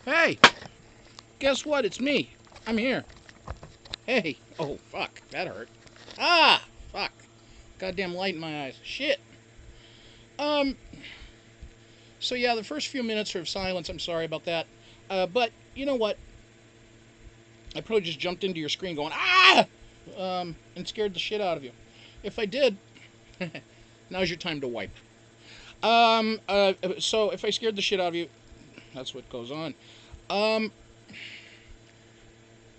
Hey, guess what? It's me. I'm here. Hey. Oh, fuck. That hurt. Ah! Fuck. Goddamn light in my eyes. Shit. Um, so yeah, the first few minutes are of silence. I'm sorry about that. But, you know what? I probably just jumped into your screen going, ah! And scared the shit out of you. If I did, now's your time to wipe. So if I scared the shit out of you, that's what goes on. Um,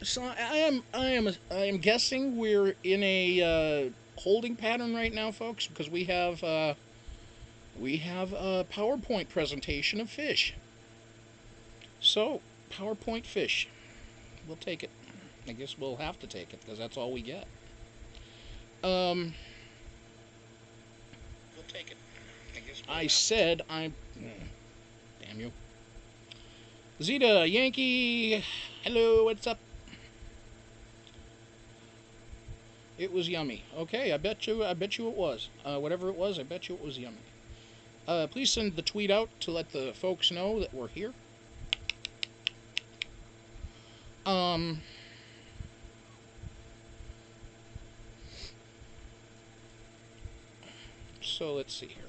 so I am guessing we're in a holding pattern right now, folks, because we have a PowerPoint presentation of fish. So PowerPoint fish, we'll take it. I guess we'll have to take it because that's all we get. Um, we'll take it. I said I'm. Damn you. Zeta, Yankee, hello, what's up? It was yummy. Okay, I bet you it was. Whatever it was, I bet you it was yummy. Please send the tweet out to let the folks know that we're here. Um, so let's see here.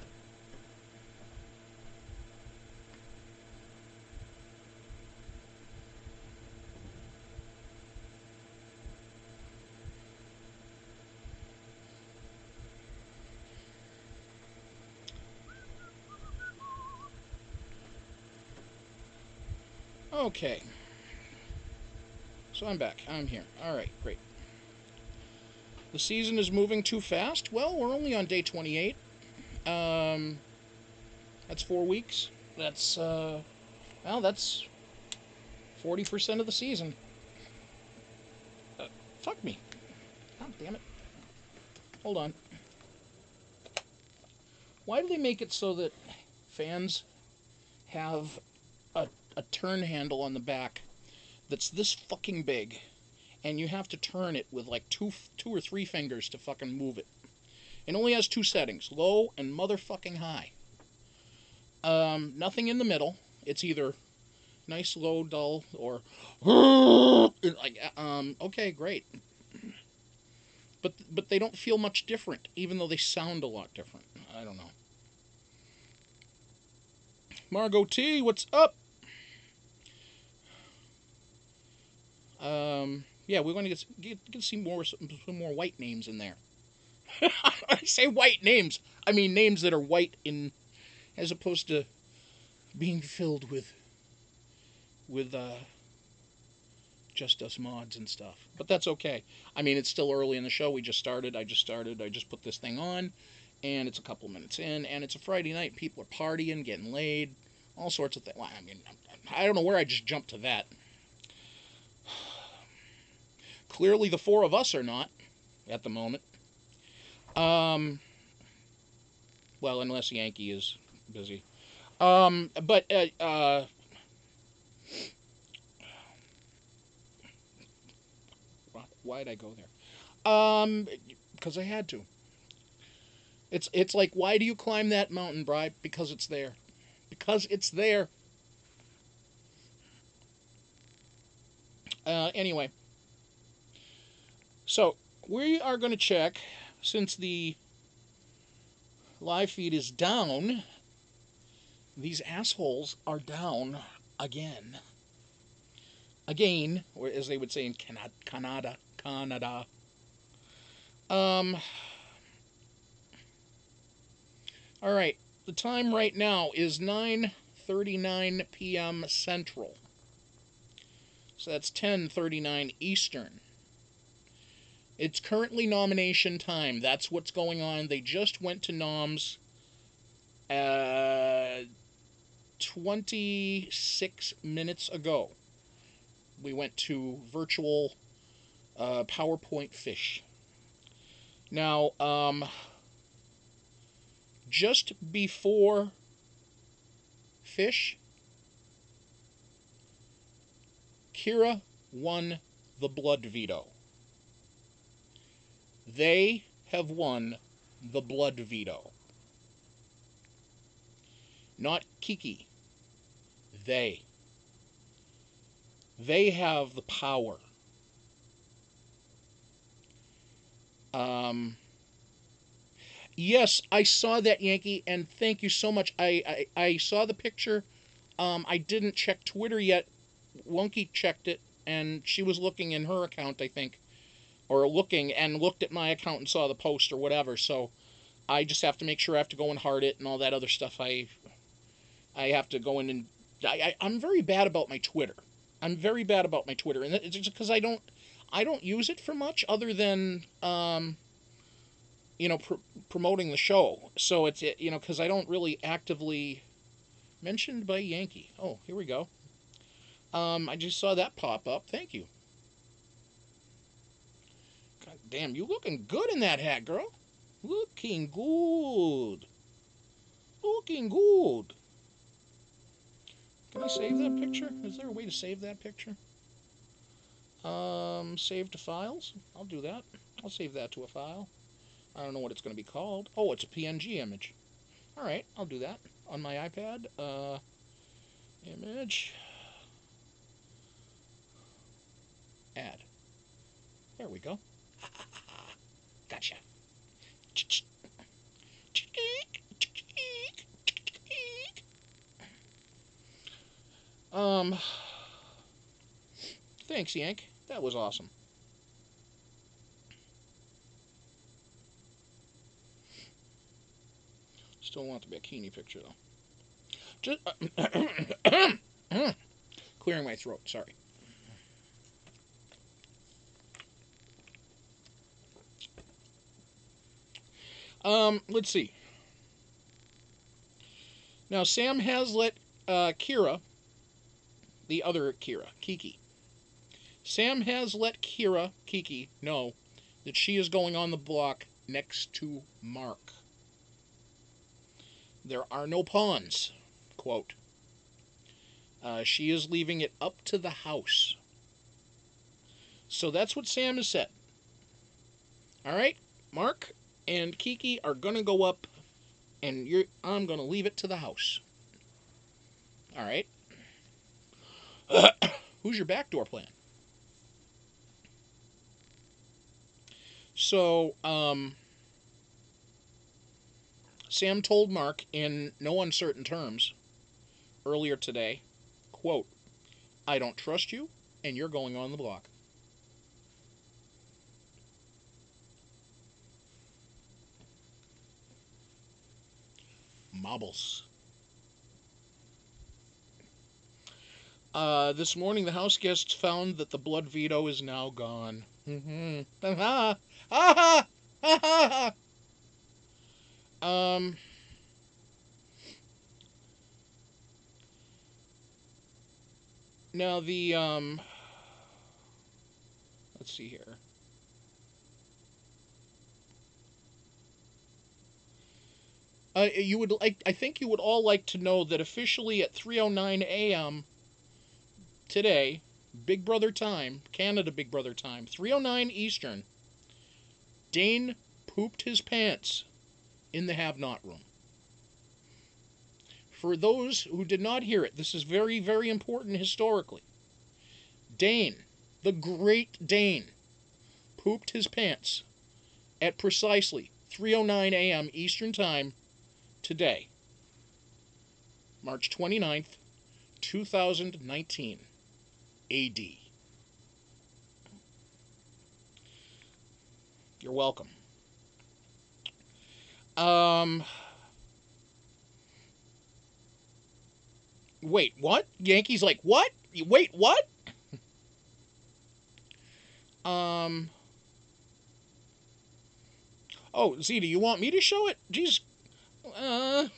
Okay. So I'm back. I'm here. Alright, great. The season is moving too fast? Well, we're only on day 28. That's 4 weeks. That's, well, that's 40% of the season. Fuck me. God damn it. Hold on. Why do they make it so that fans have a turn handle on the back that's this fucking big, and you have to turn it with like two or three fingers to fucking move it? It only has two settings, low and motherfucking high. Nothing in the middle. It's either nice, low, dull, or like, okay, great. But they don't feel much different, even though they sound a lot different. I don't know. Margot T, what's up? Yeah, we're going to get some more white names in there. I say white names. I mean names that are white in, as opposed to being filled with just us mods and stuff. But that's okay. I mean, it's still early in the show. We just started. I just put this thing on, and it's a couple minutes in, and it's a Friday night. People are partying, getting laid, all sorts of things. Well, I mean, I don't know where I just jumped to that. Clearly, the four of us are not at the moment. Well, unless Yankee is busy. But why'd I go there? Because I had to. It's like, why do you climb that mountain, Bri? Because it's there. Because it's there. Anyway. So, we are going to check, since the live feed is down, these assholes are down again. Again, or as they would say in Canada. Alright, the time right now is 9:39 p.m. Central. So that's 10:39 Eastern. It's currently nomination time. That's what's going on. They just went to noms 26 minutes ago. We went to virtual PowerPoint fish. Now, just before fish, Kiera won the blood veto. They have won the blood veto. Not Kiki. They. They have the power. Yes, I saw that, Yankee, and thank you so much. I saw the picture. I didn't check Twitter yet. Wonky checked it, and she was looking in her account, I think, or looking and looked at my account and saw the post or whatever. So I just have to make sure I have to go and heart it and all that other stuff. I have to go in and I'm very bad about my Twitter. I'm very bad about my Twitter, and it's just because I don't use it for much other than promoting the show. So it's because I don't really actively mentioned by Yankee. Oh, here we go. I just saw that pop up. Thank you. God damn, you looking good in that hat, girl. Looking good. Looking good. Can I save that picture? Is there a way to save that picture? Save to files? I'll do that. I'll save that to a file. I don't know what it's going to be called. Oh, it's a PNG image. Alright, I'll do that on my iPad. Image. Add. There we go. Gotcha. Thanks, Yank. That was awesome. Still want the bikini picture, though. Just clearing my throat. Sorry. Let's see. Now, Sam has let Kiera, the other Kiera, Kiki. Sam has let Kiera, Kiki, know that she is going on the block next to Mark. There are no pawns, quote. She is leaving it up to the house. So that's what Sam has said. Alright, Mark and Kiki are going to go up, and I'm going to leave it to the house. Alright. Who's your backdoor plan? So, Sam told Mark in no uncertain terms earlier today, quote, I don't trust you, and you're going on the block. Marbles. This morning, the house guests found that the blood veto is now gone. Ha ha ha. Now let's see here. I think you would all like to know that officially at 3:09 a.m. today, Big Brother time, Canada Big Brother time, 3:09 Eastern, Dane pooped his pants in the have-not room. For those who did not hear it, this is very, very important historically. Dane, the great Dane, pooped his pants at precisely 3:09 a.m. Eastern Time today, March 29th, 2019 AD. You're welcome. Wait, what? Yankees like, what? Wait, what? Oh, Zeta, you want me to show it? Jeez. Damn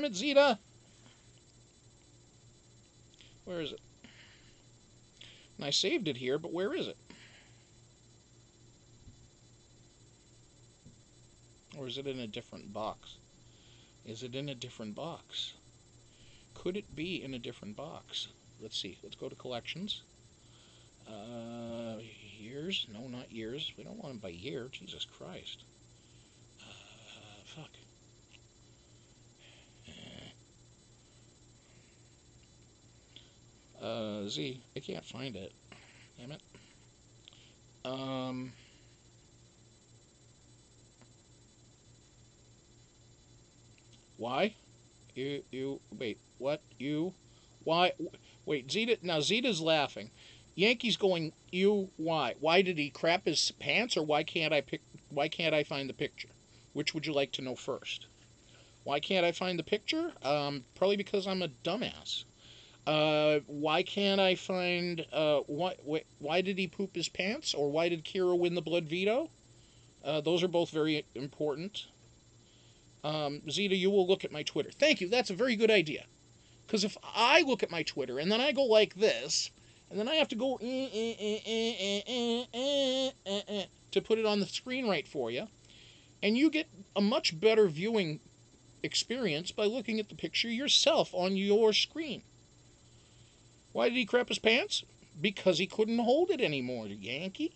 it, Zeta. Where is it? And I saved it here, but where is it? Or is it in a different box? Is it in a different box? Could it be in a different box? Let's see. Let's go to collections. Years? No, not years. We don't want them by year. Jesus Christ. Fuck. Z. I can't find it. Damn it. Why? Wait, what? Why? Wait, Zeta, now Zeta's laughing. Yankee's going, why? Why did he crap his pants, or why can't I find the picture? Which would you like to know first? Why can't I find the picture? Probably because I'm a dumbass. Why can't I find, why did he poop his pants, or why did Kiera win the blood veto? Those are both very important. Zeta, you will look at my Twitter. Thank you, that's a very good idea. Because if I look at my Twitter, and then I go like this, and then I have to go to put it on the screen right for you, and you get a much better viewing experience by looking at the picture yourself on your screen. Why did he crap his pants? Because he couldn't hold it anymore, Yankee.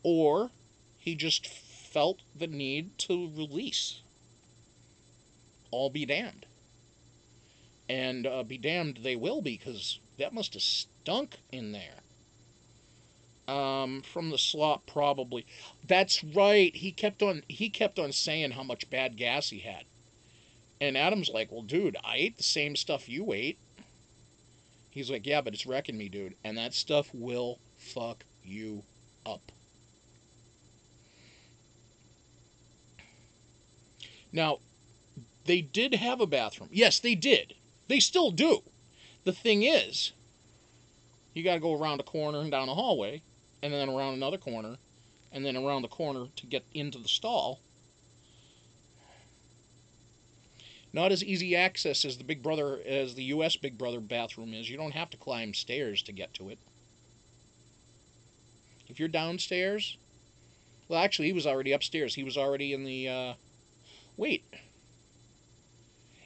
Or he just felt the need to release. All be damned. And be damned they will be, because that must have stunk in there. From the slop, probably. That's right. He kept on saying how much bad gas he had. And Adam's like, well, dude, I ate the same stuff you ate. He's like, yeah, but it's wrecking me, dude. And that stuff will fuck you up. Now, they did have a bathroom. Yes, they did. They still do. The thing is, you got to go around a corner and down a hallway, and then around another corner, and then around the corner to get into the stall. Not as easy access as the U.S. Big Brother bathroom is. You don't have to climb stairs to get to it. If you're downstairs, well, actually, he was already upstairs. He was already in the. Wait,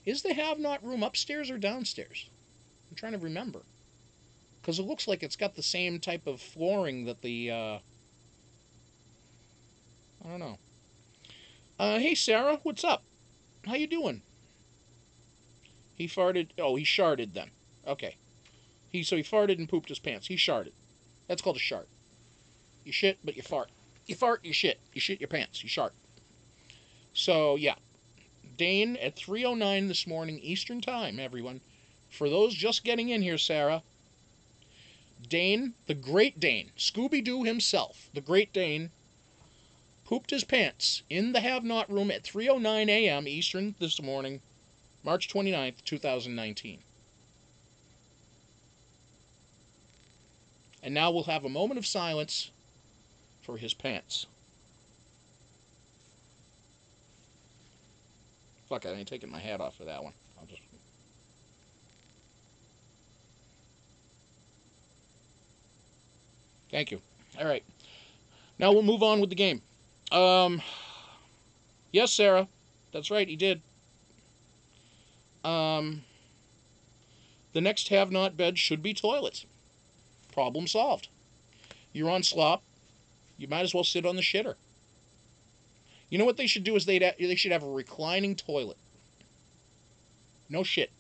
is the have-not room upstairs or downstairs? I'm trying to remember. Because it looks like it's got the same type of flooring that the, I don't know. Hey, Sarah, what's up? How you doing? He farted. Oh, he sharted then. Okay. So he farted and pooped his pants. He sharted. That's called a shart. You shit, but you fart. You fart, you shit. You shit your pants. You shart. So, yeah. Dane at 3:09 this morning, Eastern Time, everyone. For those just getting in here, Sarah, Dane, the Great Dane, Scooby-Doo himself, the Great Dane, pooped his pants in the have-not room at 3:09 a.m. Eastern this morning, March 29th, 2019. And now we'll have a moment of silence for his pants. Fuck, I ain't taking my hat off for that one. I'll just... Thank you. All right. Now we'll move on with the game. Yes, Sarah. That's right, he did. The next have-not bed should be toilets. Problem solved. You're on slop. You might as well sit on the shitter. You know what they should do is they should have a reclining toilet. No shit.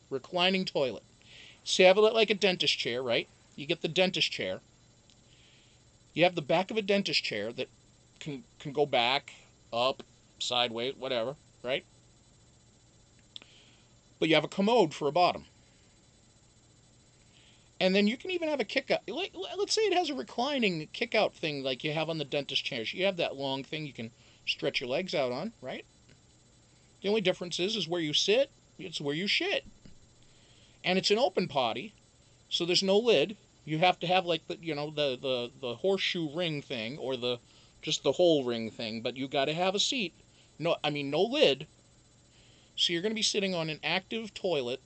Reclining toilet. So you have it like a dentist chair, right? You get the dentist chair. You have the back of a dentist chair that can go back, up, sideways, whatever, right? But you have a commode for a bottom. And then you can even have a kick-out. Let's say it has a reclining kick-out thing like you have on the dentist chairs. You have that long thing you can stretch your legs out on, right? The only difference is where you sit, it's where you shit. And it's an open potty, so there's no lid. You have to have like the horseshoe ring thing or just the whole ring thing, but you got to have a seat. No lid. So you're going to be sitting on an active toilet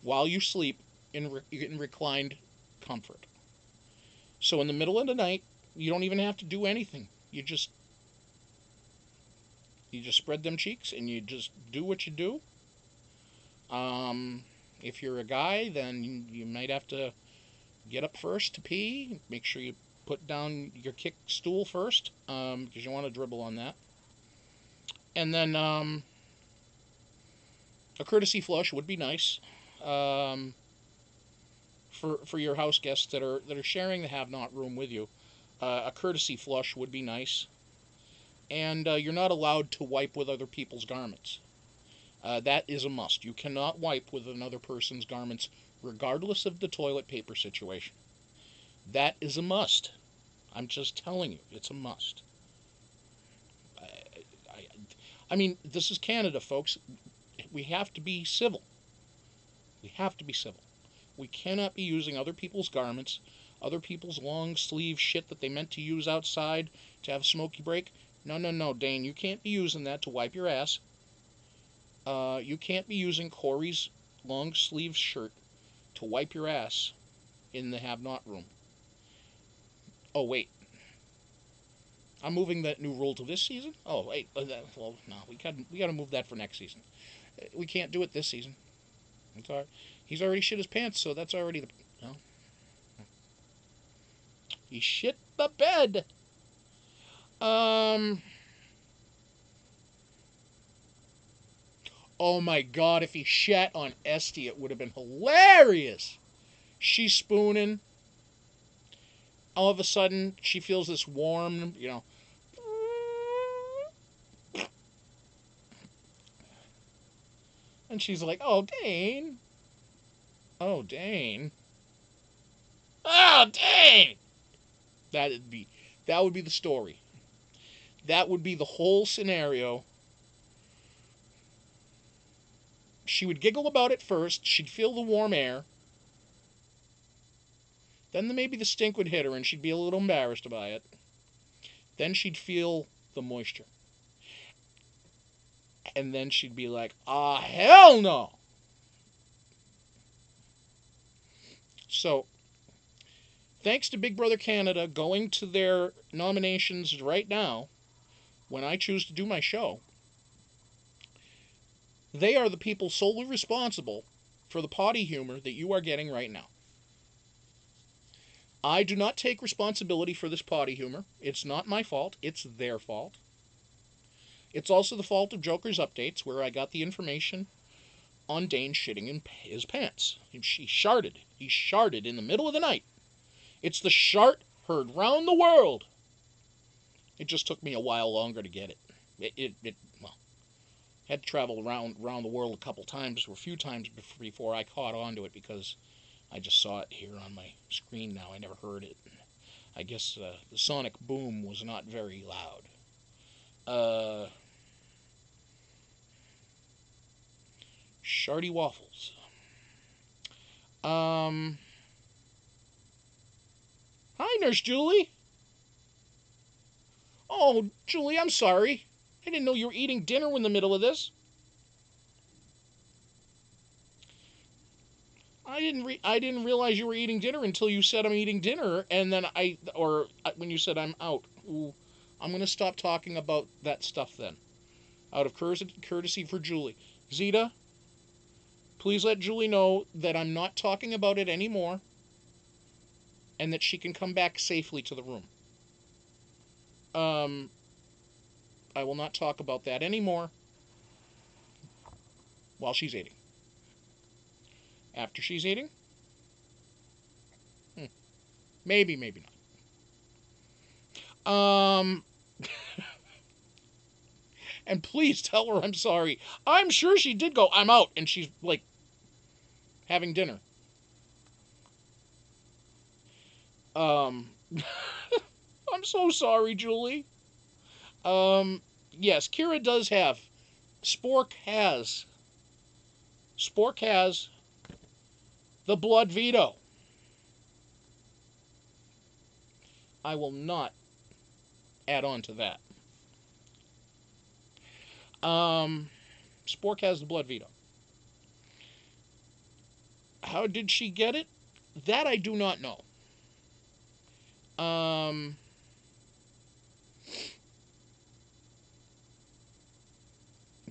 while you sleep in reclined comfort. So in the middle of the night, you don't even have to do anything. You just spread them cheeks and you just do what you do. If you're a guy, then you might have to get up first to pee. Make sure you put down your kick stool first, because you want to dribble on that. And then, A courtesy flush would be nice. Um, for your house guests that are sharing the have not room with you, a courtesy flush would be nice. And you're not allowed to wipe with other people's garments. That is a must. You cannot wipe with another person's garments, regardless of the toilet paper situation. That is a must. I'm just telling you, it's a must. I, I, I mean, this is Canada, folks. We have to be civil. We have to be civil. We cannot be using other people's garments, other people's long sleeve shit that they meant to use outside to have a smoky break. No, no, no, Dane, you can't be using that to wipe your ass. You can't be using Cory's long sleeve shirt to wipe your ass in the have not room. Oh, wait. I'm moving that new rule to this season? Oh, wait. Well, no, we got to move that for next season. We can't do it this season. It's all right. He's already shit his pants, so that's already the... No. He shit the bed. Oh my god, if he shat on Esty, it would have been hilarious. She's spooning. All of a sudden, she feels this warm, and she's like, "Oh, Dane. Oh, Dane. Oh, Dane." That would be the story. That would be the whole scenario. She would giggle about it first. She'd feel the warm air. Then maybe the stink would hit her and she'd be a little embarrassed by it. Then she'd feel the moisture. And then she'd be like, "Ah, hell no." So, thanks to Big Brother Canada going to their nominations right now, when I choose to do my show, they are the people solely responsible for the potty humor that you are getting right now. I do not take responsibility for this potty humor. It's not my fault. It's their fault. It's also the fault of Joker's Updates, where I got the information on Dane shitting in his pants. He sharted. He sharted in the middle of the night. It's the shart heard round the world. It just took me a while longer to get it. Well, had to travel around the world a couple times, or a few times before I caught on to it, because I just saw it here on my screen now. I never heard it. I guess the sonic boom was not very loud. Shardy waffles. Hi, Nurse Julie. Oh, Julie, I'm sorry. I didn't know you were eating dinner in the middle of this. I didn't realize you were eating dinner until you said I'm eating dinner, and then when you said I'm out. Ooh, I'm going to stop talking about that stuff then. Out of courtesy for Julie. Zeta, please let Julie know that I'm not talking about it anymore, and that she can come back safely to the room. I will not talk about that anymore while she's eating. After she's eating? Maybe, maybe not. And please tell her I'm sorry. I'm sure she did go, "I'm out," and she's, like, having dinner. I'm so sorry, Julie. Yes, Kiera does have. Spork has the blood veto. I will not add on to that. Spork has the blood veto. How did she get it? That I do not know.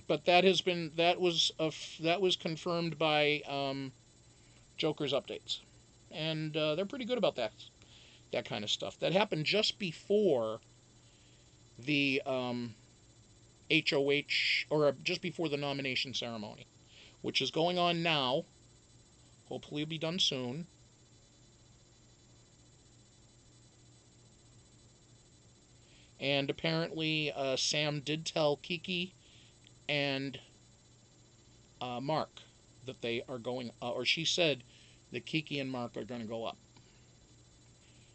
But that was confirmed by Joker's Updates, and they're pretty good about that kind of stuff. That happened just before the HOH, or just before the nomination ceremony, which is going on now. Hopefully it'll be done soon. And apparently Sam did tell Kiki and Mark that they are going, or she said that Kiki and Mark are going to go up.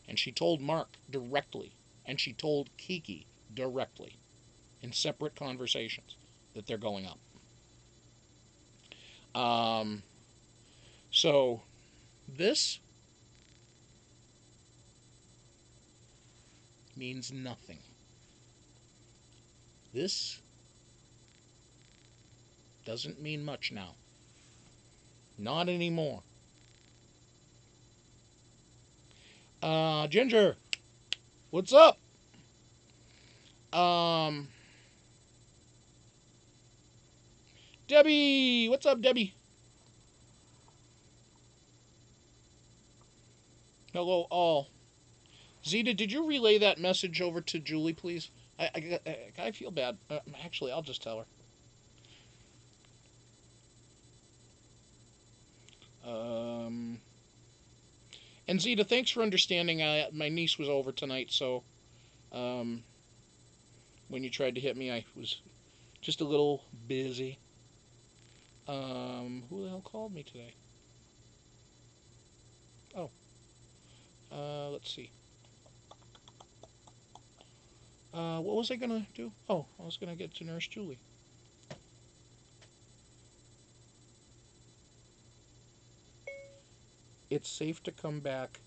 And she told Mark directly, and she told Kiki directly, in separate conversations, that they're going up. So, this means nothing. This doesn't mean much now. Not anymore. Ginger, what's up? Debbie, what's up, Debbie? Hello, all. Zeta, did you relay that message over to Julie, please? I feel bad. Actually, I'll just tell her. And Zeta, thanks for understanding. My niece was over tonight, so when you tried to hit me, I was just a little busy. Who the hell called me today? Oh. Let's see. What was I gonna do? Oh, I was gonna get to Nurse Julie. It's safe to come back.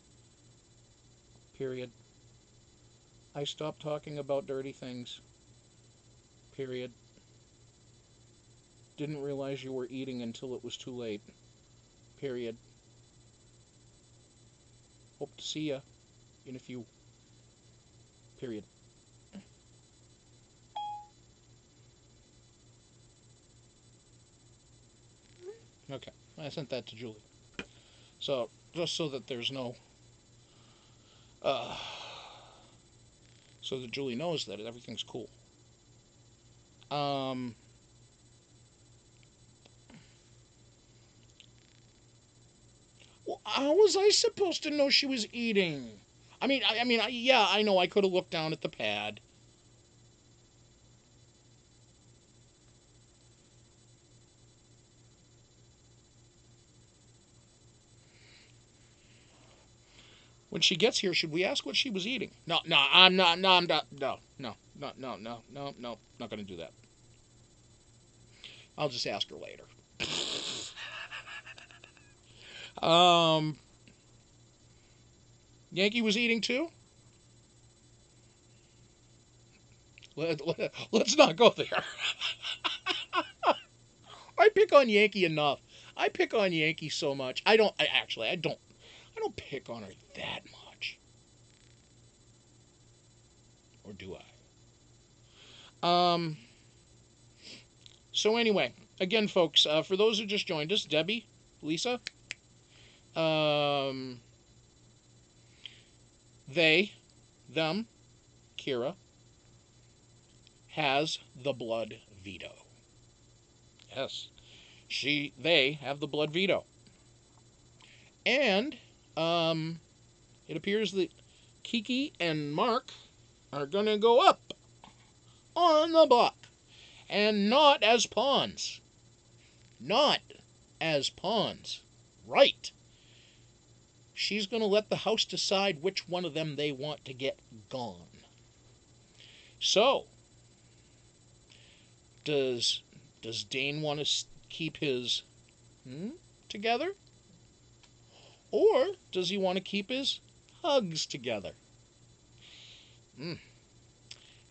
Period. I stopped talking about dirty things. Period. Didn't realize you were eating until it was too late. Period. Hope to see ya in a few. Period. Okay, I sent that to Julie. So, just so that there's no... so that Julie knows that everything's cool. Well, how was I supposed to know she was eating? Yeah, I know I could have looked down at the pad. When she gets here, should we ask what she was eating? No, I'm not, not gonna do that. I'll just ask her later. Yankee was eating too? Let's not go there. I pick on Yankee enough. I pick on Yankee so much. I don't pick on her that much. Or do I? So anyway, again, folks, for those who just joined us, Debbie, Lisa, they, them, Kiera, has the blood veto. Yes. They have the blood veto. And, it appears that Kiki and Mark are going to go up on the block. And not as pawns. Not as pawns. Right. She's going to let the house decide which one of them they want to get gone. So, does Dane want to keep his together? Or does he want to keep his hugs together?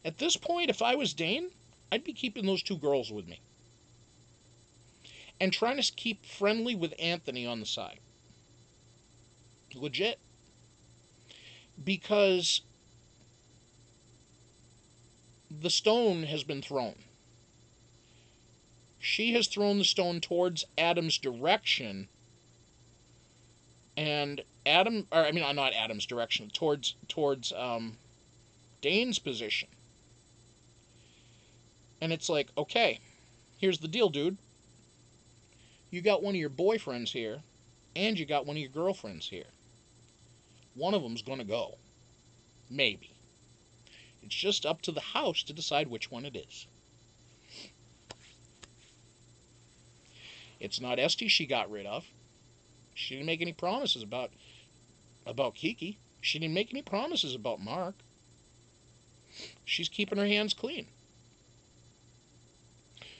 At this point, if I was Dane, I'd be keeping those two girls with me. And trying to keep friendly with Anthony on the side. Legit. Because the stone has been thrown. She has thrown the stone towards Adam's direction. And not Adam's direction, towards Dane's position. And it's like, okay, here's the deal, dude. You got one of your boyfriends here, and you got one of your girlfriends here. One of them's going to go. Maybe. It's just up to the house to decide which one it is. It's not Esty she got rid of. She didn't make any promises about Kiki. She didn't make any promises about Mark. She's keeping her hands clean.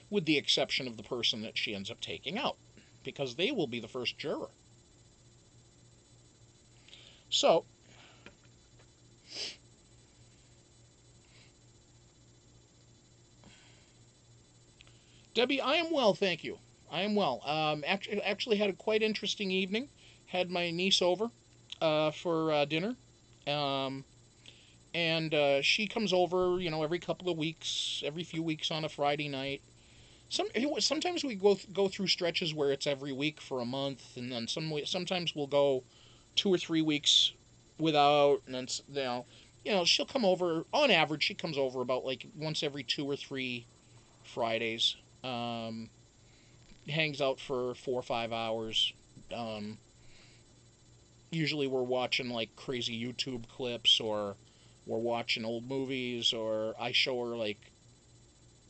With the exception of the person that she ends up taking out. Because they will be the first juror. So, Debbie, I am well, thank you. I am well. Actually had a quite interesting evening. Had my niece over for dinner. And she comes over, every couple of weeks, every few weeks on a Friday night. Sometimes we go through stretches where it's every week for a month, and then sometimes we'll go 2 or 3 weeks without, and then she'll come over. On average, she comes over about like once every 2 or 3 Fridays. Hangs out for 4 or 5 hours. Usually we're watching like crazy YouTube clips, or we're watching old movies, or I show her like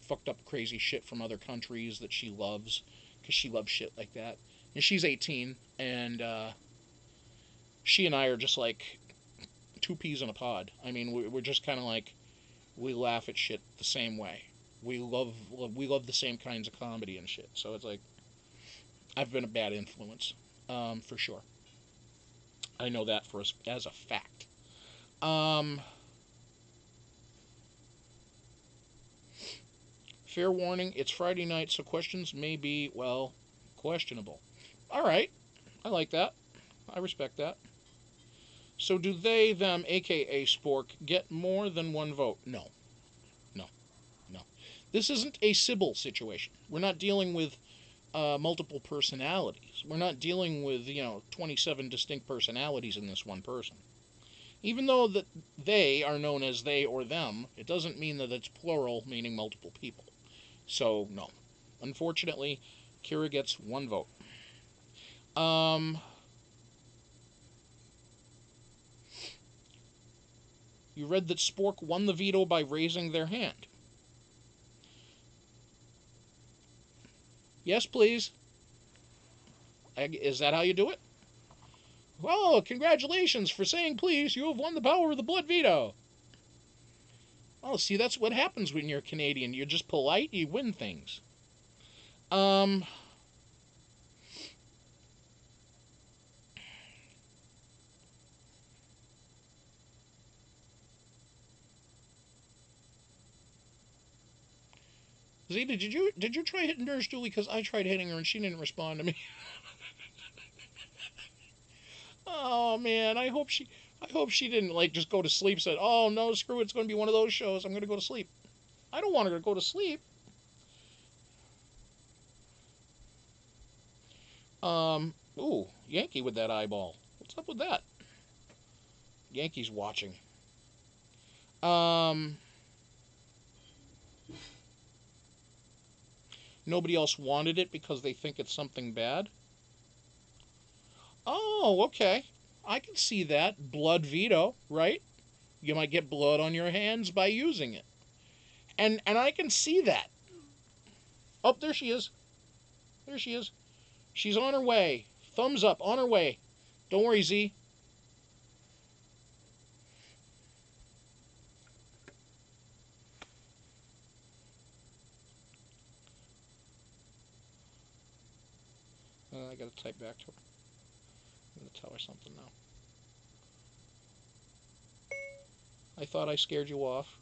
fucked up crazy shit from other countries that she loves, because she loves shit like that. And she's 18, and she and I are just like 2 peas in a pod. I mean, we're just kind of like, we laugh at shit the same way. We love the same kinds of comedy and shit. So it's like, I've been a bad influence, for sure. I know that as a fact. Fair warning, it's Friday night, so questions may be, well, questionable. Alright, I like that. I respect that. So do they, them, aka Spork, get more than 1 vote? No. No. No. This isn't a Sybil situation. We're not dealing with multiple personalities. We're not dealing with, 27 distinct personalities in this one person. Even though that they are known as they or them, it doesn't mean that it's plural, meaning multiple people. So, no. Unfortunately, Kiera gets 1 vote. You read that Spork won the veto by raising their hand. Yes, please. Is that how you do it? Well, congratulations for saying please. You have won the power of the blood veto. Oh, see, that's what happens when you're Canadian. You're just polite, you win things. Zeta, did you try hitting Nurse Julie? Because I tried hitting her and she didn't respond to me. Oh man, I hope she didn't like just go to sleep. Said, "Oh no, screw it, it's going to be one of those shows. I'm going to go to sleep." I don't want her to go to sleep. Ooh, Yankee with that eyeball. What's up with that? Yankee's watching. Nobody else wanted it because they think it's something bad. Oh, okay. I can see that. Blood veto, right? You might get blood on your hands by using it. And I can see that. Oh, there she is. There she is. She's on her way. Thumbs up, on her way. Don't worry, Z. I gotta type back to her. I'm gonna tell her something now. I thought I scared you off.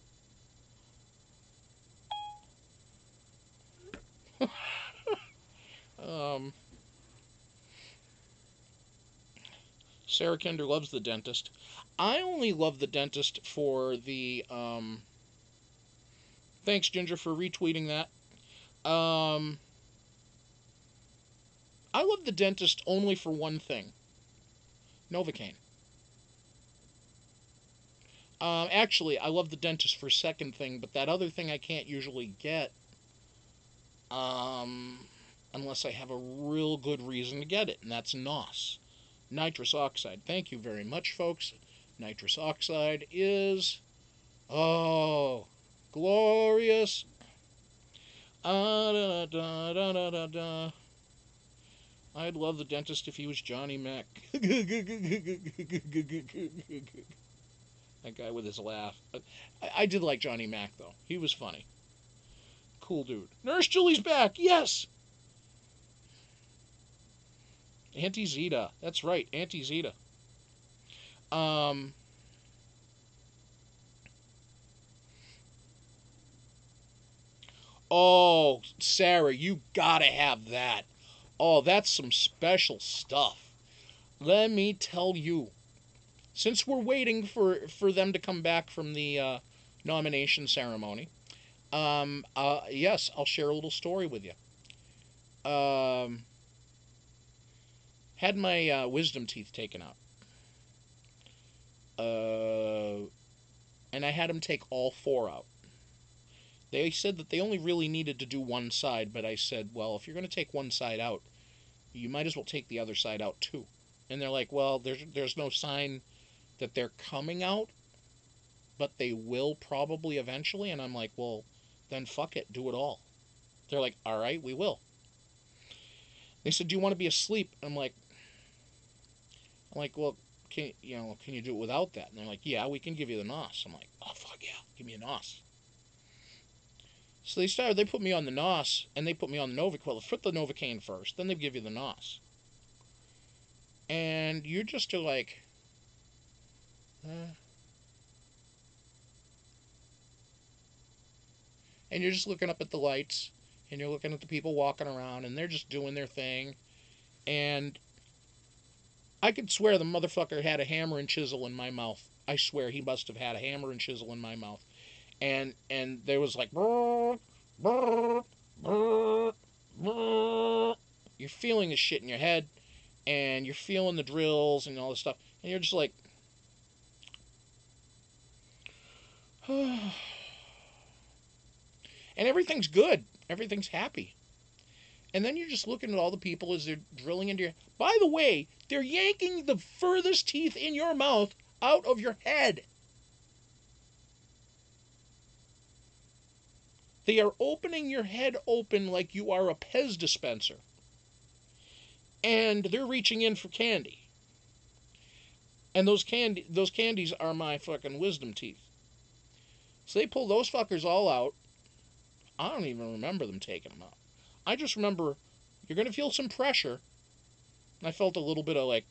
Sarah Kinder loves the dentist. I only love the dentist for the, thanks, Ginger, for retweeting that. I love the dentist only for one thing. Novocaine. Actually, I love the dentist for a second thing, but that other thing I can't usually get. unless I have a real good reason to get it, and that's NOS. Nitrous oxide. Thank you very much, folks. Nitrous oxide is, oh, glorious. Da, da, da, da, da, da. I'd love the dentist if he was Johnny Mac. That guy with his laugh. I did like Johnny Mac, though. He was funny. Cool dude. Nurse Julie's back. Yes. Auntie Zeta. That's right. Auntie Zeta. Oh, Sarah, you gotta have that. Oh, that's some special stuff. Let me tell you. Since we're waiting for them to come back from the nomination ceremony, yes, I'll share a little story with you. Had my wisdom teeth taken out. And I had them take all four out. They said that they only really needed to do one side, but I said, well, if you're going to take one side out, you might as well take the other side out too. And they're like, well, there's no sign that they're coming out, but they will probably eventually. And I'm like, well, then fuck it, do it all. They're like, all right, we will. They said, do you want to be asleep? I'm like, well, can you do it without that? And they're like, yeah, we can give you the NOS. I'm like, oh fuck yeah, give me a NOS. So they put me on the NOS, and they put me on the Novocaine. Well, put the Novocaine first, then they give you the NOS. And you're just like, and you're just looking up at the lights, and you're looking at the people walking around, and they're just doing their thing. And I could swear the motherfucker had a hammer and chisel in my mouth. I swear he must have had a hammer and chisel in my mouth. And there was like, brr, brr, brr, brr. You're feeling the shit in your head, and you're feeling the drills and all this stuff, and you're just like, and everything's good, everything's happy. And then you're just looking at all the people as they're drilling into your... By the way, they're yanking the furthest teeth in your mouth out of your head. They are opening your head open like you are a Pez dispenser. And they're reaching in for candy. And those candies are my fucking wisdom teeth. So they pull those fuckers all out. I don't even remember them taking them out. I just remember you're going to feel some pressure. I felt a little bit of like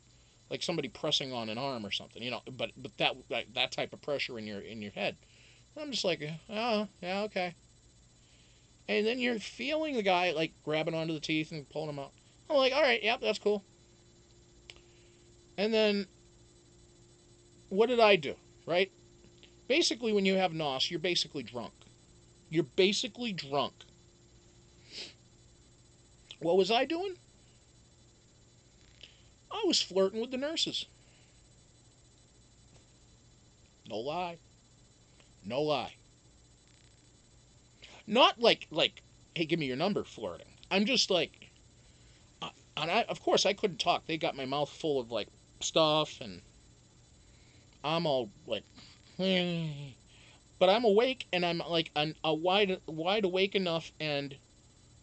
somebody pressing on an arm or something, but that type of pressure in your head. I'm just like, oh, yeah, okay. And then you're feeling the guy like grabbing onto the teeth and pulling them out. I'm like, all right, yep, that's cool. And then what did I do, right? Basically, when you have NOS, you're basically drunk. You're basically drunk. What was I doing? I was flirting with the nurses. No lie. No lie. Not like, hey, give me your number flirting. I'm just like, and of course, I couldn't talk. They got my mouth full of, like, stuff, and I'm all, like, but I'm awake, and I'm, like, wide awake enough and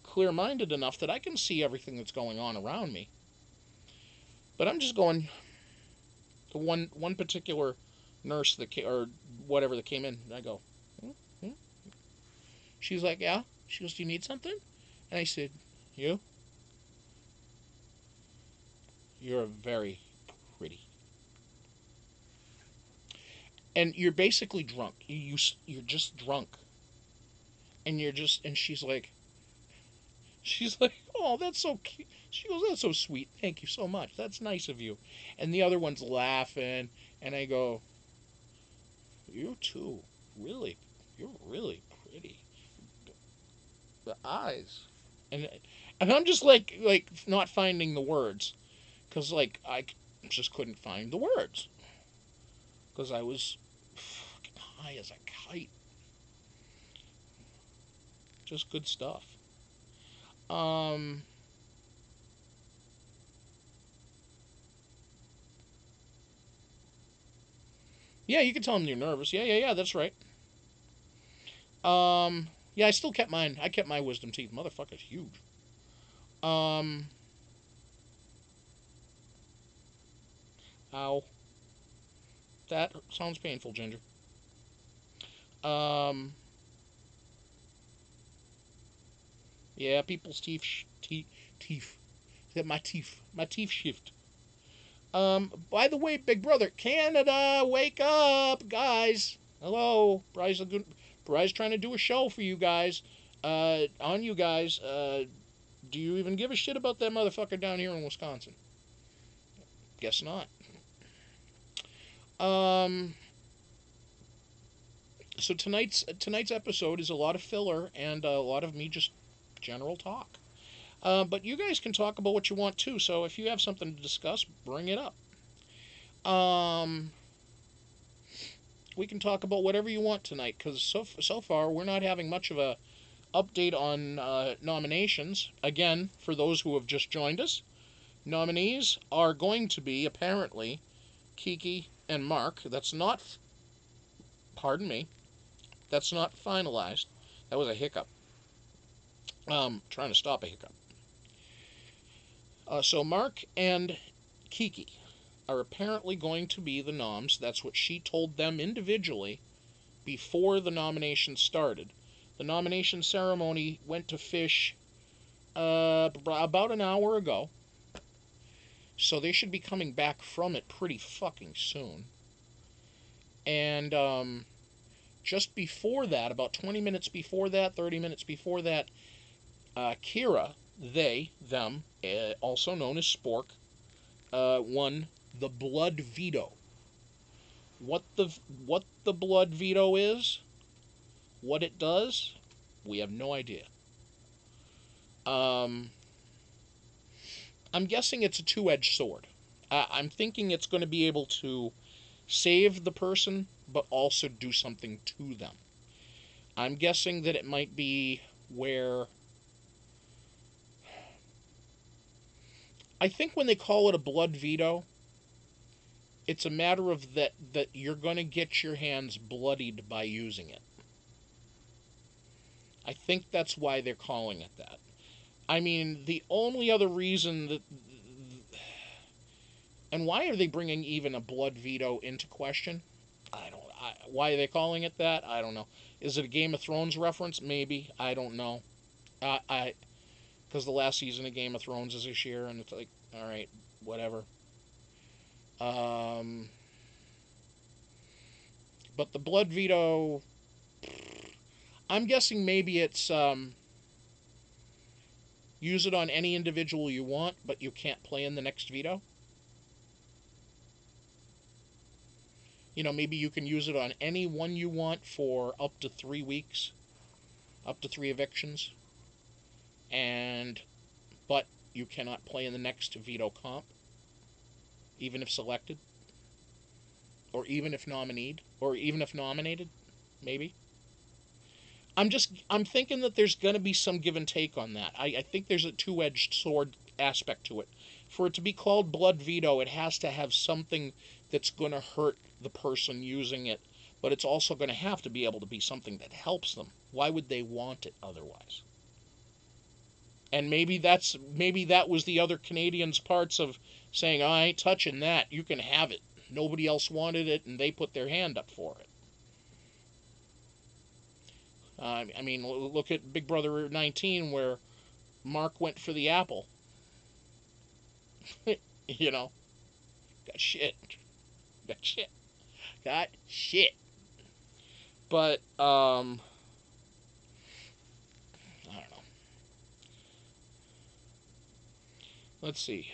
clear-minded enough that I can see everything that's going on around me. But I'm just going, the one particular nurse or whatever that came in, and I go, hmm? She's like, yeah. She goes, do you need something? And I said, you're very pretty. And you're basically drunk. You're just drunk. And she's like, oh, that's so cute. She goes, that's so sweet. Thank you so much. That's nice of you. And the other one's laughing. And I go, you too. Really, you're really pretty. The eyes. And I'm just like not finding the words. Because, like, I just couldn't find the words. Because I was fucking high as a kite. Just good stuff. Yeah, you can tell them you're nervous. Yeah, that's right. Yeah, I still kept mine. I kept my wisdom teeth. Motherfucker's huge. Um, ow. That sounds painful, Ginger. Um, yeah, people's teeth. My teeth shift. By the way, Big Brother, Canada, wake up, guys. Hello, Bry's trying to do a show for you guys. On you guys. Do you even give a shit about that motherfucker down here in Wisconsin? Guess not. Um, so tonight's episode is a lot of filler and a lot of me just general talk. But you guys can talk about what you want too. So if you have something to discuss, bring it up. Um, we can talk about whatever you want tonight because so far we're not having much of a update on nominations. Again, for those who have just joined us, nominees are going to be apparently Kiki and Mark. That's not, pardon me, that's not finalized. That was a hiccup. Trying to stop a hiccup. So Mark and Kiki are apparently going to be the noms. That's what she told them individually before the nomination started. The nomination ceremony went to fish about an hour ago. So they should be coming back from it pretty fucking soon. And just before that, about 20 minutes before that, 30 minutes before that, Kiera, them, also known as Spork, won the blood veto. What the blood veto is, what it does, we have no idea. I'm guessing it's a two-edged sword. I'm thinking it's going to be able to save the person, but also do something to them. I'm guessing that it might be where... I think when they call it a blood veto, it's a matter of that you're going to get your hands bloodied by using it. I think that's why they're calling it that. I mean, the only other reason that... And why are they bringing even a blood veto into question? I don't... why are they calling it that? I don't know. Is it a Game of Thrones reference? Maybe. I don't know. Because the last season of Game of Thrones is this year, and it's like, all right, whatever. But the blood veto... I'm guessing maybe it's... use it on any individual you want, but you can't play in the next veto. You know, maybe you can use it on any one you want for up to 3 weeks, up to 3 evictions, but you cannot play in the next veto comp, even if selected, or even if nominated, maybe. I'm thinking that there's going to be some give and take on that. I think there's a two-edged sword aspect to it. For it to be called blood veto, it has to have something that's going to hurt the person using it, but it's also going to have to be able to be something that helps them. Why would they want it otherwise? And maybe that was the other Canadians' parts of saying, I ain't touching that, you can have it. Nobody else wanted it, and they put their hand up for it. I mean, look at Big Brother 19, where Mark went for the apple. You know, got shit. Got shit. Got shit. But, I don't know. Let's see.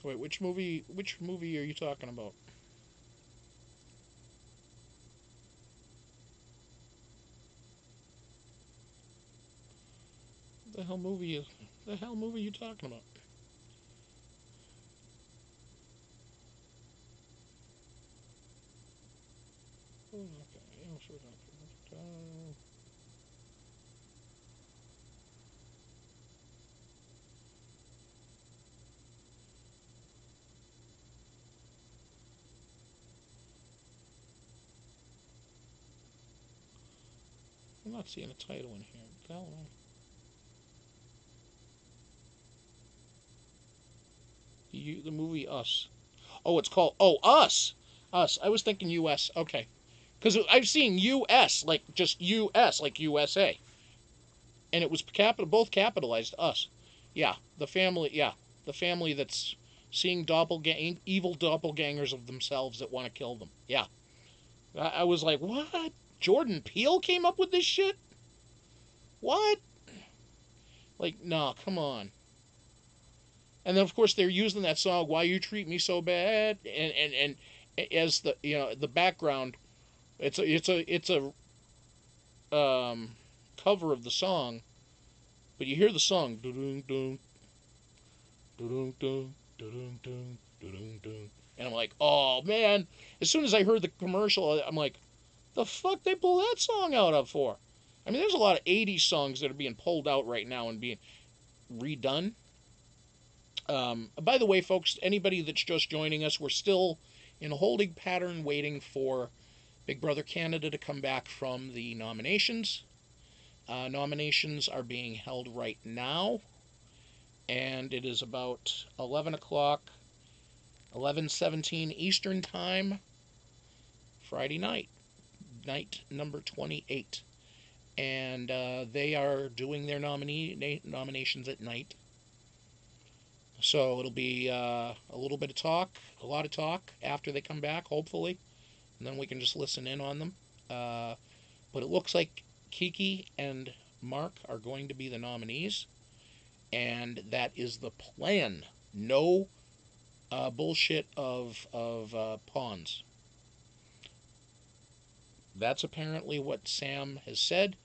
Wait, which movie are you talking about? What the hell movie is... The hell movie are you talking about? I'm not seeing a title in here. What the hell? The movie Us. Oh, it's called Us. Us. I was thinking U.S. Okay, because I've seen U.S. like just U.S. like USA, and it was both capitalized. Us. Yeah, the family. Yeah, the family that's seeing evil doppelgangers of themselves that want to kill them. Yeah, I was like, what? Jordan Peele came up with this shit? What? Like, nah, come on. And then of course they're using that song "Why You Treat Me So Bad" and as the the background. It's a cover of the song, but you hear the song and I'm like, oh man! As soon as I heard the commercial, I'm like, the fuck they pull that song out of for? I mean, there's a lot of '80s songs that are being pulled out right now and being redone. By the way, folks, anybody that's just joining us, we're still in a holding pattern waiting for Big Brother Canada to come back from the nominations. Nominations are being held right now, and it is about 11 o'clock, 11:17 Eastern Time, Friday night, night number 28. And they are doing their nominations at night. So it'll be a little bit of talk, a lot of talk after they come back, hopefully. And then we can just listen in on them. But it looks like Kiki and Mark are going to be the nominees. And that is the plan. No bullshit of pawns. That's apparently what Sam has said.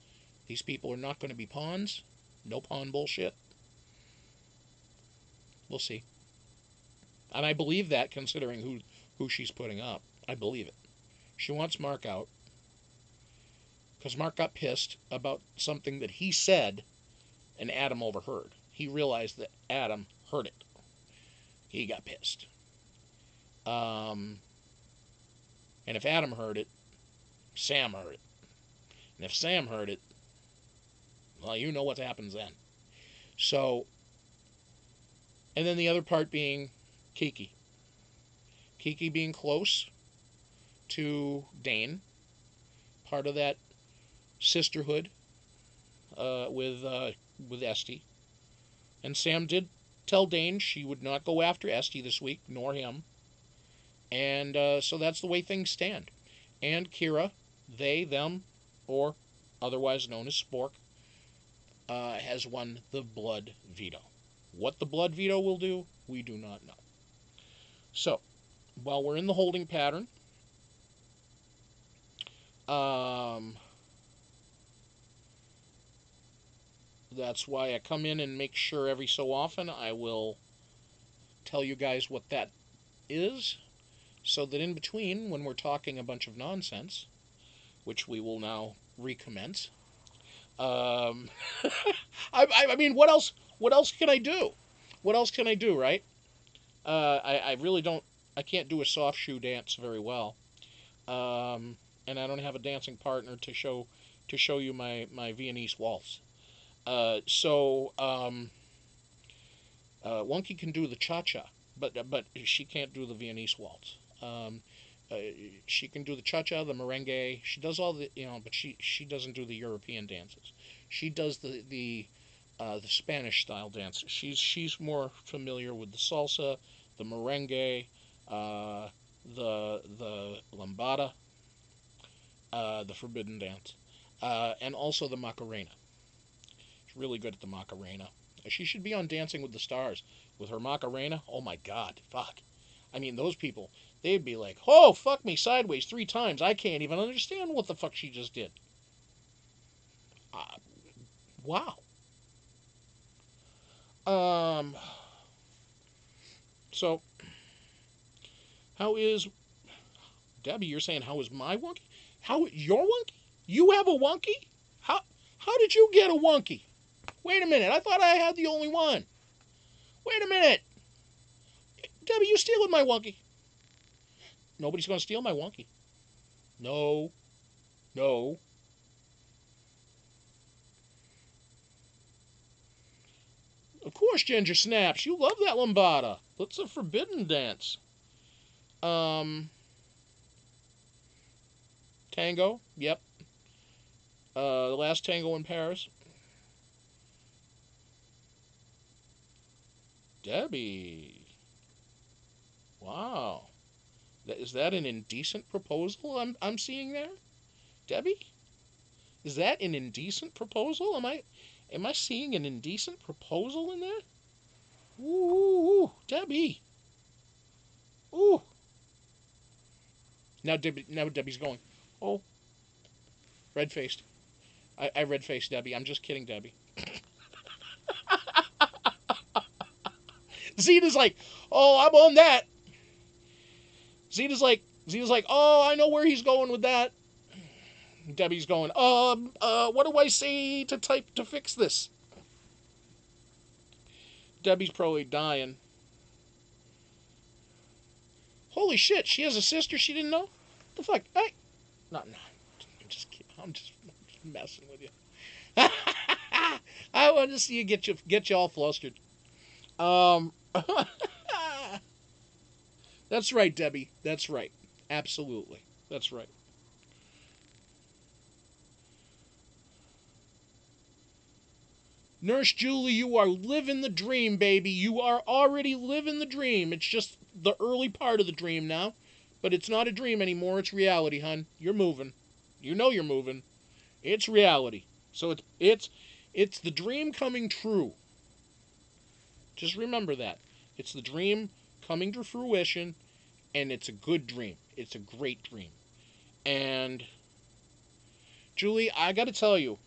These people are not going to be pawns. No pawn bullshit. We'll see. And I believe that considering who she's putting up. I believe it. She wants Mark out because Mark got pissed about something that he said and Adam overheard. He realized that Adam heard it. He got pissed. And if Adam heard it, Sam heard it. And if Sam heard it, well, you know what happens then. So, and then the other part being Kiki. Kiki being close to Dane, part of that sisterhood with Esty. And Sam did tell Dane she would not go after Esty this week, nor him. And so that's the way things stand. And Kiera, they, them, or otherwise known as Spork, has won the blood veto. What the blood veto will do, we do not know. So, while we're in the holding pattern, that's why I come in and make sure every so often I will tell you guys what that is, so that in between, when we're talking a bunch of nonsense, which we will now recommence, I mean, what else? What else can I do? What else can I do, right? I really don't. I can't do a soft shoe dance very well, and I don't have a dancing partner to show you my Viennese waltz. Wonky can do the cha-cha, but she can't do the Viennese waltz. Uh, she can do the cha-cha, the merengue. She does all the but she doesn't do the European dances. She does the Spanish style dances. She's more familiar with the salsa, the merengue, the lambada, the forbidden dance, and also the Macarena. She's really good at the Macarena. She should be on Dancing with the Stars with her Macarena. Oh my God, fuck. I mean, those people, they'd be like, oh, fuck me sideways 3 times. I can't even understand what the fuck she just did. Wow. Um, so, how is... Debbie, you're saying, how is my wonky? How your wonky? You have a wonky? How did you get a wonky? Wait a minute, I thought I had the only one. Wait a minute. Debbie, you stealing my wonky. Nobody's going to steal my wonky. No. No. Of course, Ginger Snaps. You love that lambada. That's a forbidden dance. Tango. Yep. The last tango in Paris. Debbie. Wow. Is that an indecent proposal I'm seeing there? Debbie? Is that an indecent proposal? Am I seeing an indecent proposal in there? Ooh, Debbie. Ooh. Now Debbie's going, oh, red-faced. I red-faced Debbie. I'm just kidding, Debbie. Zeta's like, oh, I'm on that. Zeta's like, oh, I know where he's going with that. Debbie's going, what do I say to type to fix this? Debbie's probably dying. Holy shit, she has a sister she didn't know? What the fuck? Hey. No. I'm just kidding. I'm just messing with you. I want to see you get you all flustered. That's right, Debbie. That's right. Absolutely. That's right. Nurse Julie, you are living the dream, baby. You are already living the dream. It's just the early part of the dream now. But it's not a dream anymore. It's reality, hun. You're moving. You know you're moving. It's reality. So it's the dream coming true. Just remember that. It's the dream coming to fruition, and it's a good dream. It's a great dream. And Julie, I got to tell you,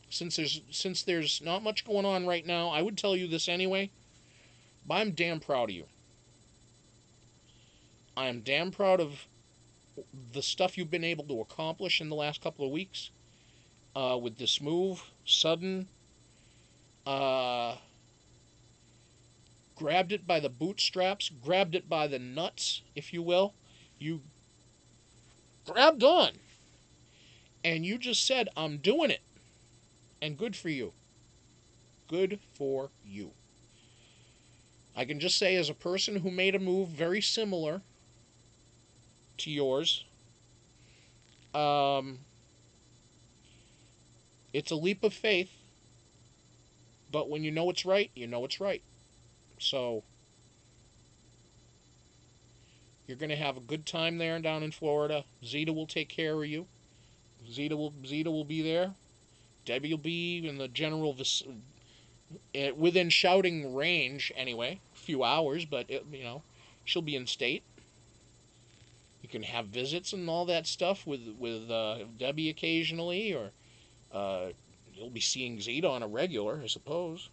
since there's not much going on right now, I would tell you this anyway, but I'm damn proud of you. I am damn proud of the stuff you've been able to accomplish in the last couple of weeks with this move, sudden, grabbed it by the bootstraps, grabbed it by the nuts, if you will. You grabbed on, and you just said, I'm doing it. And good for you. Good for you. I can just say, as a person who made a move very similar to yours, it's a leap of faith, but when you know it's right, you know it's right. So, you're going to have a good time there down in Florida. Zeta will take care of you. Zeta will be there. Debbie will be in the general within shouting range anyway. A few hours, but she'll be in state. You can have visits and all that stuff with Debbie occasionally, or you'll be seeing Zeta on a regular, I suppose.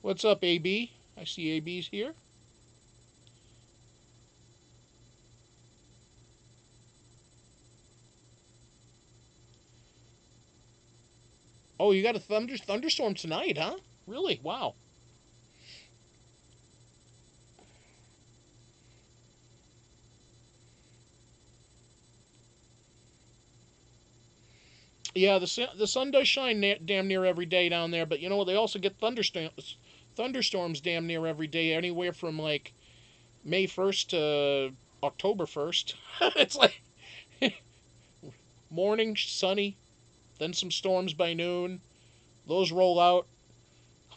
What's up, AB? I see AB's here. Oh, you got a thunderstorm tonight, huh? Really? Wow. Yeah, the sun does shine damn near every day down there, but they also get thunderstorms damn near every day, anywhere from like May 1st to October 1st. It's like morning, sunny, then some storms by noon. Those roll out.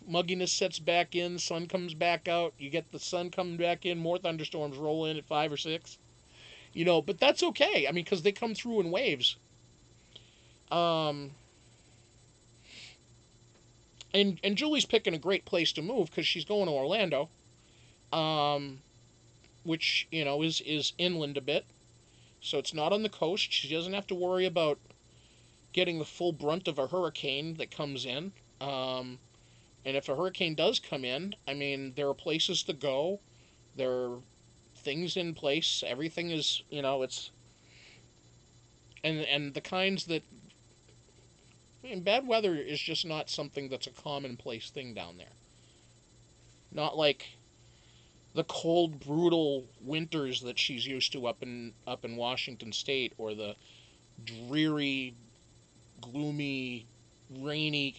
Mugginess sets back in. Sun comes back out. You get the sun coming back in. More thunderstorms roll in at 5 or 6. But that's okay. I mean, because they come through in waves. And Julie's picking a great place to move because she's going to Orlando. Which, is inland a bit. so it's not on the coast. She doesn't have to worry about getting the full brunt of a hurricane that comes in. And if a hurricane does come in, I mean, there are places to go. There are things in place. Everything is, it's and the kinds that I mean, bad weather is just not something that's a commonplace thing down there. Not like the cold, brutal winters that she's used to up in Washington State, or the dreary, gloomy, rainy,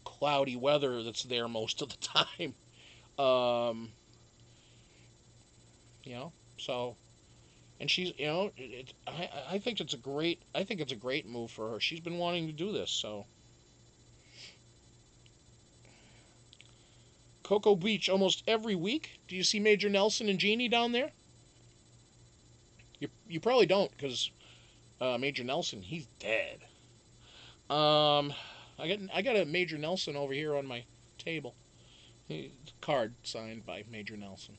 cloudy weather that's there most of the time. Um, so and she's I think it's a great move for her. She's been wanting to do this, so Cocoa Beach almost every week. Do you see Major Nelson and Jeannie down there? You probably don't, because Major Nelson, he's dead. Um, I got a Major Nelson over here on my table. Card signed by Major Nelson.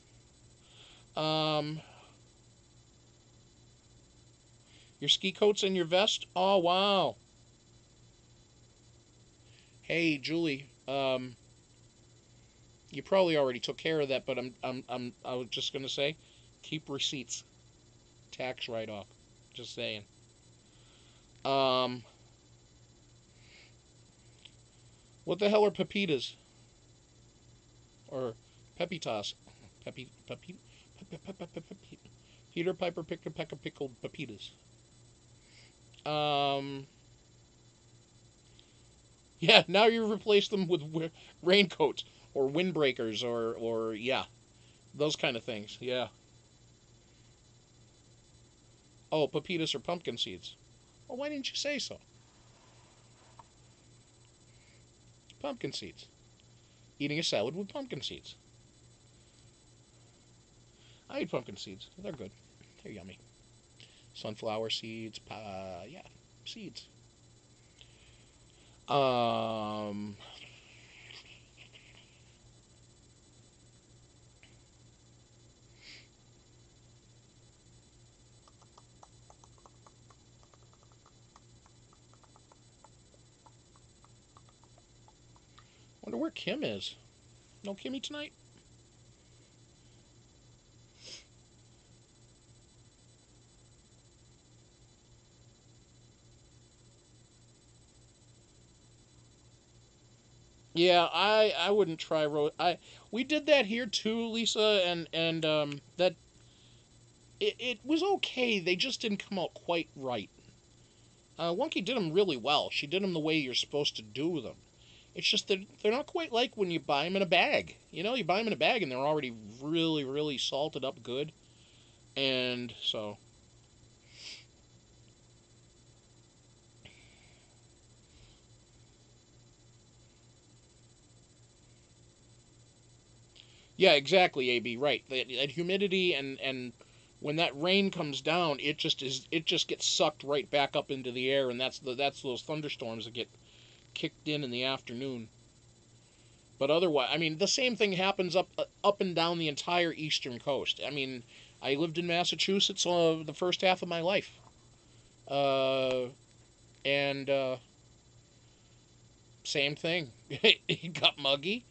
Um, your ski coats and your vest. Oh wow. Hey Julie. You probably already took care of that, but I was just gonna say, keep receipts, tax write off. Just saying. Um, what the hell are pepitas or pepitas? Pepi, Peter Piper picked a peck of pickled pepitas. Um, yeah, now you replace them with raincoats or windbreakers or yeah, those kind of things. Yeah. Oh, pepitas or pumpkin seeds. Well, why didn't you say so? Pumpkin seeds. Eating a salad with pumpkin seeds. I eat pumpkin seeds. They're good. They're yummy. Sunflower seeds. Yeah, seeds. Um, wonder where Kim is. No Kimmy tonight? Yeah, I wouldn't try we did that here too, Lisa, and that it was okay. They just didn't come out quite right. Wonky did them really well. She did them the way you're supposed to do them. It's just that they're not quite like when you buy them in a bag. You buy them in a bag and they're already really, really salted up good. And so, yeah, exactly, AB, right. That humidity and when that rain comes down, it just gets sucked right back up into the air, and that's those thunderstorms that get kicked in the afternoon. But otherwise, I mean, the same thing happens up and down the entire eastern coast. I mean, I lived in Massachusetts the first half of my life, uh, and same thing. It got muggy.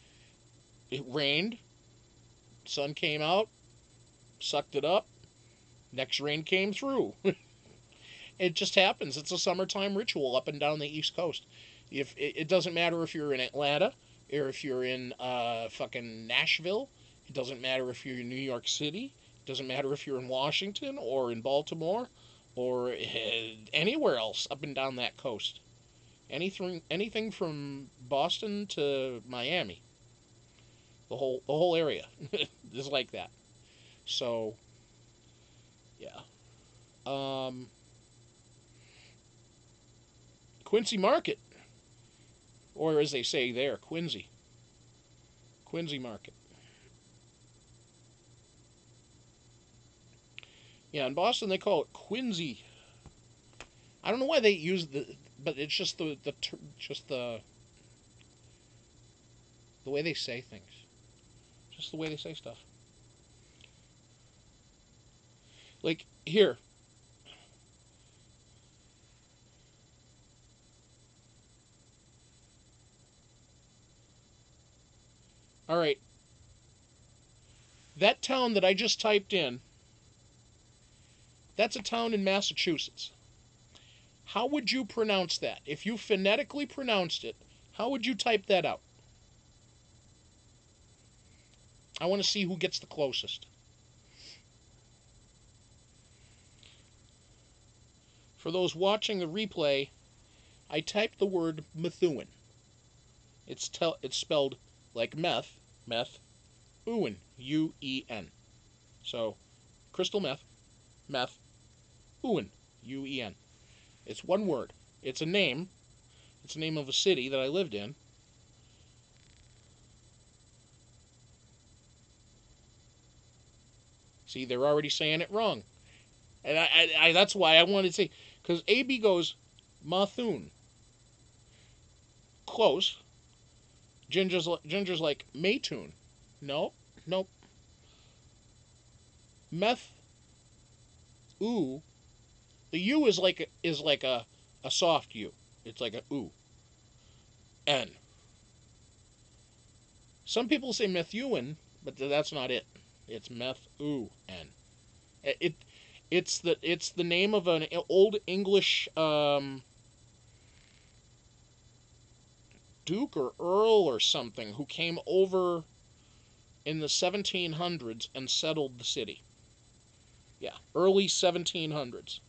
It rained. Sun came out, sucked it up. Next rain came through. It just happens. It's a summertime ritual up and down the East Coast. If it doesn't matter if you're in Atlanta or if you're in fucking Nashville. It doesn't matter if you're in New York City. It doesn't matter if you're in Washington or in Baltimore or anywhere else up and down that coast. Anything from Boston to Miami. The whole area is like that. So yeah. Um, Quincy Market, or as they say there, Quincy Market. Yeah, in Boston they call it Quincy. I don't know why they use but it's just the way they say things, just the way they say stuff. Like here, All right. That town that I just typed in, that's a town in Massachusetts. How would you pronounce that? If you phonetically pronounced it, how would you type that out? I want to see who gets the closest. For those watching the replay, I typed the word Methuen. It's spelled like meth, Uwen, U-E-N. So, crystal meth, Uwen, U-E-N. It's one word. It's a name. It's the name of a city that I lived in. See, they're already saying it wrong. And that's why I wanted to say, because AB goes, Mathun. Close. Ginger's like, Maytune. Nope. Meth, ooh. The U is like a soft U. It's like a ooh. N. Some people say Methuen, but that's not it. It's Meth-ooh-N. It's the name of an old English duke or earl or something who came over in the 1700s and settled the city. Yeah, early 1700s.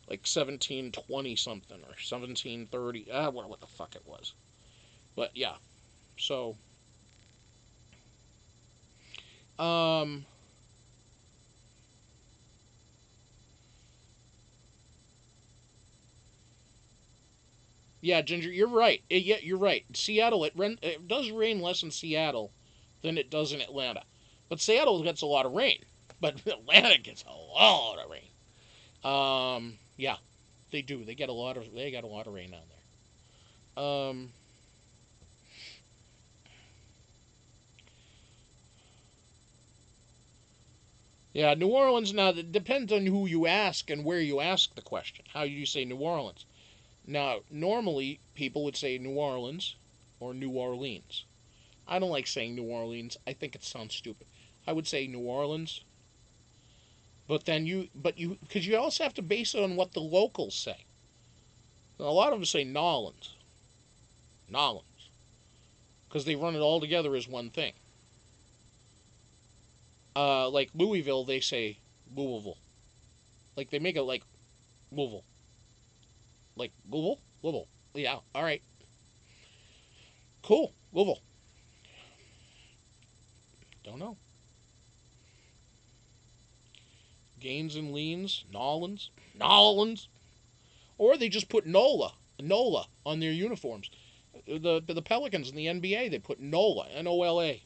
Like 1720 something or 1730. What the fuck it was. But yeah. So yeah, Ginger, you're right. Yeah, you're right. Seattle, it does rain less in Seattle than it does in Atlanta. But Seattle gets a lot of rain. But Atlanta gets a lot of rain. Yeah, they do. They got a lot of rain down there. Yeah, New Orleans. Now it depends on who you ask and where you ask the question. How you say New Orleans? Now, normally people would say New Orleans or New Orleans. I don't like saying New Orleans. I think it sounds stupid. I would say New Orleans. Because you also have to base it on what the locals say. A lot of them say Nolans, because they run it all together as one thing. Like Louisville, they say Louisville. Like they make it like Louisville, like Louisville. Yeah, all right, cool, Louisville. Don't know. Gains and leans, Nolans, or they just put Nola on their uniforms. The Pelicans in the NBA, they put Nola, Nola.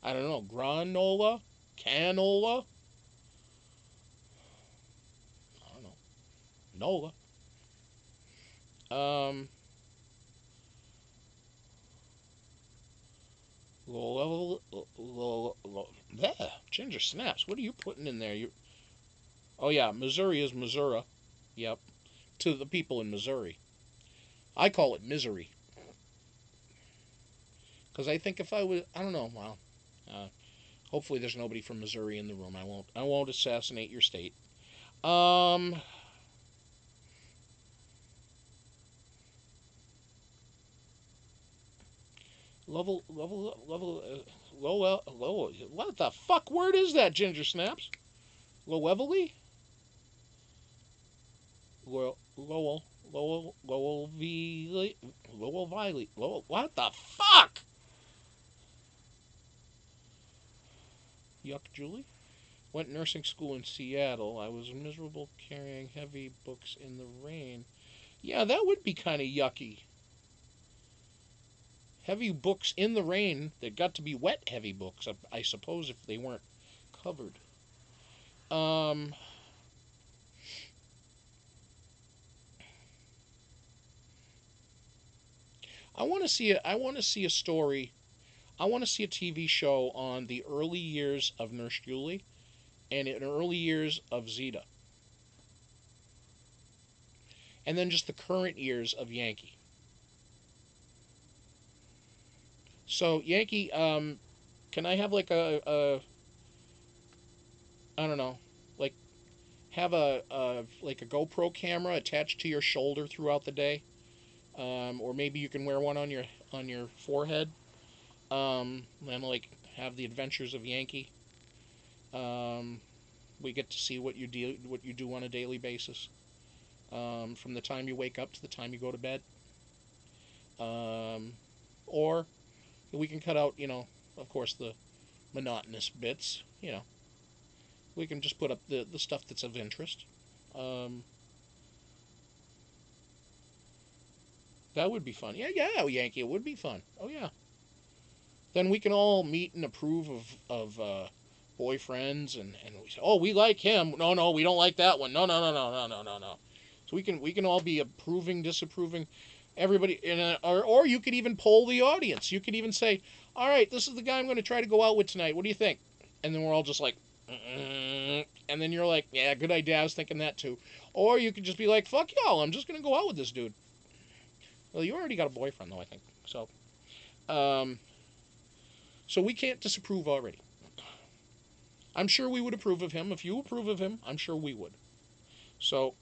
I don't know, granola, canola. I don't know, Nola. Um, yeah, ginger snaps. What are you putting in there? Oh yeah, Missouri is Missouri. Yep, to the people in Missouri. I call it misery because I think if I don't know. Well, uh, hopefully there's nobody from Missouri in the room. I won't assassinate your state. Um, low. What the fuck word is that? Ginger snaps. Lowevely. Lowell. What the fuck? Yuck, Julie. Went nursing school in Seattle. I was miserable carrying heavy books in the rain. Yeah, that would be kind of yucky. Heavy books in the rain. They got to be wet heavy books, I suppose, if they weren't covered. Um, I want to see a story. I want to see a TV show on the early years of Nurse Julie and in early years of Zeta. And then just the current years of Yankee. So Yankee, can I have like I don't know, like have a like a GoPro camera attached to your shoulder throughout the day, or maybe you can wear one on your forehead, and like have the adventures of Yankee. We get to see what you do on a daily basis, from the time you wake up to the time you go to bed. Or we can cut out, of course, the monotonous bits. We can just put up the stuff that's of interest. That would be fun. Yeah, yeah, Yankee, it would be fun. Oh, yeah. Then we can all meet and approve of boyfriends, and we say, oh, we like him. No, no, we don't like that one. No, no, no, no, no, no, no, no. So we can all be approving, disapproving, everybody. Or you could even poll the audience. You could even say, all right, this is the guy I'm going to try to go out with tonight. What do you think? And then we're all just like, and then you're like, yeah, good idea. I was thinking that too. Or you could just be like, fuck y'all. I'm just going to go out with this dude. Well, you already got a boyfriend, though, I think. So we can't disapprove already. I'm sure we would approve of him. If you approve of him, I'm sure we would. So,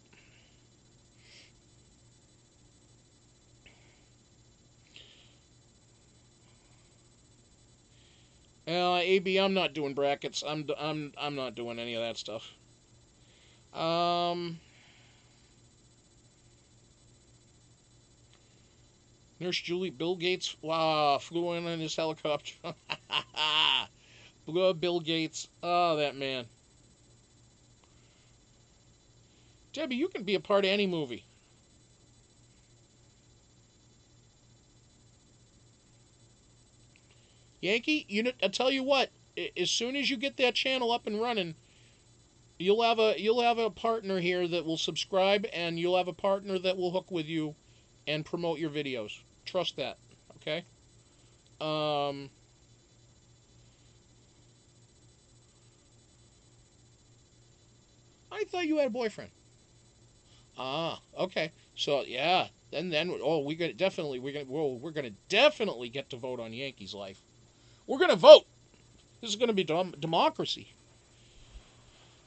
AB, I'm not doing brackets. I'm not doing any of that stuff. Nurse Julie, Bill Gates flew in his helicopter. Bill Gates. Oh, that man. Debbie, you can be a part of any movie. Yankee, I tell you what. As soon as you get that channel up and running, you'll have a partner here that will subscribe, and you'll have a partner that will hook with you and promote your videos. Trust that, okay? I thought you had a boyfriend. Ah, okay. So yeah, we're gonna definitely get to vote on Yankees life. We're gonna vote. This is gonna be democracy.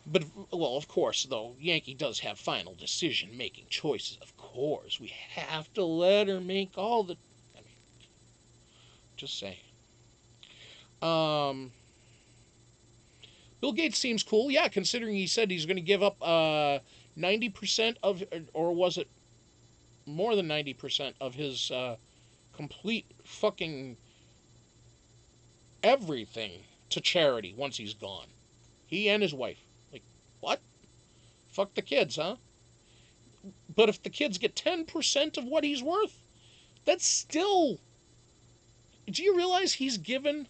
But well, of course, though Yankee does have final decision-making choices. Of course, we have to let her make all the. I mean, just saying. Um, Bill Gates seems cool. Yeah, considering he said he's going to give up 90% of, or was it more than 90% of his complete fucking everything to charity once he's gone. He and his wife. Like, what? Fuck the kids, huh? But if the kids get 10% of what he's worth, that's still. Do you realize he's given.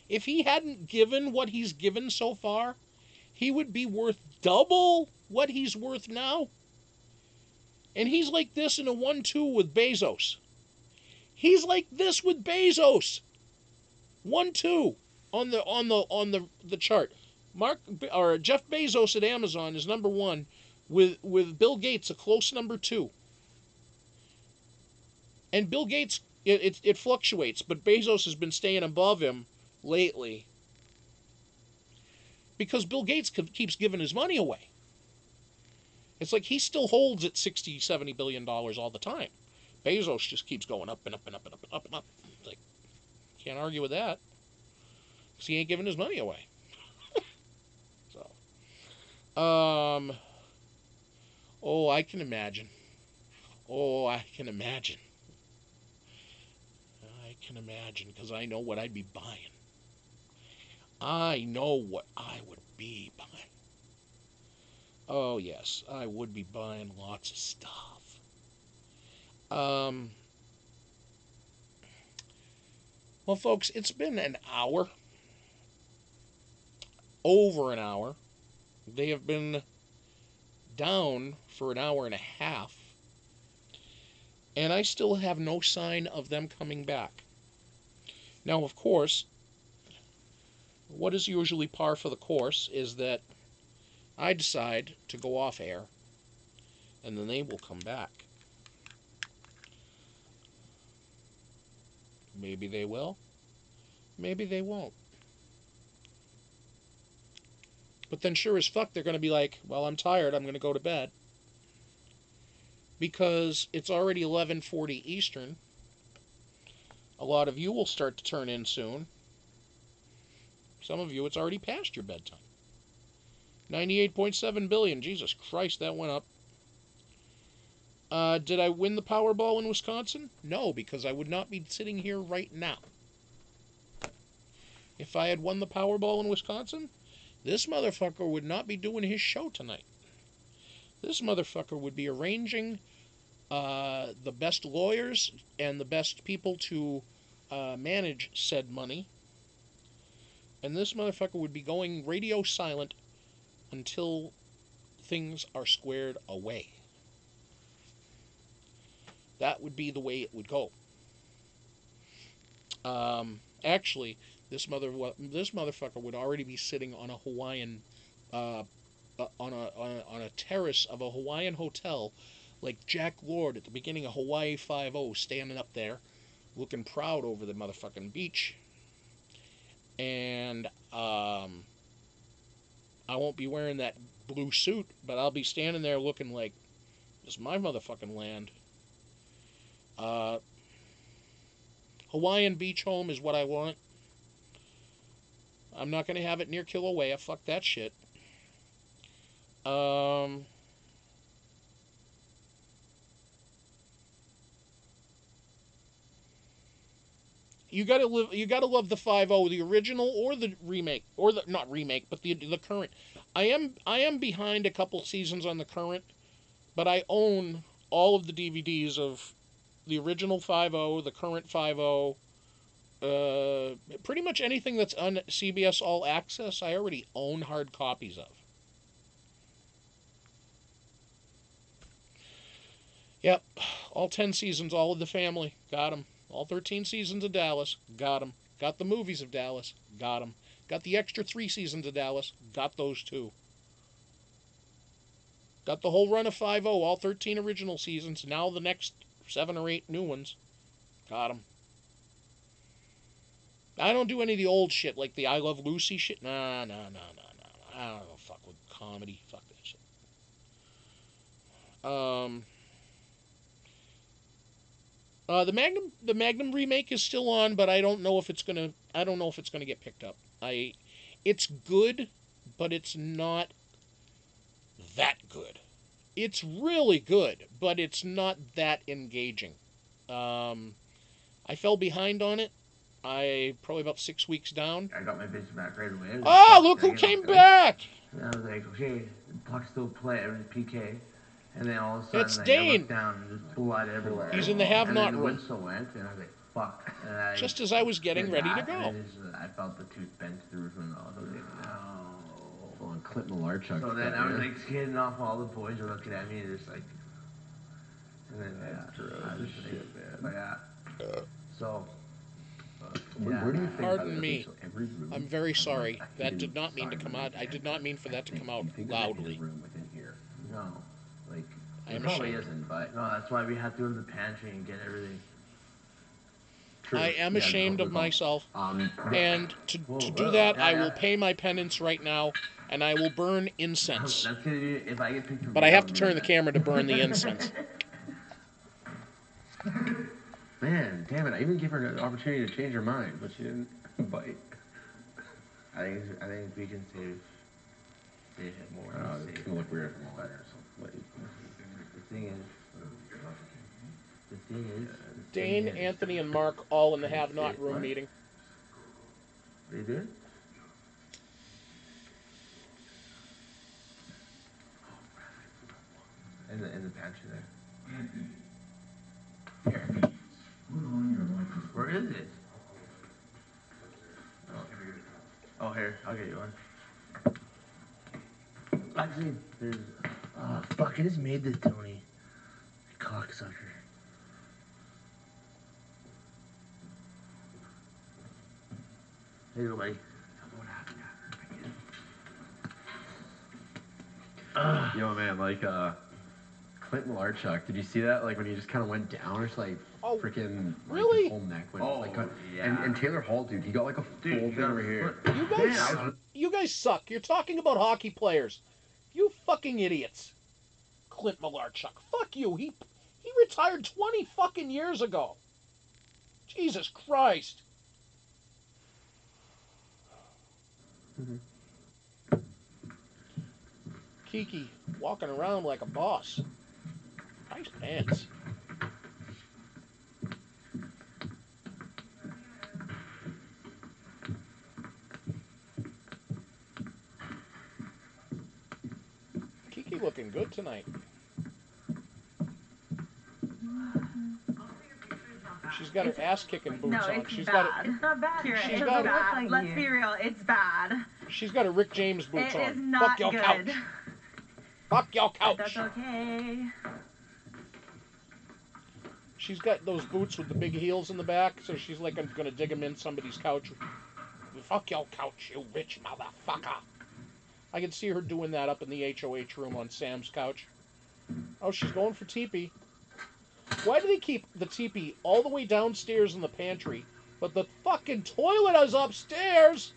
If he hadn't given what he's given so far, he would be worth double what he's worth now. And he's like this in a 1-2 with Bezos. He's like this with Bezos. 1-2 on the chart. Jeff Bezos at Amazon is number 1, with Bill Gates a close number 2. And Bill Gates, it fluctuates, but Bezos has been staying above him lately because Bill Gates keeps giving his money away. It's like he still holds at $60-70 billion all the time. Bezos just keeps going up and up and up and up and up and up. It's like, can't argue with that, because he ain't giving his money away. So, oh, I can imagine. Oh, I can imagine. I can imagine, because I know what I'd be buying. I know what I would be buying. Oh, yes, I would be buying lots of stuff. Well, folks, it's been an hour. Over an hour. They have been down for an hour and a half. And I still have no sign of them coming back. Now, of course, what is usually par for the course is that I decide to go off air, and then they will come back. Maybe they will. Maybe they won't. But then sure as fuck they're going to be like, well, I'm tired, I'm going to go to bed. Because it's already 11:40 Eastern. A lot of you will start to turn in soon. Some of you, it's already past your bedtime. 98.7 billion. Jesus Christ, that went up. Did I win the Powerball in Wisconsin? No, because I would not be sitting here right now. If I had won the Powerball in Wisconsin, this motherfucker would not be doing his show tonight. This motherfucker would be arranging the best lawyers and the best people to manage said money. And this motherfucker would be going radio silent until things are squared away. That would be the way it would go. Actually, this motherfucker would already be sitting on a Hawaiian, on a terrace of a Hawaiian hotel, like Jack Lord at the beginning of Hawaii 5-0, standing up there, looking proud over the motherfucking beach. And I won't be wearing that blue suit, but I'll be standing there looking like, this is my motherfucking land. Hawaiian beach home is what I want. I'm not going to have it near Kilauea. Fuck that shit. You gotta love the 5-0, the original or the remake, or the not remake, but the current. I am behind a couple seasons on the current, but I own all of the DVDs of the original 5-0, the current 5-0, pretty much anything that's on CBS All Access. I already own hard copies of. Yep, all 10 seasons, all of the family, got them. All 13 seasons of Dallas, got them. Got the movies of Dallas, got them. Got the extra 3 seasons of Dallas, got those too. Got the whole run of 5-0, all 13 original seasons, now the next 7 or 8 new ones, got them. I don't do any of the old shit, like the I Love Lucy shit. Nah. I don't fuck with comedy, fuck that shit. The Magnum remake is still on, but I don't know if it's gonna get picked up. It's good, but it's not that good. It's really good, but it's not that engaging. I fell behind on it. I probably about 6 weeks down. I got my bitch back right away. Oh, look who came back! And I was like, okay, the puck still play, it was PK. And then all of a sudden, it's Dane. I looked down and there's blood everywhere. He's in the have-not room. And then the whistle went, and I was like, fuck. And just as I was getting ready to go. I felt the tooth bent through the roof of my mouth. I was like, no. Well, and Clint Malarchuk. So then I was like skidding off, all the boys were looking at me, and just like, and then that's gross. I was just shit, man. But yeah. So. Where do you think? Pardon me. I'm very sorry. That did not mean to come out. I did not mean for that to come out loudly. No, like it probably isn't, but no, that's why we have to go to the pantry and get everything. True. I am ashamed of myself, and to do that, I will pay my penance right now, and I will burn incense. That's gonna be, if I get picked up. But I have to turn the camera to burn the incense. Man, damn it! I even gave her an opportunity to change her mind, but she didn't bite. I think we can save it more. It's gonna look weird from all that. The thing is. Dane, Anthony, and Mark all in the have-not room meeting. Are you doing? In the pantry there. Here. Where is it? Oh, here. I'll get you one. Actually, there's... Oh, fuck. I just made this, Tony. Cocksucker. Here you go, buddy. Yo, man, like, Clint Malarchuk. Did you see that? Like when he just kind of went down, it's like freaking like really? his whole neck went like cut. Yeah. And Taylor Hall, dude, he got like a full thing over here. You guys suck. You're talking about hockey players. You fucking idiots. Clint Malarchuk. Fuck you. He retired 20 fucking years ago. Jesus Christ. Kiki walking around like a boss. Nice pants. Kiki looking good tonight. She's got her ass kicking boots on. It's She's bad. got It's not bad. She's It's got bad. like Let's you. be real. It's bad. She's got her Rick James boots on. It is not Fuck your good. couch. Fuck your couch. That's okay. She's got those boots with the big heels in the back, so she's like gonna dig them in somebody's couch. Fuck your couch, you rich motherfucker. I can see her doing that up in the HOH room on Sam's couch. Oh, she's going for teepee. Why do they keep the teepee all the way downstairs in the pantry, but the fucking toilet is upstairs?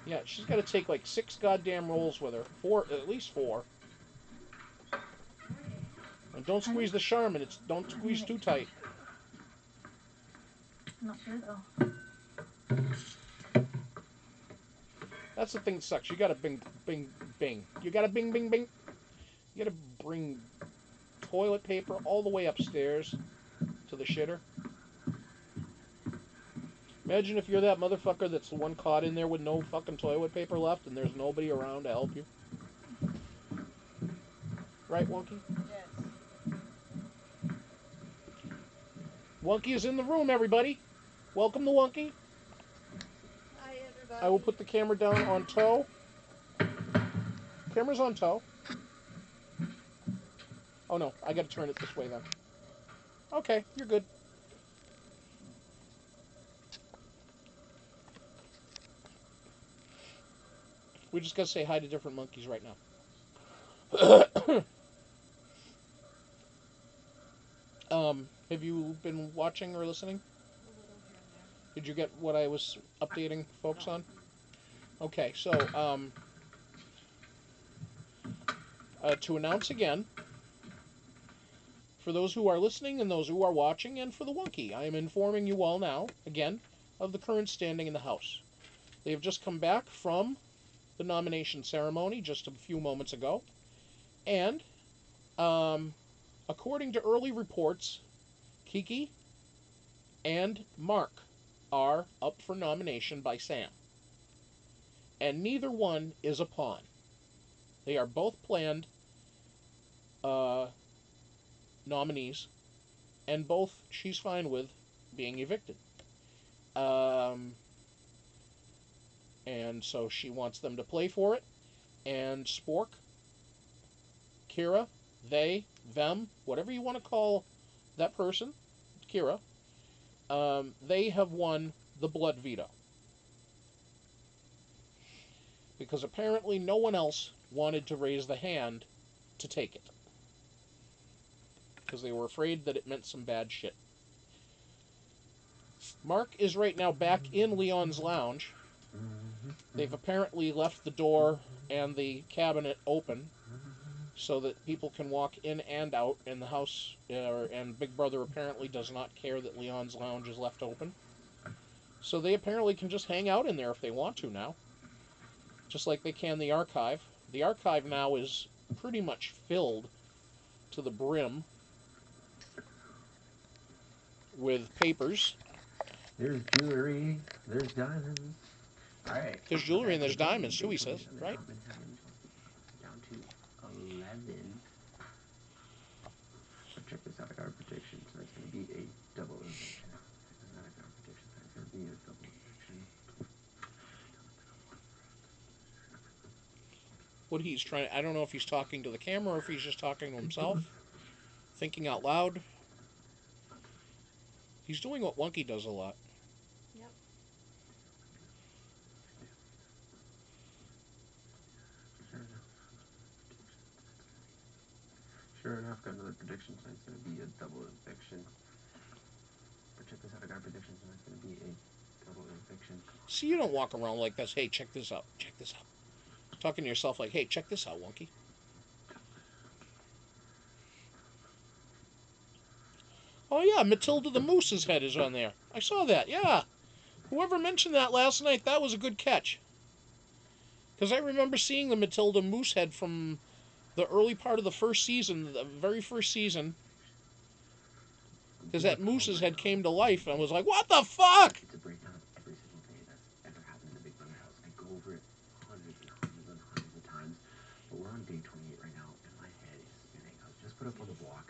Yeah, she's got to take like 6 goddamn rolls with her. 4, at least 4. And don't squeeze the Charmin. Don't squeeze too tight. Not sure though. That's the thing that sucks. You gotta bing, bing, bing. You gotta bing, bing, bing. You gotta bring toilet paper all the way upstairs to the shitter. Imagine if you're that motherfucker that's the one caught in there with no fucking toilet paper left and there's nobody around to help you. Right, Wonky? Yes. Wonky is in the room, everybody. Welcome to Wonky. Hi, everybody. I will put the camera down on toe. Camera's on toe. Oh no, I gotta turn it this way then. Okay, you're good. We just gotta say hi to different monkeys right now. Have you been watching or listening? Did you get what I was updating folks on? Okay, so, to announce again, for those who are listening and those who are watching, and for the Wonky, I am informing you all now, again, of the current standing in the House. They have just come back from the nomination ceremony just a few moments ago, and, according to early reports, Kiki and Mark are up for nomination by Sam. And neither one is a pawn. They are both planned nominees, and both she's fine with being evicted. And so she wants them to play for it. And Spork, Kiera, they, them, whatever you want to call that person, Kiera, they have won the blood veto. Because apparently no one else wanted to raise the hand to take it. Because they were afraid that it meant some bad shit. Mark is right now back in Leon's lounge. They've apparently left the door and the cabinet open so that people can walk in and out in the house, and Big Brother apparently does not care that Leon's lounge is left open. So they apparently can just hang out in there if they want to now. Just like they can the archive. The archive now is pretty much filled to the brim with papers. There's jewelry. There's diamonds. All right. There's jewelry and there's diamonds too, he says, right? Down to 11. Check this out. I got a prediction. So it's going to be a double eviction. It's not a got a prediction. It's going to be a double eviction. What he's trying, I don't know if he's talking to the camera or if he's just talking to himself, thinking out loud. He's doing what Wonky does a lot. Yep. prediction tonight's going to be a double eviction. But check this out, I got a prediction tonight's going to be a double eviction. See, you don't walk around like this. Hey, check this out. Check this out. Talking to yourself like, hey, check this out, Wonky. Oh, yeah, Matilda the Moose's head is on there. I saw that, yeah. Whoever mentioned that last night, that was a good catch. Because I remember seeing the Matilda Moose head from the early part of the first season, the very first season. Because that Moose's head came to life, and I was like, what the fuck? It's a breakdown of every single day that's ever happened in the Big Brother house. I go over it hundreds and hundreds and hundreds of times. But we're on day 28 right now, and my head is spinning. I was just put up on the block,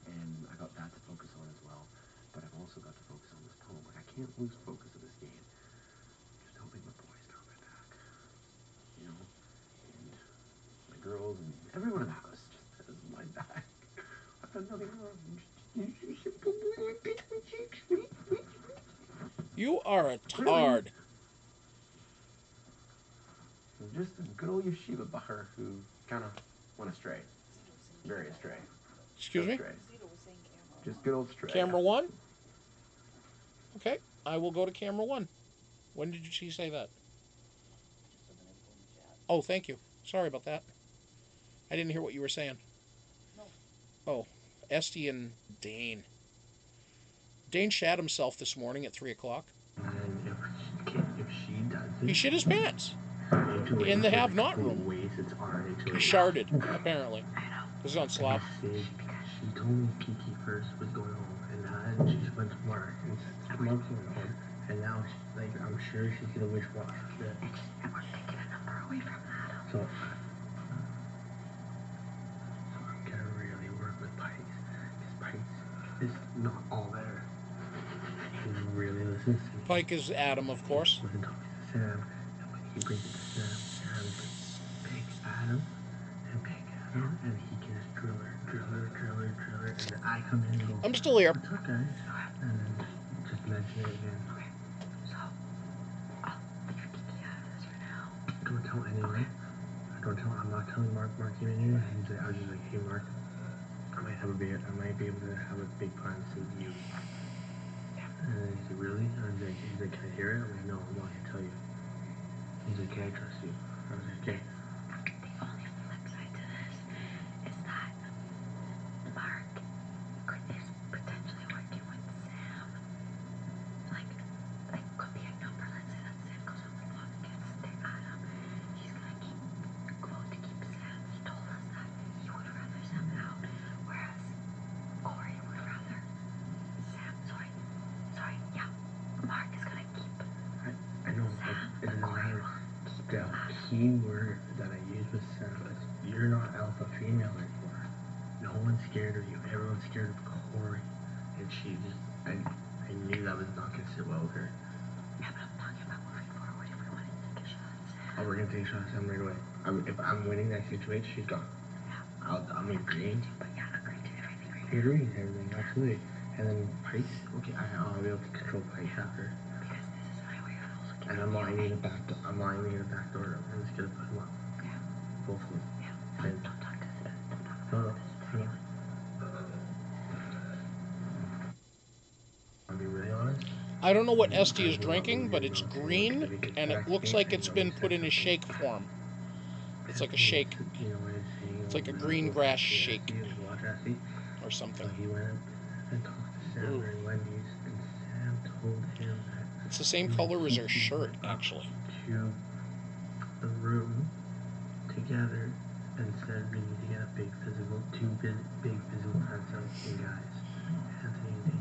and I got that to focus on as well. But I've also got to focus on this tunnel. Like, I can't lose focus of this game. Just hoping my boys got my back. You know? And my girls and everyone in the house just has my back. I've done nothing wrong. You are a tard. Just a good old yeshiva bacher who kind of went astray. Very astray. Excuse me? Astray. Just good old stray. Camera 1? Okay, I will go to camera 1. When did she say that? Oh, thank you. Sorry about that. I didn't hear what you were saying. Oh, Esty and Dane. Dane shat himself this morning at 3 o'clock. And if she does it, He shit his pants. HOH In the is have-not complete room. waste. It's our He HOH. sharded, apparently. This is on slop. She told me Kiki first was going home, and she just went to Mark, and Mark's going home, and now she's like, I'm sure she's gonna wish wash that. And we're taking a number away from Adam. So I'm gonna really work with Pikes, because Pikes is not all there. He really listens to me. Pike is Adam, of course. When talking to Sam, and when he brings it to Sam, Sam's pick Adam, and he can just drill her, and then I come in and go, I'm still here. what's up, guys? And then just mention it again. Okay, so I'll leave Kiki out of this for now. Don't tell anyone. I'm not telling Mark came in here. I was just like, hey Mark, I might be able to have a big plan to save you. And he's like, really? He's like, can I hear it? I'm like, no, I'm not gonna tell you. He's like, can I trust you? I was like, okay. The only flip side to this is that Mark is potentially working with Sam. Like could be a number. Let's say that Sam goes on the block against Adam. He's gonna vote to keep Sam. He told us that he would rather Sam out, whereas Cory would rather Sam. Sorry, yeah. Mark is gonna keep I know, Sam, it doesn't Cory matter. will keep The Adam. key word that I use with Sam is, you're not alpha female anymore. No one's scared of you. Everyone's scared of Cory. And she just, I knew that was not going to sit well with her. Yeah, but I'm talking about moving forward if we want to take a shot at Sam. Oh, we're going to take a shot at Sam right away. If I'm winning that situation, she's gone. Yeah. I'm agreeing. But yeah, agree to everything right You're now. agreeing to everything, absolutely. And then Pike, okay, I'll be able to control Pike after. Because this is my way of also And keeping I'm not you. even in a back door. I'm just going to put them up. Yeah. Both of them. Yeah. And Don't talk to this. Don't talk No, about this to anyone. I'll be really honest. I don't know what Esty is drinking, but it's green, and it looks like it's been put in a shake form. It's like a shake. It's like a green grass shake or something. So he went up and talked to Sam and Wendy's, and Sam told him that It's the same color as her shirt, actually. to the room together and said we need to get a big physical, big physical hands-on guys. Anthony and Dane.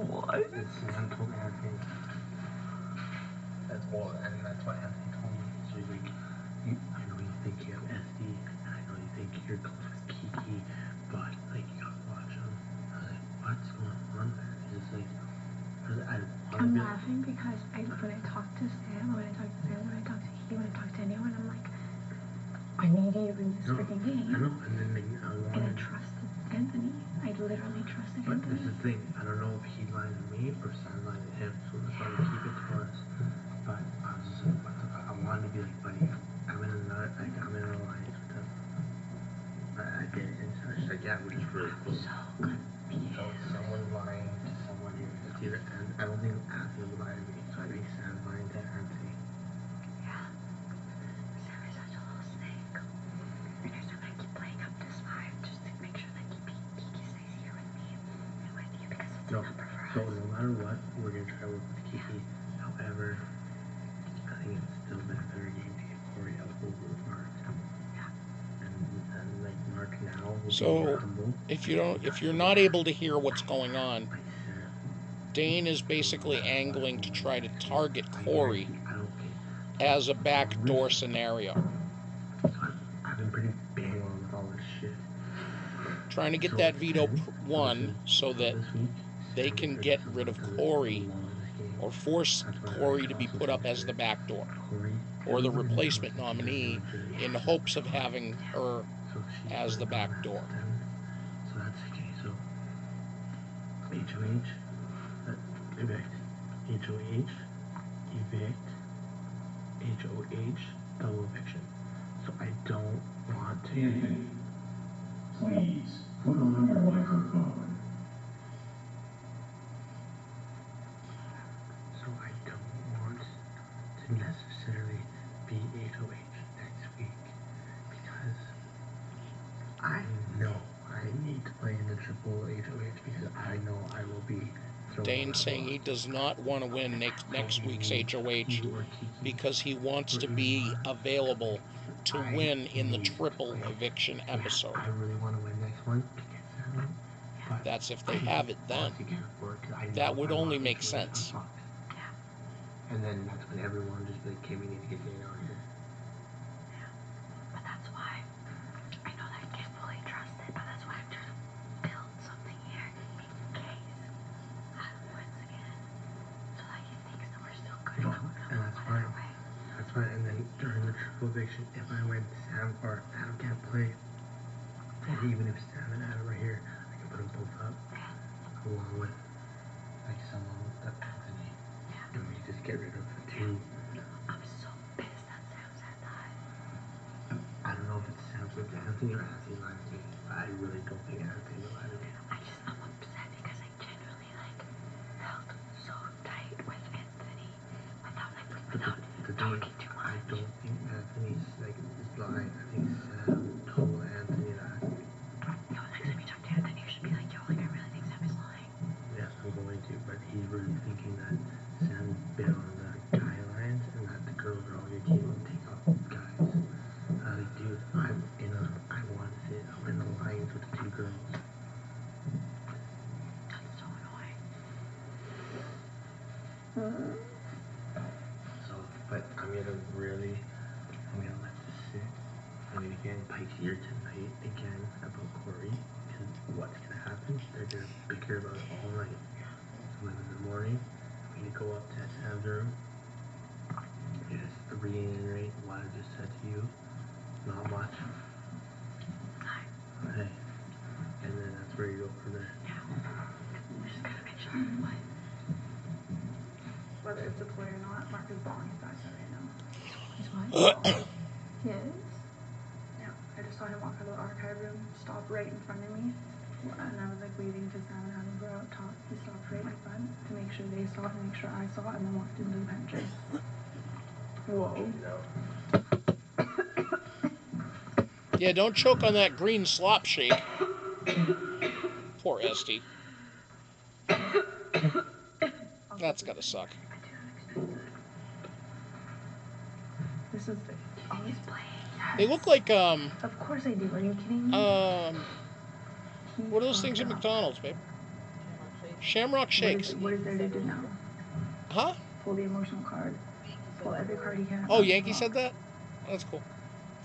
What? And Sam told Anthony. That's all, and that's what Anthony told me. So he's like, I know you think you have SD, and I know you think you're close with Kiki, but like you gotta watch him. I was like, what's going on there? He's just like, I'm laughing because when I talk to Sam, when I talk to Kiki, when I talk to anyone, I'm like, I need you in this freaking game. I know, and then like, And I trusted Anthony. I literally trusted but Anthony. this is the thing, I don't know if he lied to me or Sam lied to him, so we're trying to keep it to us. But I was just like, what the fuck? I wanted to be like, buddy, I'm in an alliance with him. I did, and so she's like, yeah, which is really cool. So someone's lying to someone here. It's either, and I don't think Anthony would lie to me, so I think Sam's lying to Anthony. Yeah. Sam is such a little snake. And next time I keep playing up this vibe just to make sure that Kiki stays here with me and with you because it's a number for us. So no matter what, we're gonna try to work with Kiki. However, I think it's still been a better game to get Cory out over with Mark. Yeah. And like Mark now will be more So, humble. if you're not able to hear what's going on, Dane is basically angling to try to target Cory as a backdoor scenario. I've been pretty bang on with all this shit. Trying to get that veto won so that they can get rid of Cory or force Cory to be put up as the backdoor or the replacement nominee in hopes of having her as the backdoor. So that's okay. So HOH, evict, HOH, evict, HOH, double eviction. So I don't want to. Anthony, please put on your microphone. So I don't want to necessarily be HOH next week because I know I need to play in the triple HOH because I know I will be thrown. Dane's saying he does not want to win next week's HOH because he wants to be available to win in the triple eviction episode. I really want to win next one to get Sam, but that's if they have it then. That would only make sense. And then that's when everyone just be like, okay, we need to get Dane out here. But that's why I know that I can't fully trust it, but that's why I'm trying to build something here in case once again. So that he thinks that we're still good. And that's fine. That's fine. And then during the triple eviction, if I win, Sam or Adam can't play. And even if Sam and Adam are here, I can put them both up along with like someone with Anthony. And we just get rid of the two. I'm so pissed that Sam said that. I don't know if it's Sam said to Anthony or Anthony lied to me. I really don't think Anthony would lie to me. I'm upset because I genuinely felt so tight with Anthony without talking too much. I don't think Anthony's is lying. I think Sam told Anthony that. No, next time you talk to Anthony, you should be like, yo, I really think Sam is lying. Yeah, I'm going to, but he's really thinking that Sam bit on the guy lines and that the girls are all your team will take off guys. Dude, I'm in the lines with the two girls. That's so annoying. So, but I'm gonna let this sit. I'm gonna get Pike here tonight again about Cory, because what's gonna happen? They're gonna bicker about it all night. So then in the morning, I'm gonna go up to Sam's room, just reiterate what I just said to you. Not much. Hey. And then that's where you go from there. Yeah. We just gotta make sure Whether it's a play or not, Mark is balling his eyes out right now. He's what? He is? Yeah. I just saw him walk out of the archive room, stop right in front of me. And I was waiting to Sam and Adam go out top. He stopped right in front to make sure they saw it and make sure I saw it, and then walked into the pantry. Whoa. Yeah, don't choke on that green slop shake. Poor Esty. That's gotta suck. This is always playing. They look like, Of course I do. Are you kidding me? what are those things at McDonald's, babe? Shamrock shakes. What is there to do now? Huh? Pull the emotional card. Pull every card you can. Oh, Yankee said that? That's cool.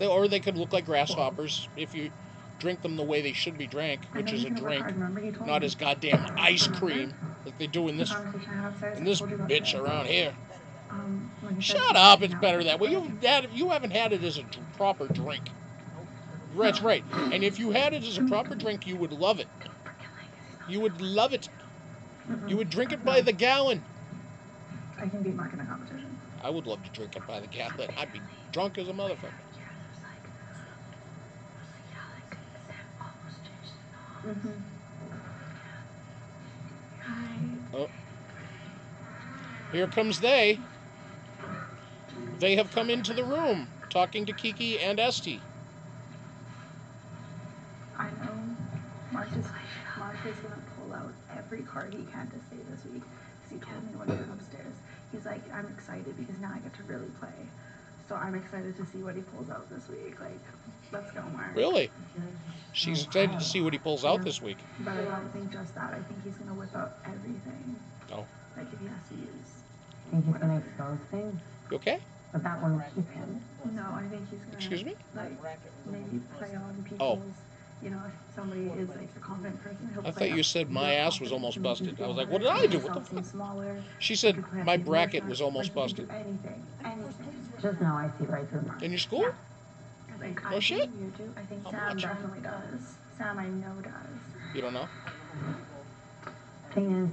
Or they could look like grasshoppers if you drink them the way they should be drank, which is a drink, not as goddamn ice cream like they do in this bitch around here. Shut up! It's better that way. You haven't had it as a proper drink. That's right. And if you had it as a proper drink, you would love it. You would love it. You would drink it by the gallon. I can beat Mark in a competition. I would love to drink it by the gallon. I'd be drunk as a motherfucker. Hi. Oh. Here comes they. They have come into the room, talking to Kiki and Esty. I know Mark is gonna pull out every card he can to stay this week. Because he told me when he went upstairs. He's like, I'm excited because now I get to really play. So I'm excited to see what he pulls out this week. Like, let's go, Mark. Really? She's excited to see what he pulls out this week. But I don't think just that. I think he's gonna whip out everything. Oh. Like if he has to use. I think he's gonna expose things, You okay? but that one will keep him. No, I think he's gonna. Excuse me? Like maybe play on people's. You know, if somebody is like a confident person, he'll I play thought you up said my your ass was confidence almost to make you busted. I feel was like, better, what did I make do? What yourself the seem fuck? smaller. She You said could play up my your bracket emotions. was almost Like, you busted. can do anything. Just know I see right through Mark. In your school? Like, Oh, I shit. think you do. I think How Sam much? definitely does. Sam, I know does. You don't know? Thing is,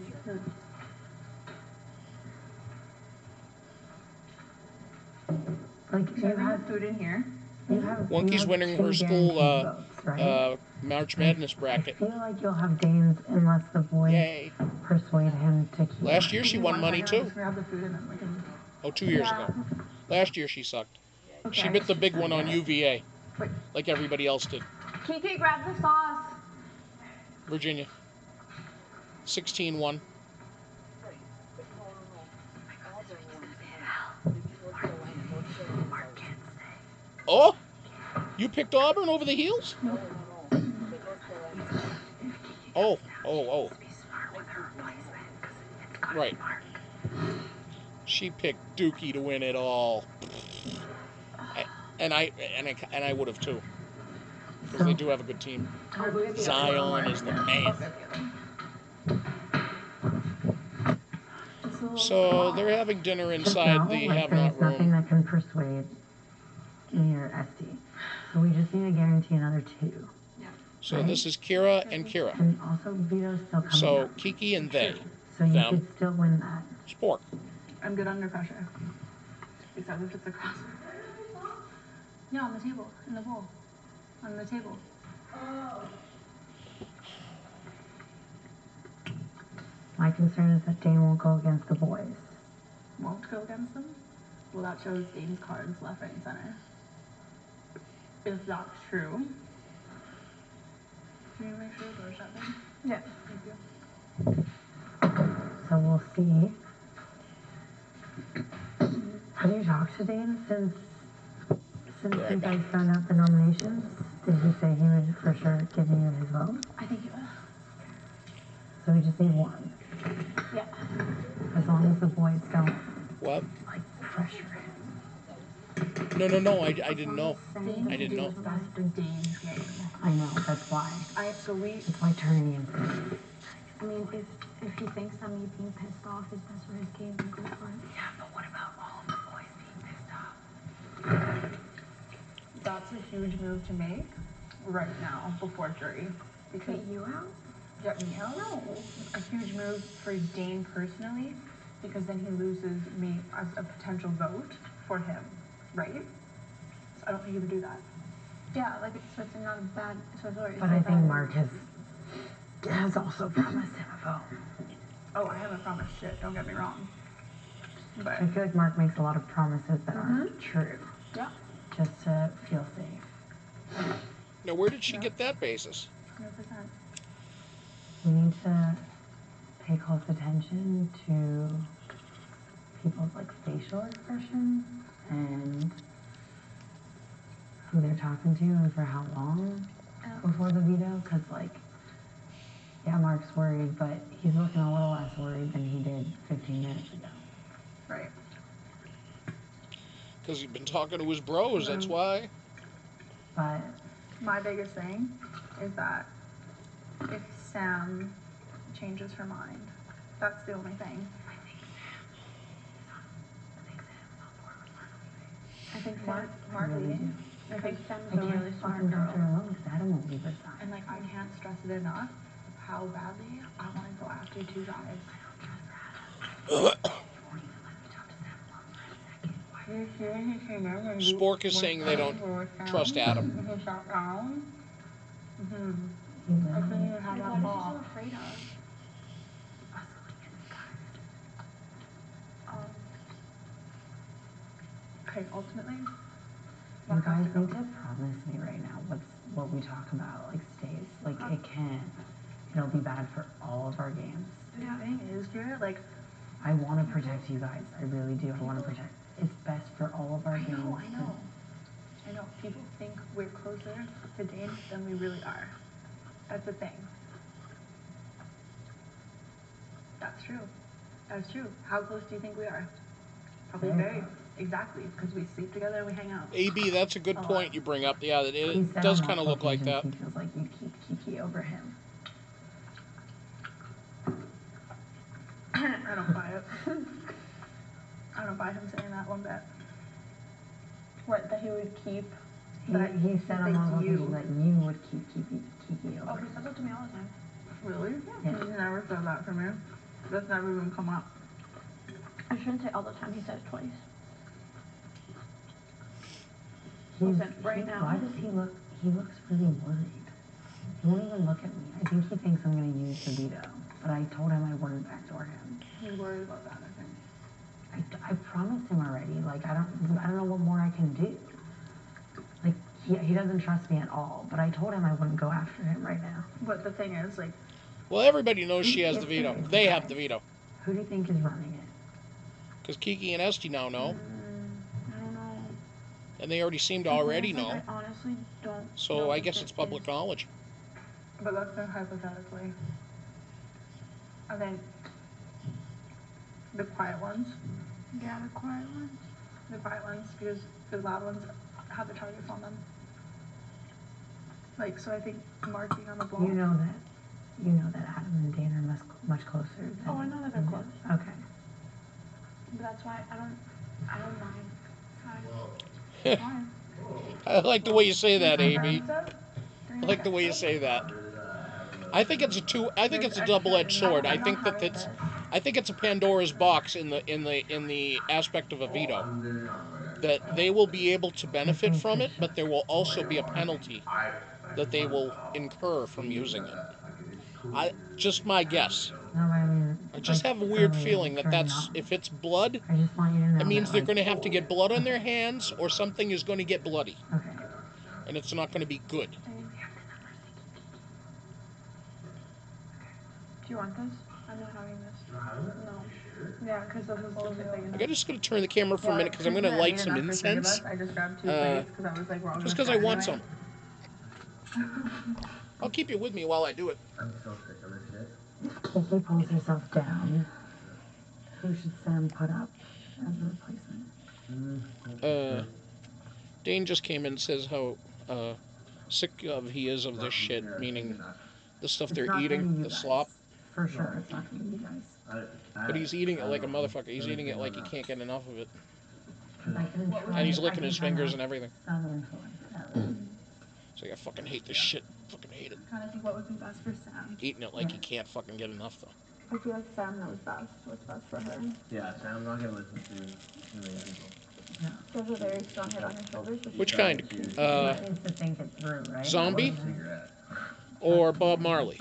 like you have food in here. you have. Wonky's you have winning two her school guaranteed votes, right? March Madness bracket. I feel like you'll have Dane's unless the boys Yay. persuade him to keep. Last year she won money too. Just grab the food and then we can. Oh, 2 years ago. Last year she sucked. She bit the big one on UVA. Wait. Like everybody else did. Kiki, grab the sauce. Virginia. 16-1. Oh? You picked Auburn over the heels? Oh. Right. She picked Dookie to win it all. And I would have too. Because they do have a good team. Zion is the man. So they're having dinner inside the like, have-not there's nothing room. that can persuade me or Esty. So we just need to guarantee another 2. So this is Kiera and Kiera. And also Vito's still coming So up. Kiki and they. So you them. could still win that. Sport. I'm good under pressure. Except if it's a cross. Yeah, on the table, in the bowl. On the table. My concern is that Dane won't go against the boys. Won't go against them? Well, that shows Dane's cards left, right, and center. If that's true. Can you make sure the door's shut then? Yeah. Thank you. So we'll see. Have you talked to Dane since you guys found out the nominations? Did he say he would for sure give you his vote? I think you will. So we just need 1. Yeah. As long as the boys don't What? like pressure him. No, I didn't know. I didn't know. That's for Dane's game. I know, that's why. So we. It's like turning him. I mean, if he thinks that me being pissed off is best for his game, then go for it. Yeah, but what about all of the boys being pissed off? That's a huge move to make right now before jury. Because Get you out? get me out? No. A huge move for Dane personally, because then he loses me as a potential vote for him, right? So I don't think he would do that. Yeah, like, so it's not a bad, so sorry. But I think Mark has also promised him a vote. Oh, I haven't promised shit, don't get me wrong. But I feel like Mark makes a lot of promises that aren't true. yeah, Just to feel safe. Now, where did she get that basis? 100%. We need to pay close attention to people's like facial expressions and who they're talking to and for how long before the veto. Because like, yeah, Mark's worried, but he's looking a little less worried than he did 15 minutes ago. Right. Because he's been talking to his bros, that's why. But My biggest thing is that if Sam changes her mind, that's the only thing. I think Mark leading. I think Sam's I a can't really smart fucking dump her girl. alone because Adam won't leave her side. And like, I can't stress it enough how badly I want to go after 2 guys. Spork is saying they don't trust Adam. He shot down. I couldn't even have that What is ball. she so afraid of? Okay, ultimately, You guys need to promise me right now what we talk about, like, stays. Like, it can't. It'll be bad for all of our games. the thing is, Kiera, like, I want to protect you guys. I really do. I want to protect. It's best for all of our games. I know. People think we're closer to Dane than we really are. That's the thing. That's true. That's true. How close do you think we are? Probably very. Exactly, because we sleep together and we hang out. AB, that's a good point you bring up. Yeah, He it said does on kind of look like that. He feels like you keep Kiki over him. I don't buy it. I don't buy him saying that one bit. What, that he would keep? He said on one occasion that you would keep Kiki over Oh, he him. says that to me all the time. Really? Yeah. He's never said that to me. That's never even come up. I shouldn't say all the time. He said it twice. Right now. Why does he look? He looks really worried. He won't even look at me. I think he thinks I'm going to use the veto. But I told him I wouldn't backdoor him. He's worried about that, I think. I promised him already. Like, I don't know what more I can do. Like, he doesn't trust me at all. But I told him I wouldn't go after him right now. But the thing is, like... Well, everybody knows she has the veto. They have the veto. Who do you think is running it? Because Kiki and Esty now know. I don't know. And they already seem to already know. I honestly don't So know I if guess it it's public is. knowledge. But let's say hypothetically. I think the quiet ones. Yeah, the quiet ones. The quiet ones, because the loud ones have the targets on them. Like, so I think marking on the block. You know that Adam and Dane are much closer than... Oh, I know that they're close. Okay. But that's why I don't mind. Fine. I like the way you say that, AB. I like the way you say that. I think it's a double-edged sword. I think it's a Pandora's box in the aspect of a veto. That they will be able to benefit from it, but there will also be a penalty that they will incur from using it. Just my guess. No, I mean... I just have a weird feeling that if it's blood, I just want you to know it means that, they're like, going to have to get blood on their hands, or something is going to get bloody. Okay. And it's not going to be good. Do you want this? I'm not having this. No. Yeah, because this is just a big I'm just going to turn the camera for a minute because I'm going to light some incense. I just grabbed 2 plates because I was like, we're all Just gonna because I want anyway. some. I'll keep you with me while I do it. I'm so sick of this shit. Kiki pulls herself down. Who should Sam put up as a replacement? Dane just came in and says how sick he is of this shit, meaning the stuff they're eating, the slop. For sure, it's not going to be you guys. But he's eating it like a motherfucker. He's eating it like he can't get enough of it. And he's licking his fingers and everything. Some influence. So I fucking hate this shit. Fucking hate it. Kind of think what would be best for Sam. Eating it like he can't fucking get enough though. I feel like Sam knows best what's best for her. Yeah, Sam's not gonna listen to too many people. No. She has a very strong head on her shoulders. So Which kind? She needs to think it through, right? Zombie Cigarette. or Bob Marley?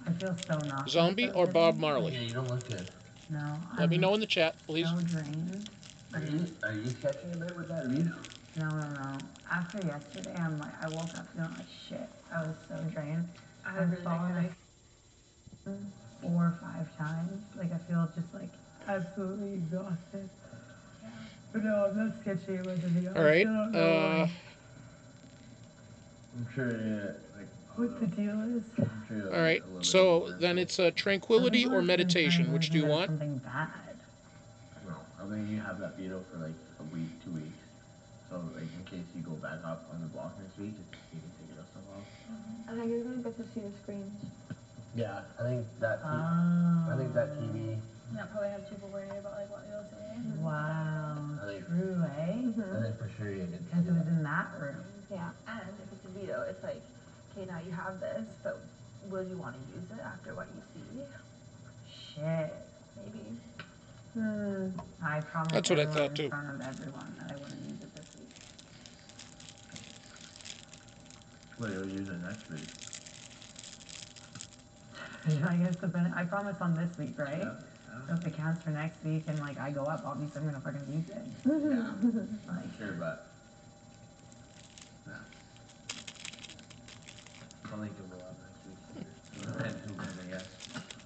I feel so nauseous. Zombie or Bob Marley? Yeah, you don't look good. No. Let me know in the chat, please. So drained. Are you sketching a bit with that veto? No. After yesterday, I'm like, I woke up feeling like shit. I was so drained. I had a really fallen big asleep 4 or 5 times. Like, I feel just like absolutely exhausted. Yeah. But no, I'm not sketchy with the video. All right. I'm sure, What the deal is. I'm sure All right. So then it's tranquility or meditation. Which do you want? Something bad. No, I mean, you have that veto for like a week, 2 weeks. So, like, in case you go back up on the block next week, you can take it off somehow. I think you're gonna get to see the screens. Yeah, I think that TV. Yeah, probably have people worried about like what you'll say. Wow. I think, True, eh? I think for sure you get to Because see it was that. in that room. Yeah, and if it's a veto, it's like, okay, now you have this, but will you want to use it after what you see? Shit. Maybe. I promised That's what I everyone thought, too. in front of everyone that I wouldn't use it this week. Well, you'll use it next week. I guess I promise on this week, right? So if it counts for next week and like I go up, obviously I'm gonna fucking use it. Like, sure, but yeah. I'll link it up next week. And who wins, I guess.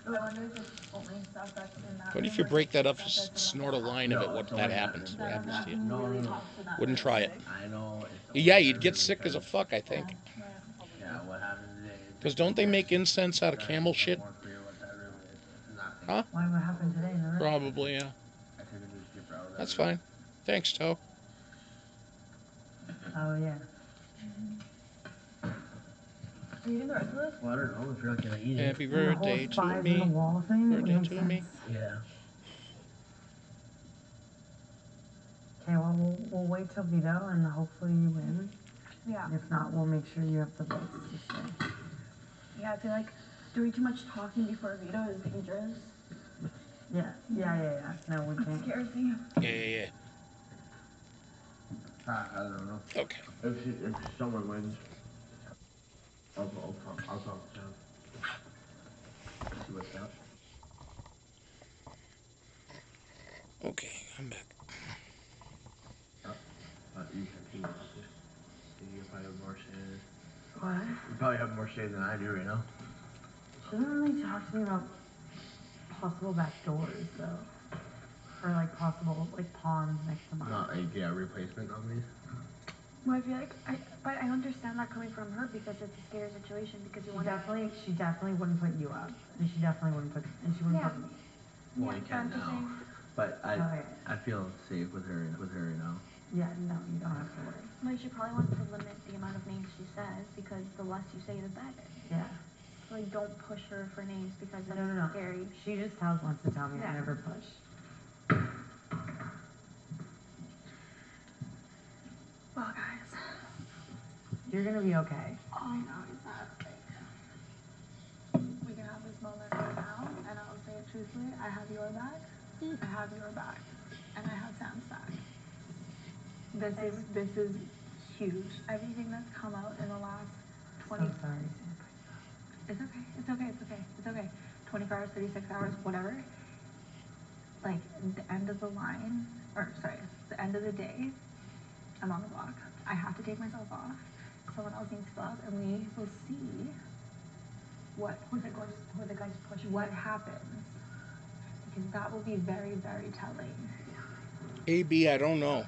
I wonder if it's only stuff that's in that. What if you break that up, snort a line of it, what that happens? What happens to you? No. Wouldn't try it. I know. Yeah, you'd get sick as a fuck, I think. Yeah, what happened today? Because don't they make incense out of camel shit? More clear what that really is. Nothing. Huh? Why? What happened today? No? Probably, yeah. I took a newspaper out of that. That's fine. Thanks, Toe. Oh yeah. Are you eating the rest of this? Well, I don't know if you're not gonna eat it. Happy And the whole birthday to spies in the me. wall thing. Birthday makes to me. sense. Yeah. Okay, well, we'll wait till veto and hopefully you win. Yeah. If not, we'll make sure you have the votes to stay. Yeah, I feel like doing too much talking before a veto is dangerous. Yeah. No, we It can't. scares me. Yeah. I don't know. Okay. If someone wins, I'll talk to him. See what's up. Okay, I'm back. You can you probably have more say. What? You probably have more say than I do right now. She doesn't really talk to me about possible back doors, though. Or like possible pawns next to mine. Not replacement on me. Well, I feel like but I understand that coming from her because it's a scary situation because you want to. She definitely wouldn't put you up, and she definitely wouldn't put me. Well, you can now. But I feel safe with her right now. Yeah, no, you don't have to worry. Like she probably wants to limit the amount of names she says because the less you say, the better. Yeah. So like don't push her for names because that's No. scary. She just wants to tell me. I never push. Well, guys, You're gonna be okay. all I know is that we can have this moment right now, and I'll say it truthfully. I have your back. I have your back, and I have Sam's back. This is huge. Everything that's come out in the last 20. So sorry. It's okay. 24 hours, 36 hours, whatever. Like the end of the line, the end of the day. I'm on the block. I have to take myself off. Someone else needs to go up, and we will see who the guys push. What happens? Because that will be very, very telling. AB, I don't know.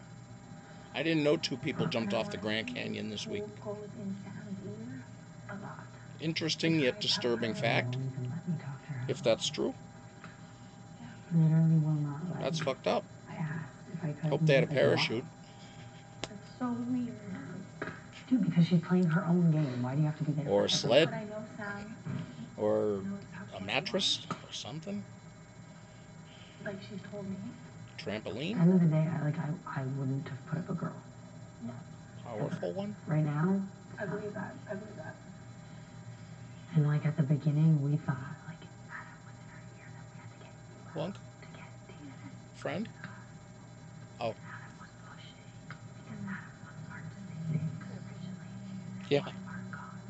I didn't know 2 people jumped off the Grand Canyon this week. Who goes in Sam's ear a lot. Interesting yet disturbing fact. Won't even let me talk to her. If that's true, Literally will not let that's me. fucked up. I asked if I could. Hope they had a and I walked. parachute. That's so weird. Dude, because she's playing her own game. Why do you have to be there? Or for a sled. But I know Sam. Or a mattress. Or something. Like she's told me. At the Trampoline. end of the day, I wouldn't have put up a girl. Yeah. Powerful one. Right now, I believe that. and like at the beginning, we thought like Adam was in her ear that we had to get you Wong? to get Dane. Friend? Oh. Adam was pushing because Adam wants Mark to stay safe because originally Yeah. wanted Mark gone.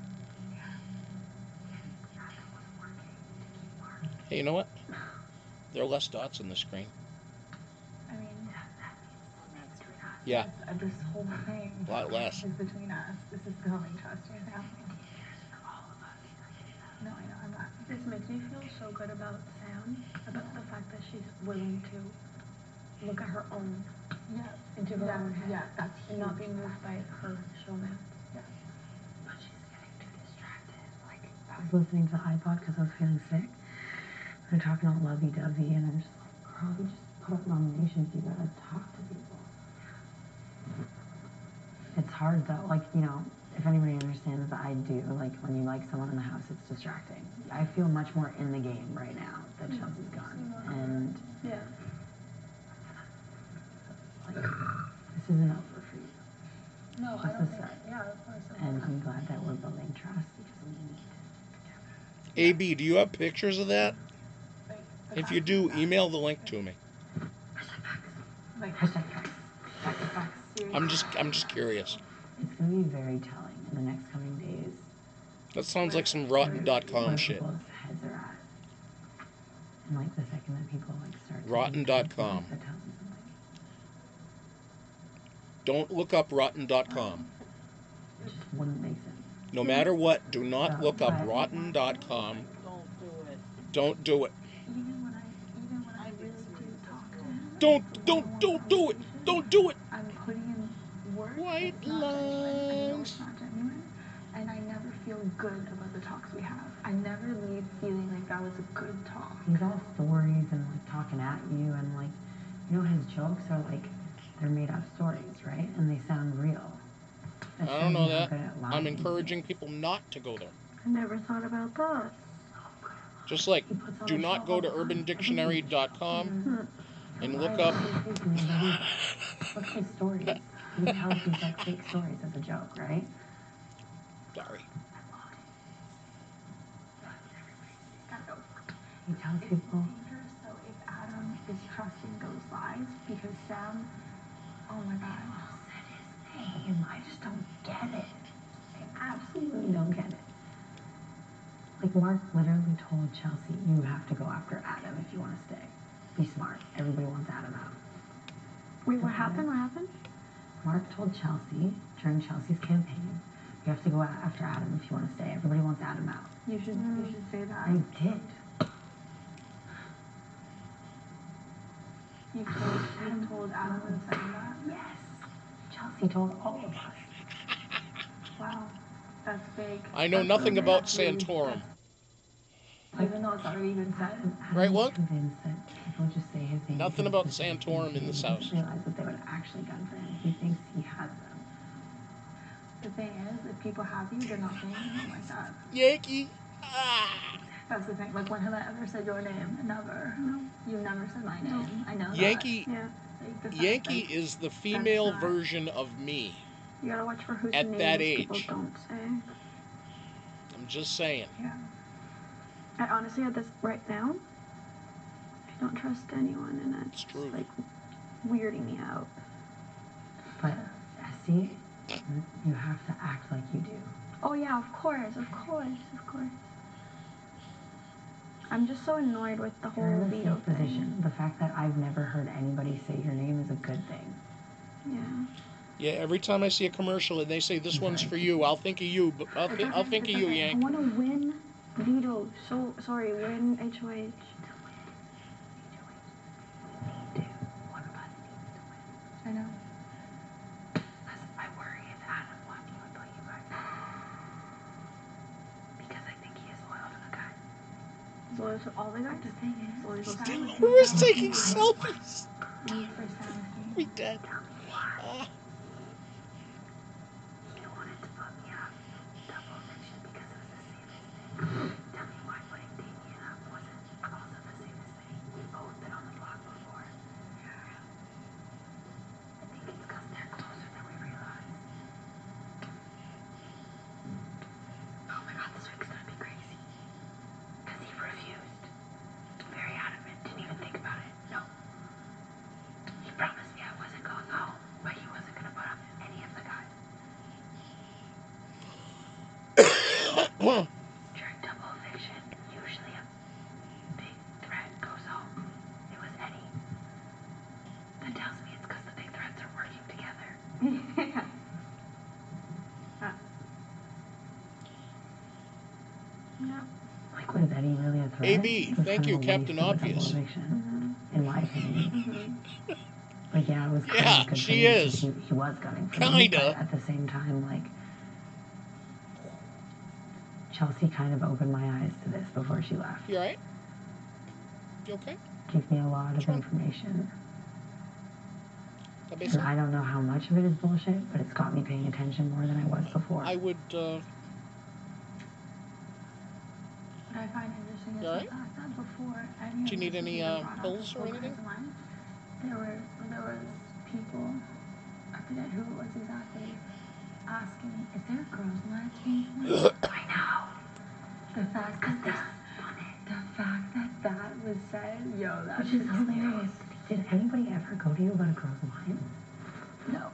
Yeah. And Adam was working to keep Mark. Hey, you know what? There are less dots on the screen. I mean, That means between us. Yeah. this whole thing A lot less. is between us. This is building trust right now. For all of us. No, I know, I'm not. This makes me feel so good about Sam, about the fact that she's willing to look at her own, into her own head, and not be moved by her showman. Yeah. But she's getting too distracted. Like, I was listening to the iPod because I was feeling sick. They're talking all lovey-dovey, and I'm just like, girl, you just put up nominations. You gotta talk to people. It's hard, though. Like, if anybody understands that I do, like, when you like someone in the house, it's distracting. I feel much more in the game right now that Chelsea's gone. And, like, this isn't over for you. No, Just a start. Yeah, of course. And I'm glad that we're building trust because we need to. AB, do you have pictures of that? If you do, email the link to me. Like, Hashtag facts. Facts. I'm just curious. It's going to be very telling in the next coming days. That sounds like some rotten.com where shit. people's heads are at. And like the second that people like start to Rotten.com. that tells me something. Don't look up rotten.com. It just wouldn't make sense. No matter what, do not look up But- rotten.com. Don't do it. Don't do it. Even when I really do talk to him. Don't do it. Don't do it. I'm putting in work. White It's not genuine. I know lines. it's not genuine. And I never feel good about the talks we have. I never leave feeling like that was a good talk. He's all stories and like talking at you and like, you know, his jokes are like, they're made up stories, right? And they sound real. That I don't know shows you how that. good at lying I'm he is. encouraging people not to go there. I never thought about that. Just like, He puts on do a not show go all to the time. urbandictionary.com and look I up. refuse to believe it. Look at his stories. He tells these like fake stories as a joke, right? Sorry. He tells It's people, dangerous though if Adam is trusting those lies because Sam, oh my god. said his name. I just don't get it. I absolutely don't get it. Like Mark literally told Chelsea, you have to go after Adam if you want to stay. Be smart. Everybody wants Adam out. Wait, what happened? What happened? Mark told Chelsea during Chelsea's campaign, you have to go after Adam if you want to stay. Everybody wants Adam out. You should say that. I did. You told Adam and Sam that? Yes. Chelsea told all of us. Wow. That's big. I know That's nothing really- about that's really- Santorum. Even though it's already been said. Adam Right, was what? convinced that people just say his name. Nothing because about it's his Santorum in name. this He house. doesn't realize that they would actually gun for him. He thinks he has them. The thing is, if people have you, they're not saying anything like that. Yankee. Ah. That's the thing. Like, when have I ever said your name? Never. No. You've never said my name. I know Yankee. that. Yeah. Like, the fact, Yankee like, is the female not- version of me. You gotta watch for whose at names that people age. don't say. I'm just saying. Yeah. I honestly, at this right now, I don't trust anyone, and it's true. like weirding me out. But Essie, you have to act like you do. Oh yeah, of course. I'm just so annoyed with the You're whole in a veto safe thing. position. The fact that I've never heard anybody say your name is a good thing. Yeah. Yeah, every time I see a commercial and they say this one's for you, I'll think of you. But I'll think of you, I Yank. want to win veto. So sorry, win HOH. One of us needs to win. I know. Because I worry if Adam won, he would put you guys in. Because I think he is loyal to the guy. He's loyal to all the guys. The thing is, Loyal to Stef Sam. Who is taking selfies? Me for Sam's game. We dead. Tell me why. Ah. You wanted to put me up. Double eviction because it was the safest thing. Tell me why putting Damien up wasn't also the safest thing. We've both been on the block before. Yeah. I think it's because they're closer than we realize. Oh my god, this week's gonna be crazy. Because he refused. Very adamant. Didn't even think about it. No. He promised me I wasn't going home, but he wasn't gonna put up any of the guys. During double eviction, usually a big threat goes home. It was Eddie. That tells me it's because the big threats are working together. Yeah. Yeah. Like, was Eddie really a threat? AB, It was thank kind you, of a Captain waste of a double Obvious. eviction, in my opinion. Like, yeah, it was kind Yeah, of a good she thing is. because he was gunning for me, Kinda. but at the same time, like, Chelsea kind of opened my eyes to this before she left. You alright? You okay? Gave me a lot of Sure. information. That makes And sense. I don't know how much of it is bullshit, but it's got me paying attention more than I was before. I would, What I find interesting is You the alright? fact that before any Do you of need this any, was even brought up pills or before anything? Chris went, there was people, I forget who it was exactly, asking, is there a girls' night being tonight? I know. The fact that was said, yo, that's Which is hilarious. Did anybody ever go to you about a girl's line? No,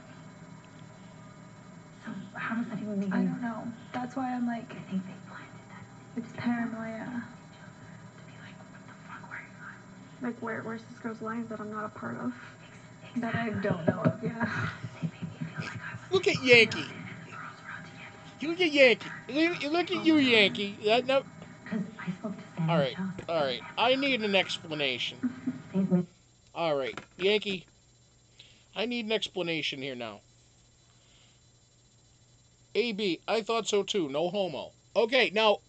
So how does that even make I any don't know. That's why I'm like, I think they planted that seed it's paranoia. to be like, what the fuck, why are you Like, where's this girl's lines that I'm not a part of? That I don't know of, yeah. Look at Yankee. You look at Yankee. Look at you, Yankee. No. I spoke to Sam. All right. All right. I need an explanation. All right, Yankee. I need an explanation here now. AB, I thought so too. No homo. Okay, now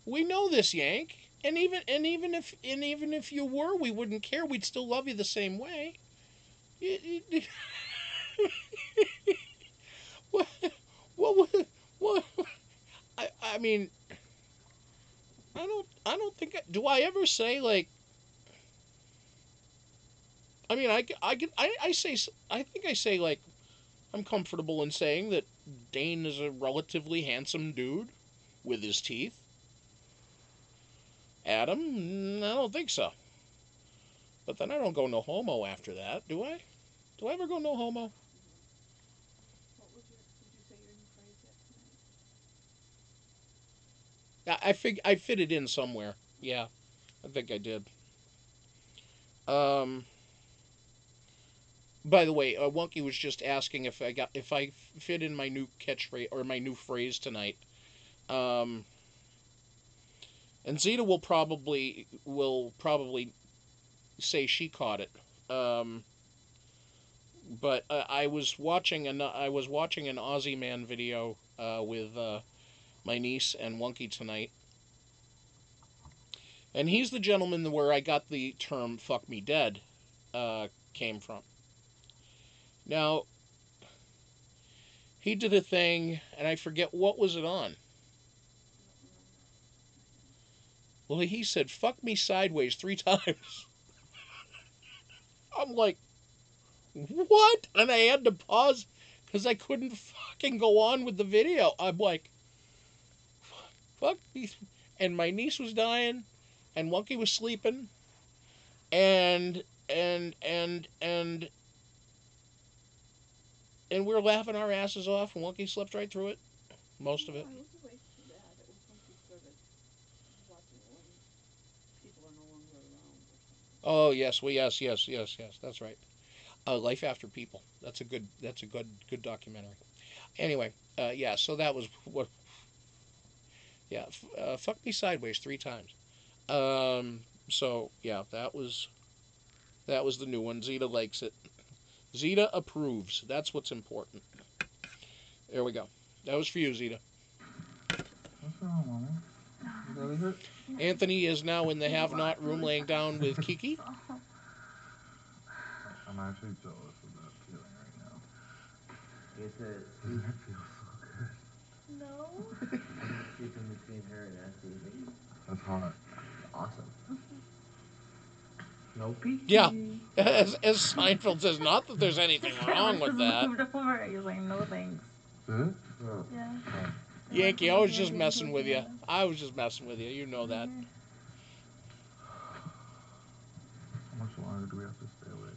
we know this, Yank. And even if you were, we wouldn't care. We'd still love you the same way. What? What? I mean, I don't think. Do I ever say like? I mean, I say. I think I say like. I'm comfortable in saying that Dane is a relatively handsome dude with his teeth. Adam, I don't think so. But then I don't go no homo after that, do I? Do I ever go no homo? What would you say your new phrase is tonight? I fit it in somewhere. Yeah, I think I did. By the way, Wonky was just asking if I fit in my new catchphrase or my new phrase tonight. And Zeta will probably say she caught it. But I was watching an Aussie Man video with my niece and Wonky tonight, and he's the gentleman where I got the term "fuck me dead" came from. Now he did a thing, and I forget what was it on. Well, he said "fuck me sideways" 3 times. I'm like, what? And I had to pause because I couldn't fucking go on with the video. I'm like, fuck these. And my niece was dying, and Wonky was sleeping, and we were laughing our asses off, and Wonky slept right through it, most of it. I wasn't like that. It was when she started watching it when people are no longer around or something. Oh yes, well yes, that's right. Life After People. That's a good documentary. Anyway, yeah. So that was what. Yeah, fuck me sideways 3 times. So yeah, that was the new one. Zeta likes it. Zeta approves. That's what's important. There we go. That was for you, Zeta. What's wrong, Mama? You belly hurt? Anthony is now in the have-not room laying down with Kiki. I'm actually jealous of that feeling right now. Doesn't it feel so good? No. Sleep in between her and Anthony. That's hot. Awesome. No peeking. Yeah, as Seinfeld says, not that there's anything wrong with that. Moved over. He's like, no thanks. Did it? Oh. Yeah. Yankee, I was just messing with you. I was just messing with you. You know that. How much longer do we have to stay awake?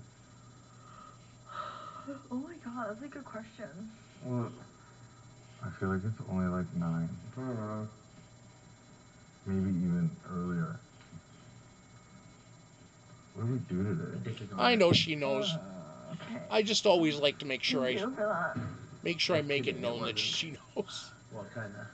Oh my god, that's a good question. Well, I feel like it's only like 9. Maybe even earlier. What do we do today? I know she knows. Okay. I just always like to make sure Thank you for that. I make it known that she knows. What kind of?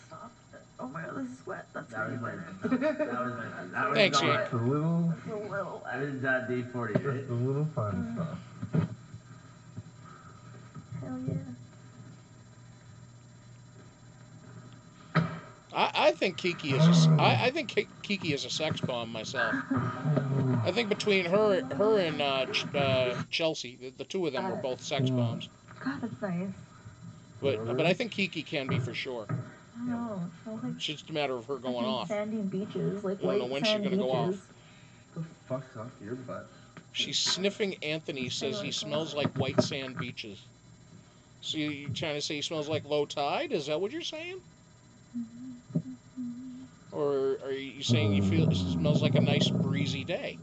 Stop it. Oh my god, this is wet. That's That was really my. wet. That was my. Thanks, not, Yank. It's a little, It's a little That wet. is day 40, right? just a little fun stuff. Hell yeah. I think Kiki is I think Kiki is a sex bomb myself. I think between her and Chelsea, the 2 of them were both sex bombs. God, that's nice. But I think Kiki can be for sure. I don't know. It smells like It's just a matter of her going off. sandy beaches, like I don't know white when she's sand gonna beaches. go off. What the fuck's off your butt? She's sniffing Anthony, says he smells like white sand beaches. So you trying to say he smells like low tide? Is that what you're saying? Or are you saying you feel it smells like a nice breezy day?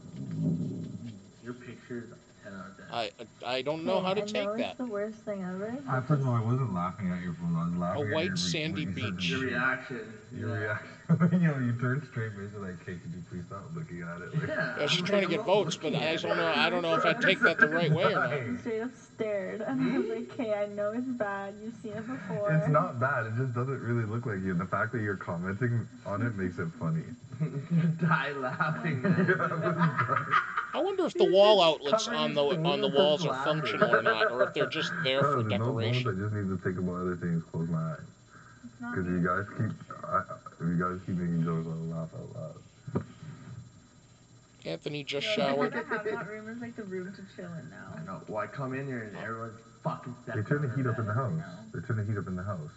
Your pictures 10 out of 10. I don't know how to I take know that. it's the worst thing ever. First of all, I wasn't laughing at your phone. I was laughing at white your sandy what you said to beach. Your me. reaction. Your Yeah. reaction. You know, you turned straight face and like, hey, could you please stop looking at it? Like, Yeah, she's I'm trying to I'm get not votes, but looking I at don't it. know. I don't know if I take that the right way or not. You straight up stared, and I was like, "Okay, I know it's bad. You've seen it before." It's not bad. It just doesn't really look like you. And the fact that you're commenting on it makes it funny. Die laughing. I wonder if the wall outlets on the walls are functional or not, or if they're just there for There's no moments decoration. I just need to think about other things, close my eyes. It's not Because me. you guys keep making jokes, I'll laugh out loud. Anthony just No, showered. to have that room is like the room to chill in now. I know. Well, I come in here and everyone's fucking They turn the heat up in the house. No. They turn the heat up in the house.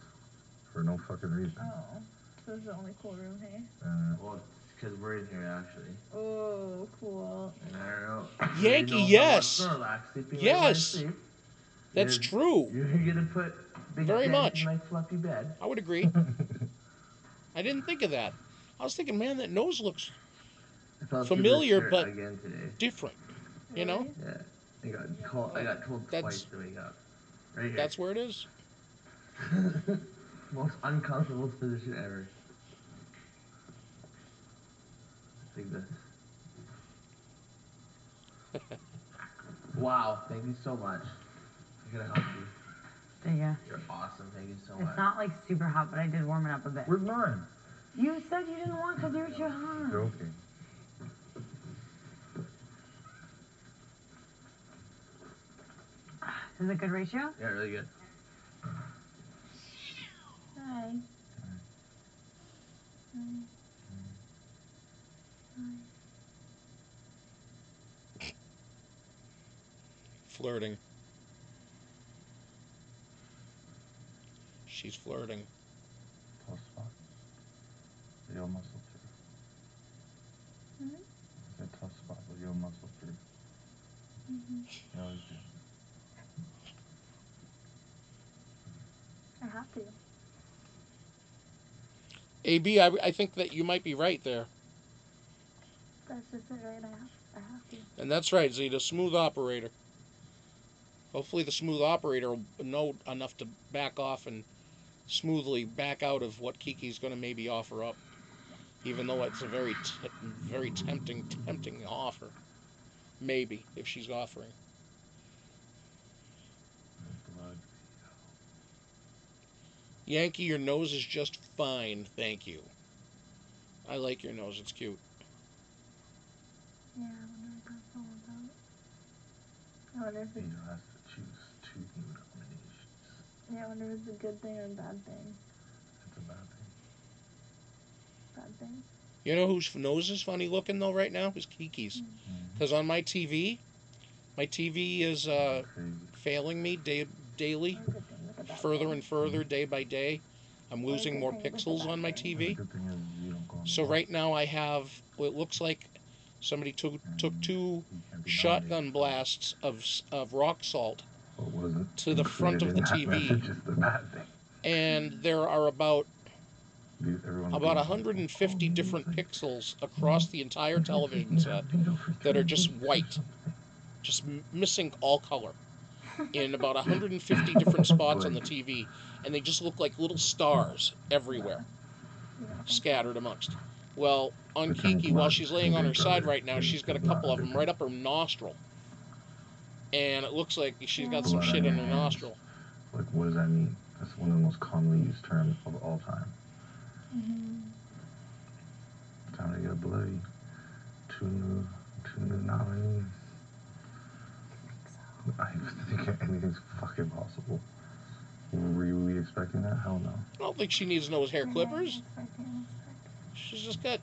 For no fucking reason. Oh, so it's the only cool room, hey? Well, it's because we're in here actually. Oh, cool. And I don't know. Yankee, You know, yes. Snorlax sleeping Yes. right when I sleep. That's true. You're gonna put big Very dent much. in my fluffy bed. I would agree. I didn't think of that. I was thinking, man, that nose looks I fell asleep familiar, in the shirt but again today. different. You know? Yeah. I got told twice to wake up. Right here. That's where it is. Most uncomfortable position ever. Like this. Wow, thank you so much. I'm gonna help you. Yeah. You're awesome, thank you so It's much. not like super hot, but I did warm it up a bit. Where's mine? You said you didn't want because you were too hot. Joking. Is it a good ratio? Yeah, really good. Hi. Flirting. She's flirting. Tough spot. You'll muscle through. Mhm. It's a tough spot, but you'll muscle through. Mhm. You always do. I have to. AB, I think that you might be right there. That's just it, right? I have to. And that's right, Z, the smooth operator. Hopefully the smooth operator will know enough to back off and smoothly back out of what Kiki's going to maybe offer up. Even though it's a very tempting offer. Maybe, if she's offering. Blood. Yankee, your nose is just fine, thank you. I like your nose, it's cute. Yeah, I wonder what that's all about. I wonder if it's, Vito has to choose 2 new nominations. yeah, I wonder if it's a good thing or a bad thing. It's a bad thing. Bad thing? You know whose nose is funny looking though right now? Is Kiki's. Because on my TV is Crazy. failing me daily, Or a good thing with a bad further thing. and further, day by day. I'm Or a losing good more thing with a pixels bad on my thing. The TV. good thing is you don't go on the So block. right now I have what looks like somebody took 2 You can't be shotgun nominated. blasts of rock salt What wasn't to the front of the included in that TV. message is the bad thing. And there are about Everyone about goes, 150 "Oh, different like, pixels across the entire television set that are just white, just missing all color in about 150 different spots on the TV, and they just look like little stars everywhere, You don't think scattered amongst. Well, on They're trying to Kiki, while blast she's laying on her Big side Brother. right now, It's she's got a just not couple of them different. right up her nostril, and it looks like she's got some Blood on shit in your her hands. nostril. Like, what does that mean? That's one of the most commonly used terms of all time. Time to get bloody. Two new nominees. I think anything's fucking possible. Were we expecting that? Hell no. I don't think she needs no hair clippers. expecting. She's just got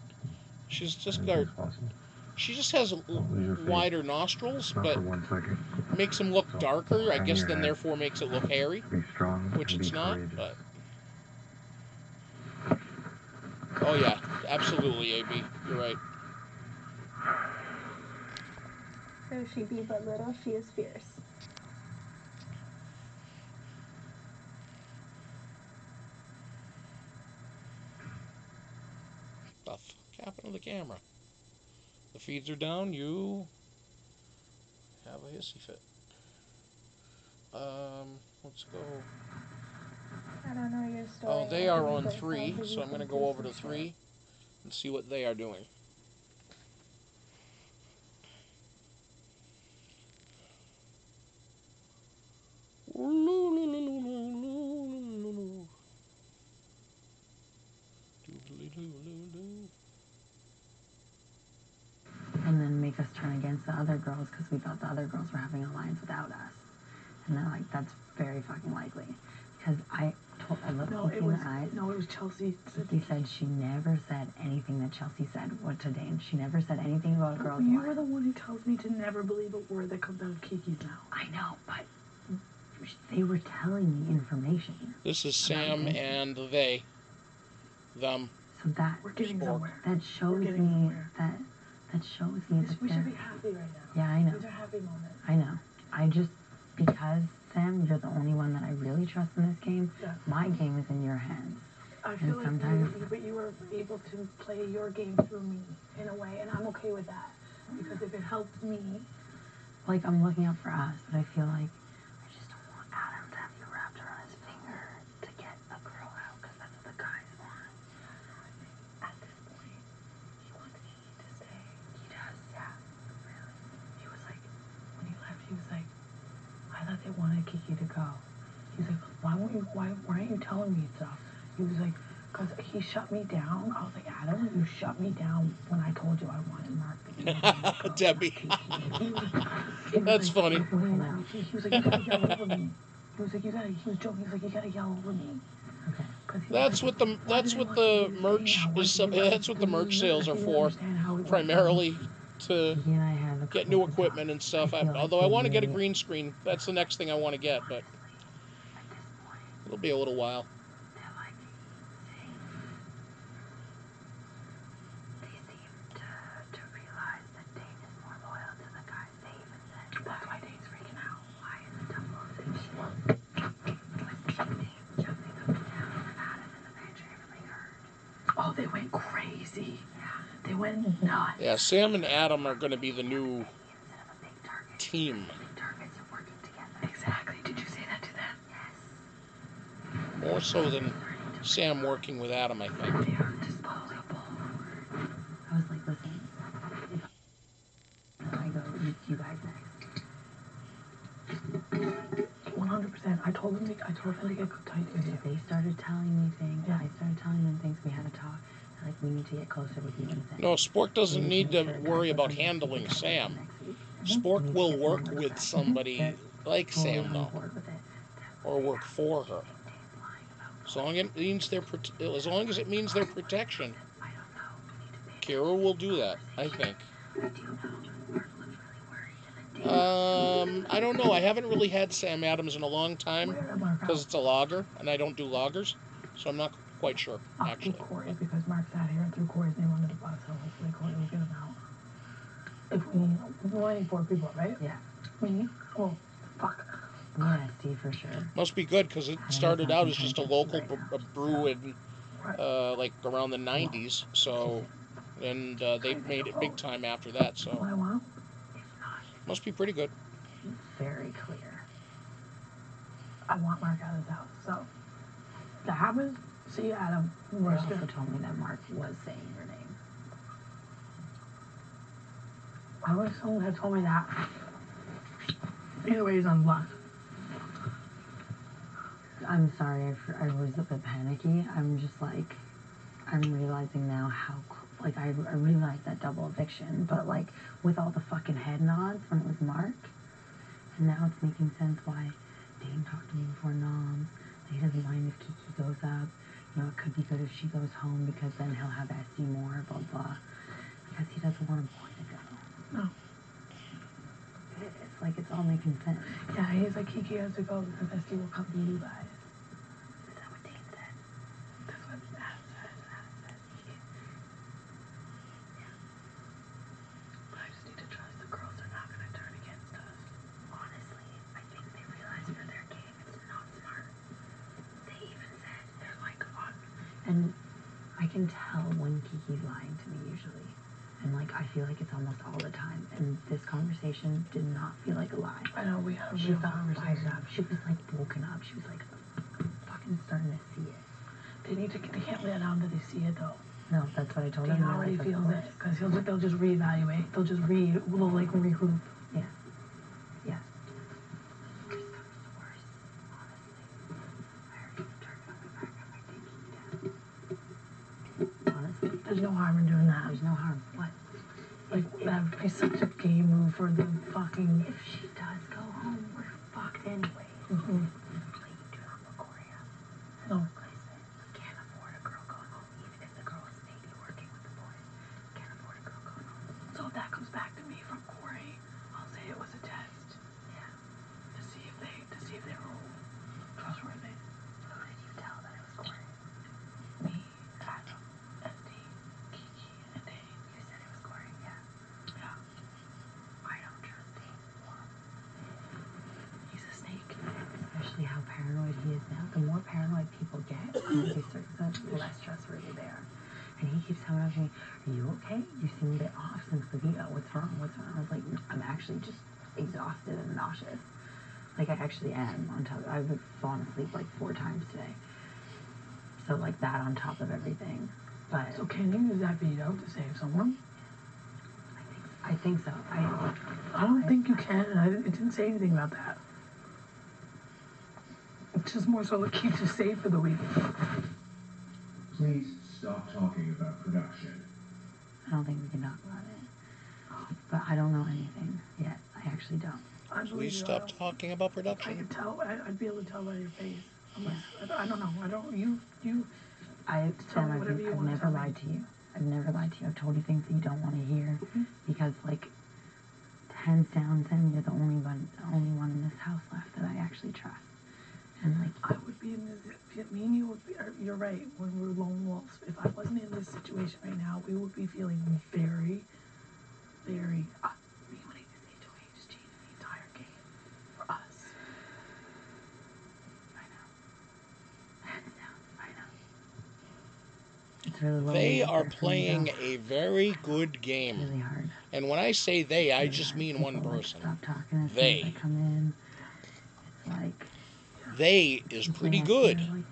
Anything's possible. she just has Don't lose your faith. wider nostrils, Not but for 1 second. makes them look So, darker. I hang guess your then head. therefore makes it look hairy, Be strong which and it's be not. courageous. But oh yeah, absolutely, AB. You're right. Though she be but little, she is fierce. The fuck happened to the camera? The feeds are down. You have a hissy fit. Let's go. I don't know your story. Oh, they I are think on that 3, sounds like so you've I'm going to been go through over to some 3 and see what they are doing. And then make us turn against the other girls because we thought the other girls were having an alliance without us. And they're like, that's very fucking likely. Because I looked Kiki in the eyes. No, it was Chelsea. Kiki said she never said anything that Chelsea said to Dane. She never said anything about a girl's You line. were the one who tells me to never believe a word that comes out of Kiki's mouth. I know, but they were telling me information. This is Sam and they. Them. So that We're getting somewhere. that shows me somewhere. that shows me that We should they're. be happy right now. Yeah, I know. These are happy moments. I know. I just, because, Sam, you're the only one that I really trust in this game, Yeah. my game is in your hands. I feel And like sometimes- but you were able to play your game through me in a way, and I'm okay with that. Because if it helps me, Like, I'm looking out for us, but I feel like I just don't want Adam to have you wrapped around his finger to get a girl out, because that's what the guys want. at this point, he wants me to stay. He does, yeah. Really. He was like, when he left, he was like, I thought they wanted Kiki to go. He's like, why aren't you telling me stuff? He was like, because he shut me down. I was like, Adam, you shut me down when I told you I wanted Mark. Debbie. That's funny. He was like, you gotta yell over me. He was joking. He was like, you gotta yell over me. That's what the merch is. That's what the merch sales are for, primarily to He and I have a get new closer equipment talk. and stuff. I feel like Although I they want to get a really- green screen. That's the next thing I want to get, but At this point, it'll be a little while. they're like saying they seem to realize that Dane is more loyal to the guys. They even said That's why Dane's freaking out. why is the double eviction was jumping up and down with Adam in the pantry. Everybody heard. Oh, they went crazy. Yeah. They went nuts. Yeah, Sam and Adam are going to be the new Instead of a big target, team. big targets are working together. Exactly. Did you say that to them? Yes. More so than Sam working with Adam, I think. They are disposable. I was like, listen, if I go, you guys next. 100%. I told them to get tight with you. They started telling me things. Yeah. I started telling them things. We had a talk. Like, we need to get closer with you and things. No, Spork doesn't We need to make sure worry guys about listen to handling each other Sam. next week. Spork We need to will get work numbers with back. somebody They're like fully Sam, on though, board with it. or work for her. As long as it means their protection. I don't know. We need to pay Kiera will do that, I think. I do know. Mark looks really worried. And then I don't know. I haven't really had Sam Adams in a long time Where am I? because it's a logger, and I don't do loggers, so I'm not quite sure, I'll actually. do Cory because Mark sat here and threw Cory's name under the bus, so hopefully Cory will get him out. If we only need 4 people, right? Yeah. Me? Oh, fuck. yeah, Steve for sure. Must be good because it started out as just a local brew in like around the 90s, so and they made it big time after that, What so I want? must be pretty good. Very clear. I want Mark out of his house. So, if that happens, see you, Adam. They We're also good. told me that Mark was saying your name. I wish someone had told me that. Either way, he's unblocked. I'm sorry if I was a bit panicky. I'm just like, I'm realizing now how, like, I realized that double eviction, but like, with all the fucking head nods when it was Mark, and now it's making sense why Dane talked to me before Noms, that he doesn't mind if Kiki goes up, you know, it could be good if she goes home because then he'll have SC more, blah, blah, because he doesn't want a boy to go. No. It's like, it's all making sense. Yeah, he's like, Kiki has to go because SD will come to you guys. Is that what Dane said? That's what Adam said. But I just need to trust the girls are not going to turn against us. Honestly, I think they realize for their game it's not smart. They even said they're like on, and I can tell when Kiki's lying to me usually. And, like, I feel like it's almost all the time. And this conversation did not feel like a lie. I know, we had a She real felt fired conversation. up. She was, like, woken up. She was, like, fucking starting to see it. They can't let down that they see it, though. No, that's what I told Dane him. already Like, feels it, because they'll just reevaluate. They'll like regroup. Yeah. Yeah. Worse comes to worse, honestly. I already have a target on my back. I might take you down. Honestly, There's no harm in doing that. there's no harm. What? Like, that would be such a game move for the fucking... If she does go home, we're fucked anyways. Mm-hmm. But you do not put Cory up. No. Replacement. We can't afford a girl going home, even if the girl is maybe working with the boys. Can't afford a girl going home. So if that comes back to me from Cory, I'll say it was a test. Yeah. To see if they were trustworthy. Who did you tell that it was Cory? Me, Adam, SD, Kiki, and Dane. You said it was Cory, yeah. Yeah. I don't trust Dane one. He's a snake. Especially how paranoid he is now. The more paranoid people get under these circumstances, the less trustworthy they are. And he keeps coming up to me, are you okay? You seem a bit off since the veto. What's wrong? What's wrong? I was like, I'm actually just exhausted and nauseous. Like, I actually am. On top, I've fallen asleep like 4 times today. So, like, that on top of everything. But So can you use that veto to save someone? I think so. I don't think you can, and it didn't say anything about that. It's just more so it keeps you safe for the week. Please stop talking about production. I don't think we can talk about it. But I don't know anything yet. I actually don't. I believe Please you, stop I don't- talking about I production. could tell. I'd be able to tell by your face. Unless I don't know. I don't. You. Tell me whatever you I've want to never tell me. lied to you. I've never lied to you. I've told you things that you don't want to hear because, like, hands down, Sam, you're the only one in this house left that I actually trust. And, like, I would be in this. Me and you would be. You're right. When we're lone wolves, if I wasn't in this situation right now, we would be feeling very, very. Ruining this HOA, just changing the entire game for us. I know. Hands down, I know. It's really lonely. They out are there for me, playing though. a very good It's game. really hard. And when I say they, I Really just hard. mean People, one like, person. stop talking as soon as They. I come in. It's like They is people pretty up good. here, like,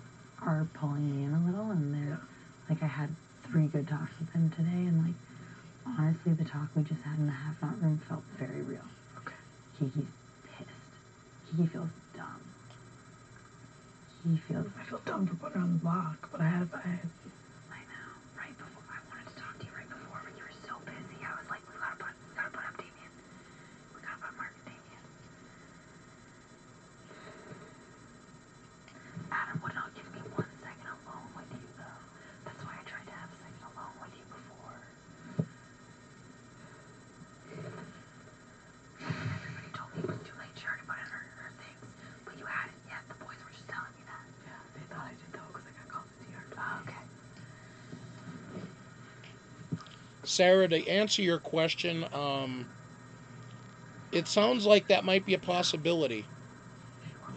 are pulling me in a little, and they're like, I had 3 good talks with them today, and, like, honestly, the talk we just had in the half-not room felt very real. Okay. Kiki's pissed. Kiki feels dumb. He feels. I feel dumb for putting her on the block, but I had. I know. Right before I wanted to talk to you right before, but you were so busy. I was like, we gotta put up Damien. We gotta put Mark and Damien. Adam would not give me 1 second alone with you, though. That's why I tried to have a second alone with you before. Everybody told me it was too late. She already put in her things, but you hadn't yet. The boys were just telling me that. Yeah, they thought I did though, because I got called to DR. Oh, okay. Sarah, to answer your question, it sounds like that might be a possibility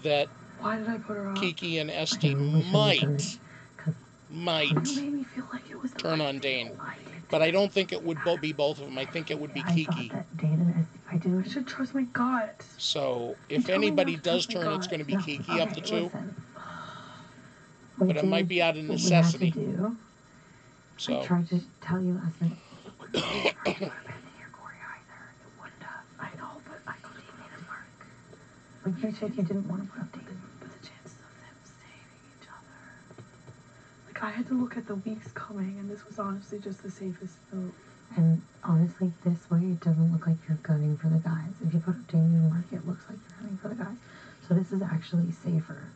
that Why did I put her on? Kiki and I Esty know we shouldn't have done it, 'cause might You made me feel like it was turn on Dane. I did. But I don't think it would be both of them. I think it would be I Kiki. thought that Dane and Esty, I didn't. I should trust my gut. So You if tell me anybody not to does trust my turn, it's gut. going to be No, Kiki of the two. Listen. But it might be out of necessity. What we had to do. I So tried to tell you last night. It wouldn't have been near Cory either. It wouldn't have. I know, but I could Damien and Mark. But you said you didn't want to put up Dane. But the chances of them saving each other. Like, I had to look at the weeks coming, and this was honestly just the safest move. And honestly, this way it doesn't look like you're gunning for the guys. If you put up Damien and Mark, it looks like you're gunning for the guys. So this is actually safer.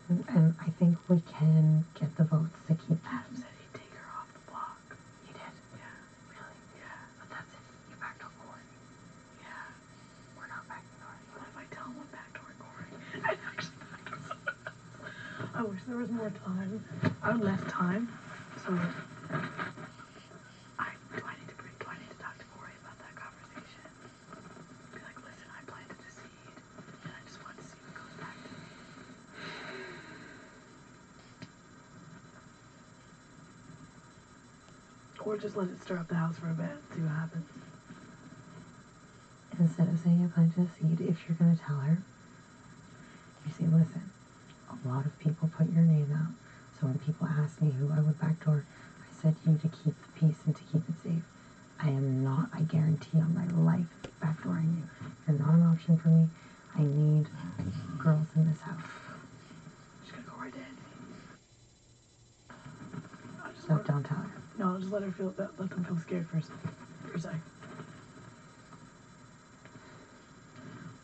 And I think we can get the votes to keep Adam said he'd take her off the block. He did? Yeah. Really? Yeah. But that's if you backed on Cory. Yeah. We're not backing on What if I tell him I'm backdooring Cory? I actually backed on someone else. I wish there was more time. I have less time. So do I need to talk to Cory about that conversation? Be like, listen, I planted a seed, and I just want to see what goes back to me. Or just let it stir up the house for a bit, see what happens. Instead of saying I planted a seed, if you're going to tell her, you say, listen, a lot of people put your name out. So when people ask me who I would backdoor, I said you to keep the peace and to keep it safe. I am not, I guarantee on my life, backdooring you. You're not an option for me. I need girls in this house. She's gonna go right in. So don't tell her. No, just let her feel that. Let them feel scared for a sec.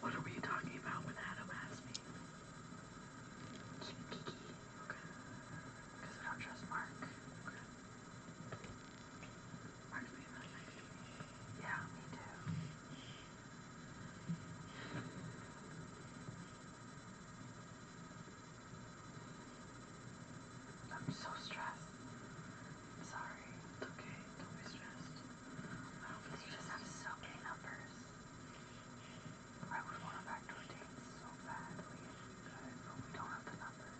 What are we talking about when Adam asked me? Keep Kiki. Okay. Because I don't trust Mark. Okay. Mark's being really nice to me. Yeah, me too. I'm so stressed. I'm sorry. It's okay. Don't be stressed. I don't feel You just stressed. have so many numbers. I would want to backdoor Dane so badly if we could, but we don't have the numbers.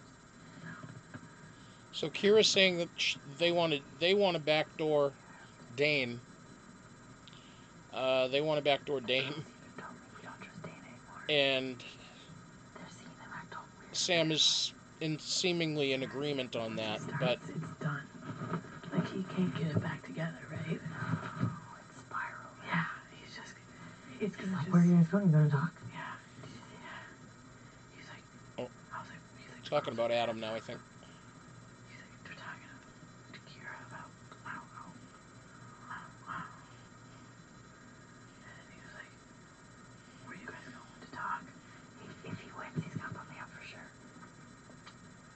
So Kiera's saying that they want to backdoor Dane. They want to backdoor Dane. Even told me we don't trust Dane anymore. And They're seeing him act all weird. Sam is seemingly in agreement on that, It but starts, it's done. Like, he can't get it back together, right? Oh, it's spiraling. Yeah, he's just, it's gonna Like, just, where are you guys going? You're going to talk? yeah. He's like, Oh. I was like, he's like, talking about Adam now, I think. he's like, they're talking to Kiera about, wow. And he was like, where are you guys going to talk? If he wins, he's gonna put me up for sure.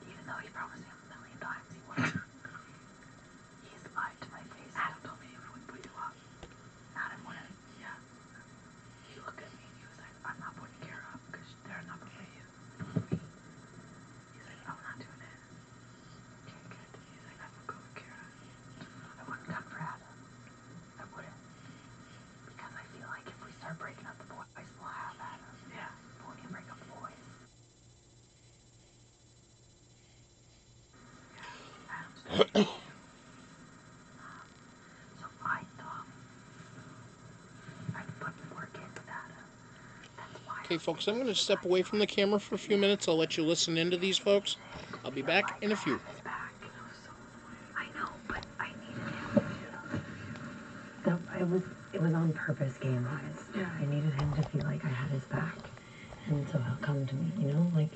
Even though he promised me $1 million times, he wouldn't. He's lied to my face. Adam told me he wouldn't put you up. Adam wouldn't. Yeah. He looked at me and he was like, I'm not putting Kiera up because they're a number for you. He's like, I'm not doing it. Okay, good. He's like, I would go with Kiera. I wouldn't come for Adam. I wouldn't. Because I feel like if we start breaking up the boys, we'll have Adam. Yeah. We won't even break up the boys. Adam's doing it. So I thought I'd put work in with Adam. That's why. Okay, folks, I'm going to step away from the camera for a few minutes. I'll let you listen into these folks. I'll be back in a few. His back. I know, but I needed him. It was on purpose game-wise. Yeah. I needed him to feel like I had his back. And so he'll come to me, you know? Like,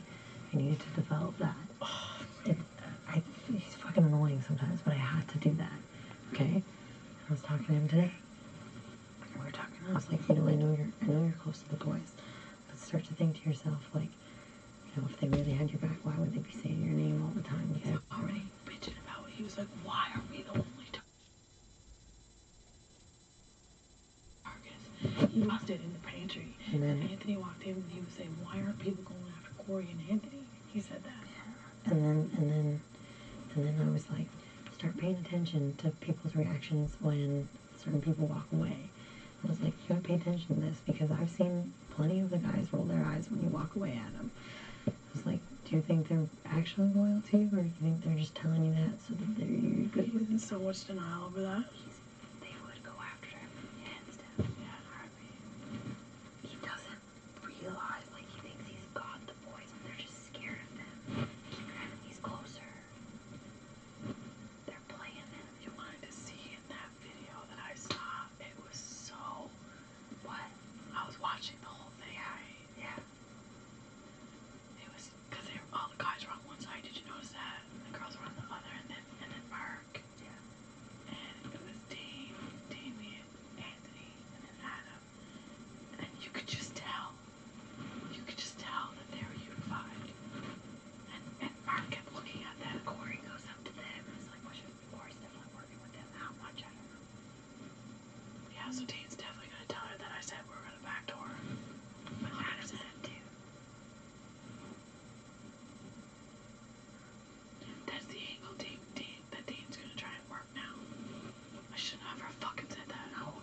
I needed to develop that. He's fucking annoying sometimes, but I had to do that, okay? I was talking to him today. We were talking, I was like, you know, I know you're close to the boys, but start to think to yourself, like, you know, if they really had your back, why would they be saying your name all the time? He's already bitching about it. He was like, why are we the only targets? He lost it in the pantry. And then Anthony walked in and he was saying, why aren't people going after Cory and Anthony? He said that. And then I was like, start paying attention to people's reactions when certain people walk away. I was like, you gotta pay attention to this because I've seen plenty of the guys roll their eyes when you walk away at them. I was like, do you think they're actually loyal to you, or do you think they're just telling you that so that you're good with He's in so much denial over that. They would go after him, hands down. Yeah, heartbeat. He doesn't realize, like, he thinks he's got the boys, and they're just scared of them. Keep your enemies closer. They're playing him. You wanted to see in that video that I saw, it was so... What? I was watching the whole thing, right? Yeah. It was, because all the guys were on one side, did you notice that? And the girls were on the other, and then Mark. Yeah. And it was Dane, Damien, Anthony, and then Adam. And you could just tell that they were unified. And Mark kept looking at them. Cory goes up to them and is like, Cory's definitely working with them. How much? I don't know. Yeah, so Dane's definitely going to tell her that I said we're going to backdoor. But Adam said too. That's the angle that Dane's going to try and work now. I should not have fucking said that. No,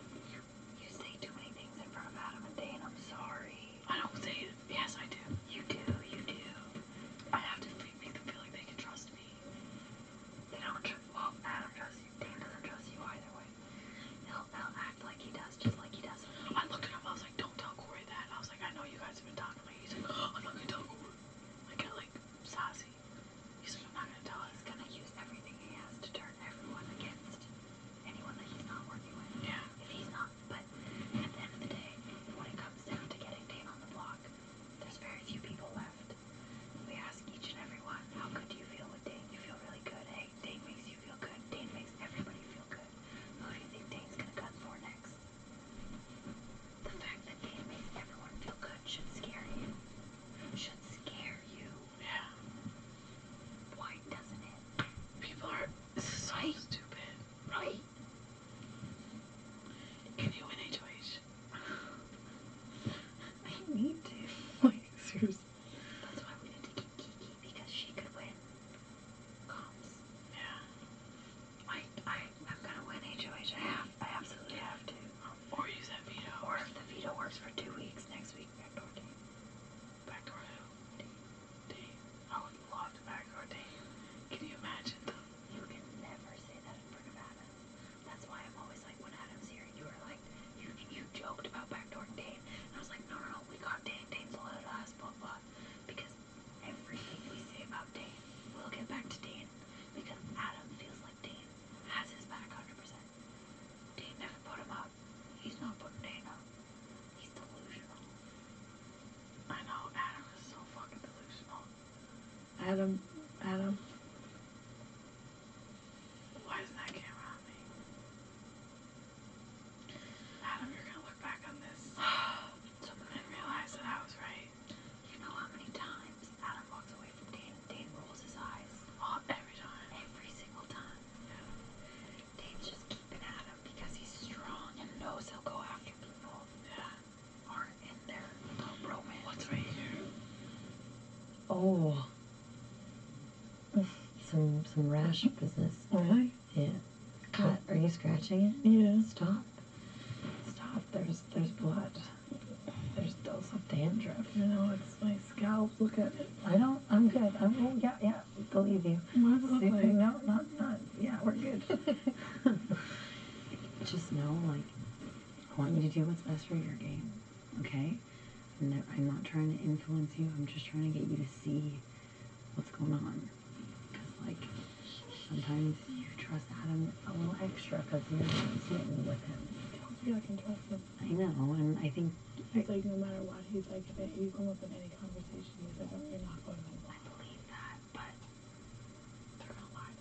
you say too many things in front of Adam and Dane. I'm sorry. I don't say it. Yes, I do. You do. I have to make them feel like they can trust me. They don't trust. Well, Adam trusts you. Dane doesn't trust you either way. Adam. Why isn't that camera on me? Adam, you're gonna look back on this and realize that I was right. You know how many times Adam walks away from Dane and Dane rolls his eyes? Every time. Every single time. Dane's just keeping Adam because he's strong and knows he'll go after people. Yeah. Aren't in their romance. What's right here? Oh. Some rash business. Really? Yeah. Cut. Are you scratching it? Yeah. Stop. Stop. There's blood. There's some dandruff. You know, it's my scalp. Look at it. I'm good. Yeah. Believe you. What does it look like? No, not. Yeah, we're good. Just know, like, I want you to do what's best for your game, okay? I'm not trying to influence you. I'm just trying to get you to see what's going on. Because, like, sometimes you trust Adam a little extra because you're smitten with him. Tells me I can trust him. I know, and I think... He's like, no matter what, he's like, if you come up in any conversation, he's like, oh, you're not going to I believe that, but they're gonna lie.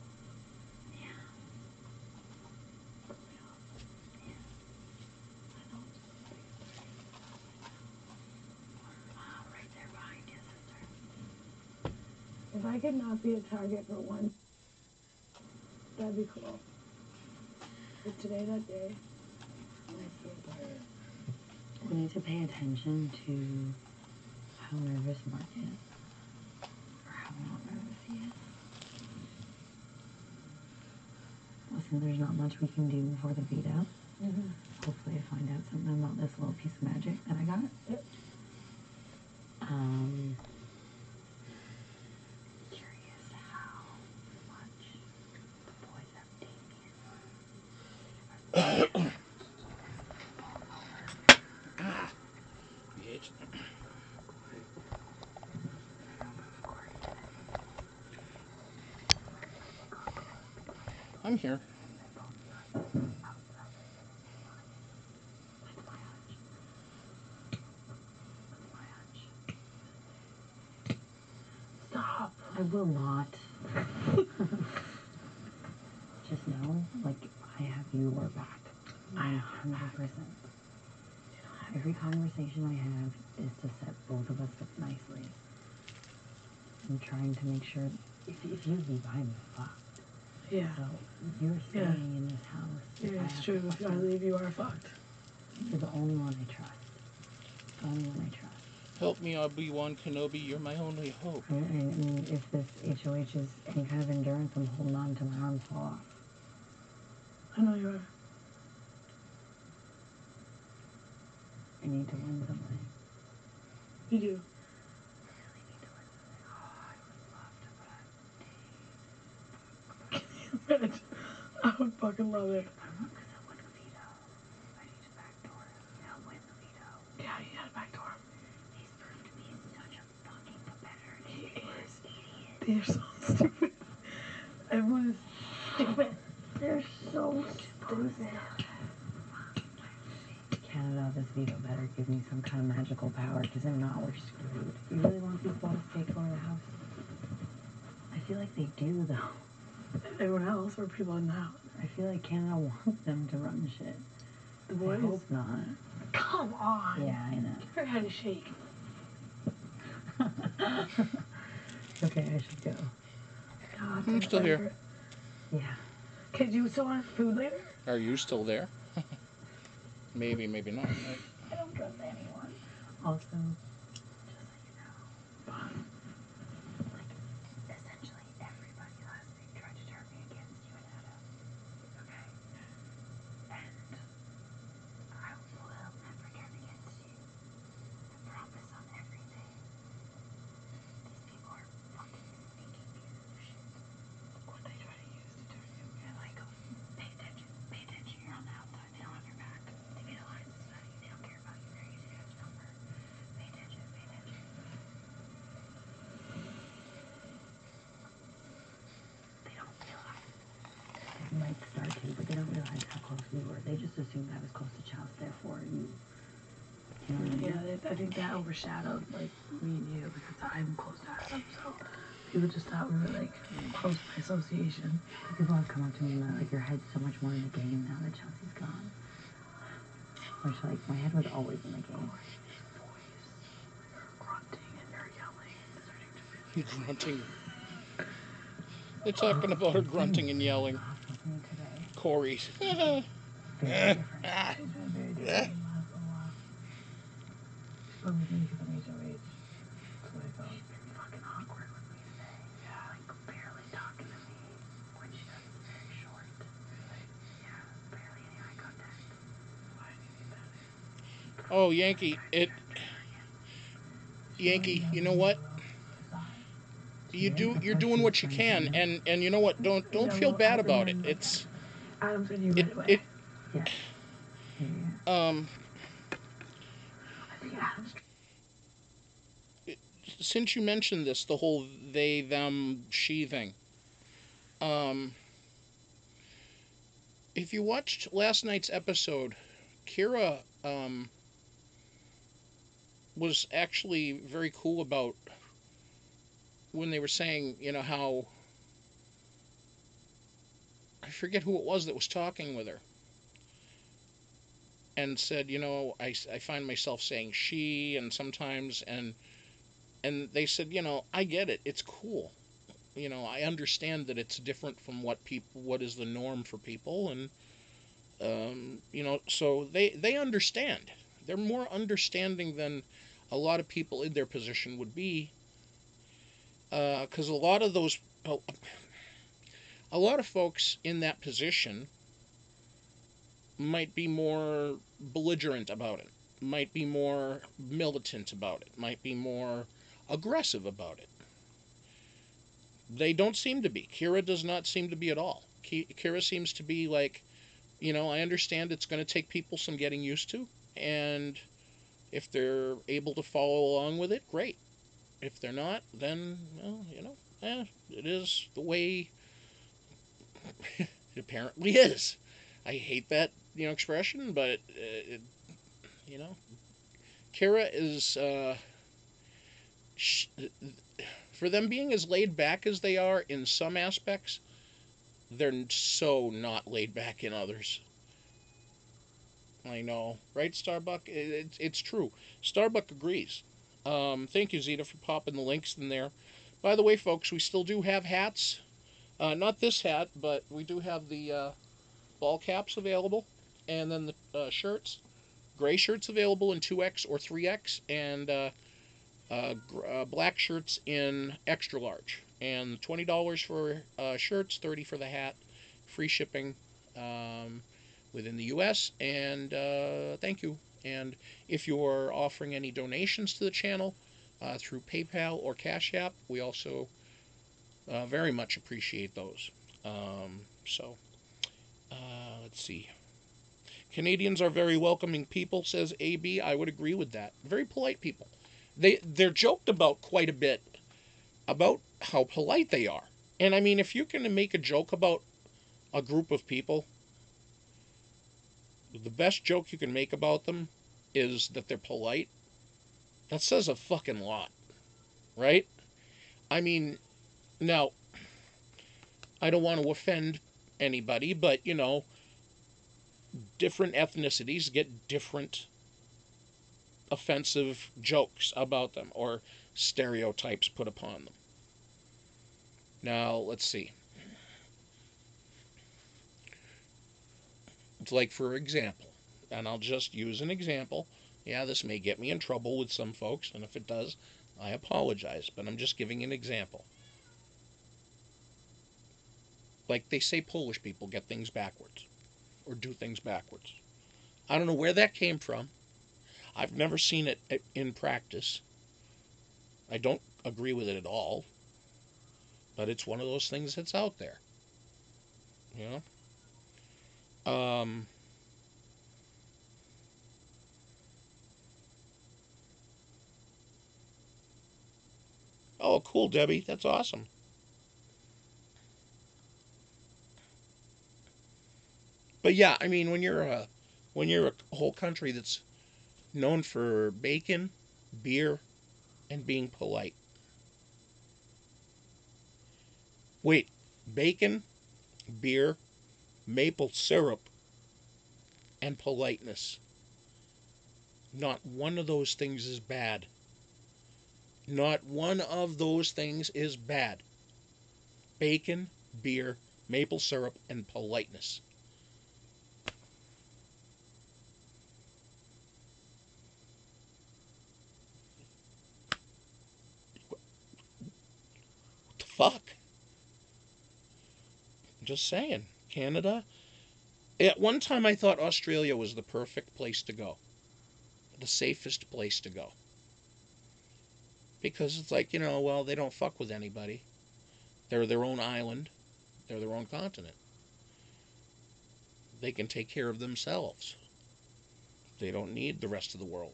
yeah. I know. Right there behind you, sister. If I could not be a target for one, that'd be cool. Is today that day? I feel tired. We need to pay attention to how nervous Mark is. Or how not nervous he is. Listen, there's not much we can do before the veto. Hopefully I find out something about this little piece of magic that I got. Yep. Curious how much the boys have Damien. Bitch. I'm here. Stop. I will not. Just know, like, I have your back. 100%. Every conversation I have is to set both of us up nicely. I'm trying to make sure if you leave, I'm fucked. Yeah. So you're staying in this house. Yeah, it's true. If I leave, you are fucked. You're the only one I trust. The only one I trust. Help me, Obi-Wan Kenobi. You're my only hope. And if this HOH is any kind of endurance, I'm holding on to my arms fall off. I know you are. I need to win something. You do. I would fucking love it. Yeah, he had a backdoor. He's proved to be such a fucking competitor. He is. They're so stupid. Everyone is stupid. They're so stupid. Canada, this veto better give me some kind of magical power, because if not, we're screwed. You really want these balls to take over the house? I feel like they do, though. Everyone else or people in the house. I feel like Canada wants them to run shit. The boys? I hope not. Come on. Yeah, I know. Give her head a shake. Okay, I should go. God, I'm still here. Yeah. Okay, do you still want food later? Are you still there? Maybe, maybe not. I don't trust anyone. Also, Just so you know, like, essentially everybody last week tried to turn me against you and Adam. Okay? And I will never turn against you. I promise on everything. These people are fucking sneaky pieces of shit. What they try to use to turn you And like, pay attention. Pay attention. You're on the outside. They don't have your back. They made alliance study. They don't care about you. They're using your number. Pay attention. Pay attention. They don't realize. they might start to, but they don't realize how close we were. They just assumed I was close to Chalice, therefore you know what I mean? Yeah, I think that overshadowed, like, me and you, because I'm close to Adam, so People just thought we were like close by association. People have come up to me and they're like, your head's so much more in the game now that Chelsea's gone. Which, like, my head was always in the game. You're grunting and you're yelling. Grunting. They're talking about her grunting and yelling. Cory. Very different. It's been very different in the last little while. Spoke with me because of HOH. That's what I felt. Been fucking awkward with me today. Yeah. Like, barely talking to me when she does is very short. Really? Yeah, barely any eye contact. Why do you need that? Oh, Yankee, Yankee, you know what? You're doing what you can, and you know what? Don't feel bad about it. It's Adam said you right away. Since you mentioned this, the whole they, them, she thing. If you watched last night's episode, Kiera was actually very cool about when they were saying, you know, how I forget who it was that was talking with her and said, you know, I find myself saying she and sometimes and they said, you know, I get it. It's cool. You know, I understand that it's different from what is the norm for people, and you know, so they understand. They're more understanding than a lot of people in their position would be, because a lot of folks in that position might be more belligerent about it, might be more militant about it, might be more aggressive about it. They don't seem to be. Kiera does not seem to be at all. Kiera seems to be like, you know, I understand it's going to take people some getting used to, and if they're able to follow along with it, great. If they're not, then, well, you know, it is the way it apparently is. I hate that, you know, expression, but, you know, Kiera is, for them being as laid back as they are in some aspects, they're so not laid back in others. I know, right, Starbuck? It's true. Starbuck agrees. Thank you, Zeta, for popping the links in there. By the way, folks, we still do have hats. Not this hat, but we do have the ball caps available, and then the shirts. Gray shirts available in 2X or 3X, and black shirts in extra large. And $20 for shirts, $30 for the hat, free shipping within the U.S. And thank you. And if you're offering any donations to the channel through PayPal or Cash App, we also very much appreciate those. So let's see. Canadians are very welcoming people, says AB. I would agree with that. Very polite people. They're joked about quite a bit about how polite they are. And I mean, if you're going to make a joke about a group of people, the best joke you can make about them is that they're polite. That says a fucking lot, right? I mean, now, I don't want to offend anybody, but, you know, different ethnicities get different offensive jokes about them or stereotypes put upon them. Now, let's see. It's like, for example, and I'll just use an example. Yeah, this may get me in trouble with some folks, and if it does, I apologize, but I'm just giving an example. Like they say Polish people get things backwards, or do things backwards. I don't know where that came from. I've never seen it in practice. I don't agree with it at all, but it's one of those things that's out there. You know? Oh, cool, Debbie. That's awesome. But yeah, I mean, when you're a whole country that's known for bacon, beer, and being polite, Wait, bacon, beer, maple syrup, and politeness. Not one of those things is bad. Not one of those things is bad. Bacon, beer, maple syrup, and politeness. What the fuck? I'm just saying. Canada. At one time I thought Australia was the perfect place to go. The safest place to go. Because it's like, well, they don't fuck with anybody. They're their own island. They're their own continent. They can take care of themselves. They don't need the rest of the world.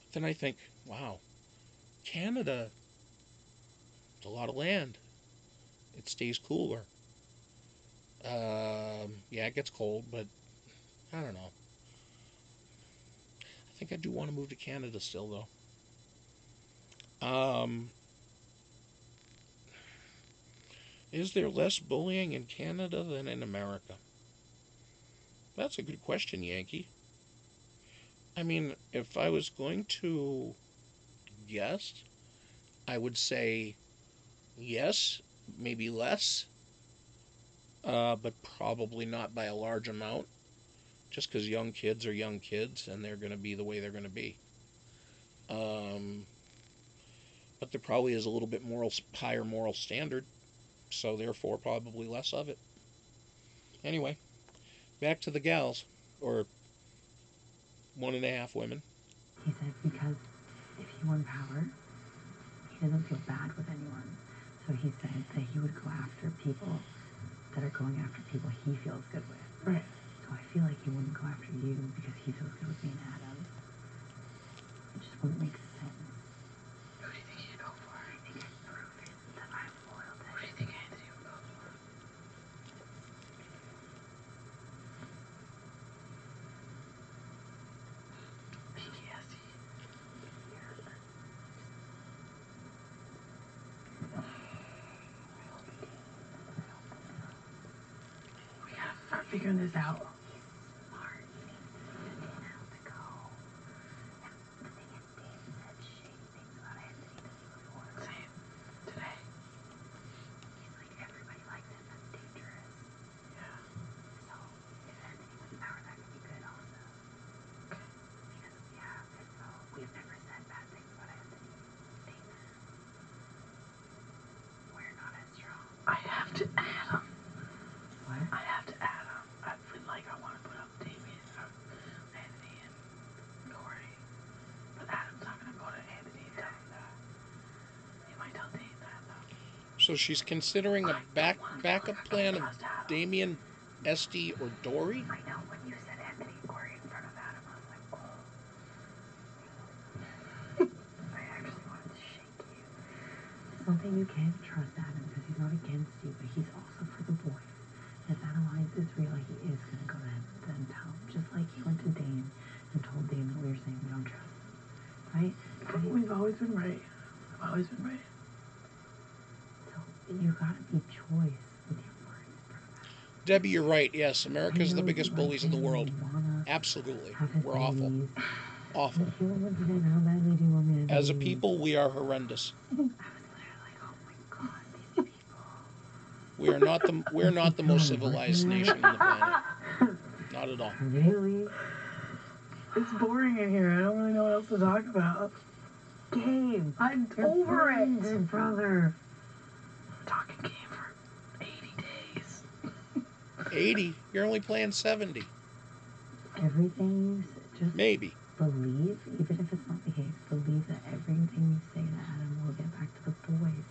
But then I think, wow, Canada, it's a lot of land. It stays cooler. Yeah, it gets cold, but I don't know. I think I do want to move to Canada still, though. Is there less bullying in Canada than in America? That's a good question, Yankee. I mean, if I was going to guess, I would say yes, maybe less, but probably not by a large amount, just because young kids are young kids and they're going to be the way they're going to be. But there probably is a little bit higher moral standard, so therefore probably less of it. Anyway, back to the gals, or 1.5 women. He said because if he won power, he doesn't feel bad with anyone. So he said that he would go after people that are going after people he feels good with. Right. So I feel like he wouldn't go after you because he feels good with me and Adam. It just wouldn't make sense. Who do you think he'd go for? I think I've proven that I'm loyal to Who do you think Anthony would go for? PTSD. We gotta start figuring this out. smart. He didn't have to go. And the thing is, Dane said shady things about Anthony to me before. Same. Today. He's like, everybody likes him. That's dangerous. Yeah. So if Anthony wins power, that could be good also. Okay. Because, yeah, it's we've never said bad things about Anthony. Dane has. We're not as strong. I have to add him. What? I have to add him. I feel like I want to put up Damien, Anthony, and Cory. But Adam's not going to go to Anthony and tell him that. He might tell Dane that, though. So she's considering a backup plan of Damien, Esty, or Dory? I know when you said Anthony and Cory in front of Adam, I was like, oh. I actually wanted to shake you. It's not that you can't trust Adam because he's not against you, but he's also for the boys. And if that alliance is real, he is going to go to them tell him. Just like he went to Dane and told Dane that we were saying we don't trust him. Right? We've always been right. I've always been right. So you got to be choice with your words in front of Adam. Debbie, you're right. Yes, America's I the know biggest you like bullies in the him, world. you wanna Absolutely. have his We're awful. babies. Awful. If you were with Dane, how badly do you want me to As a do? people, we are horrendous. I was literally like, oh my god, these people. We're not the most civilized nation on the planet. Not at all. Really? It's boring in here. I don't really know what else to talk about. Game. I'm You're over friends, it. brother. I'm talking game for 80 days. 80? You're only playing 70. Everything you say, just Maybe. believe, even if it's not the case, believe that everything you say to Adam will get back to the boys.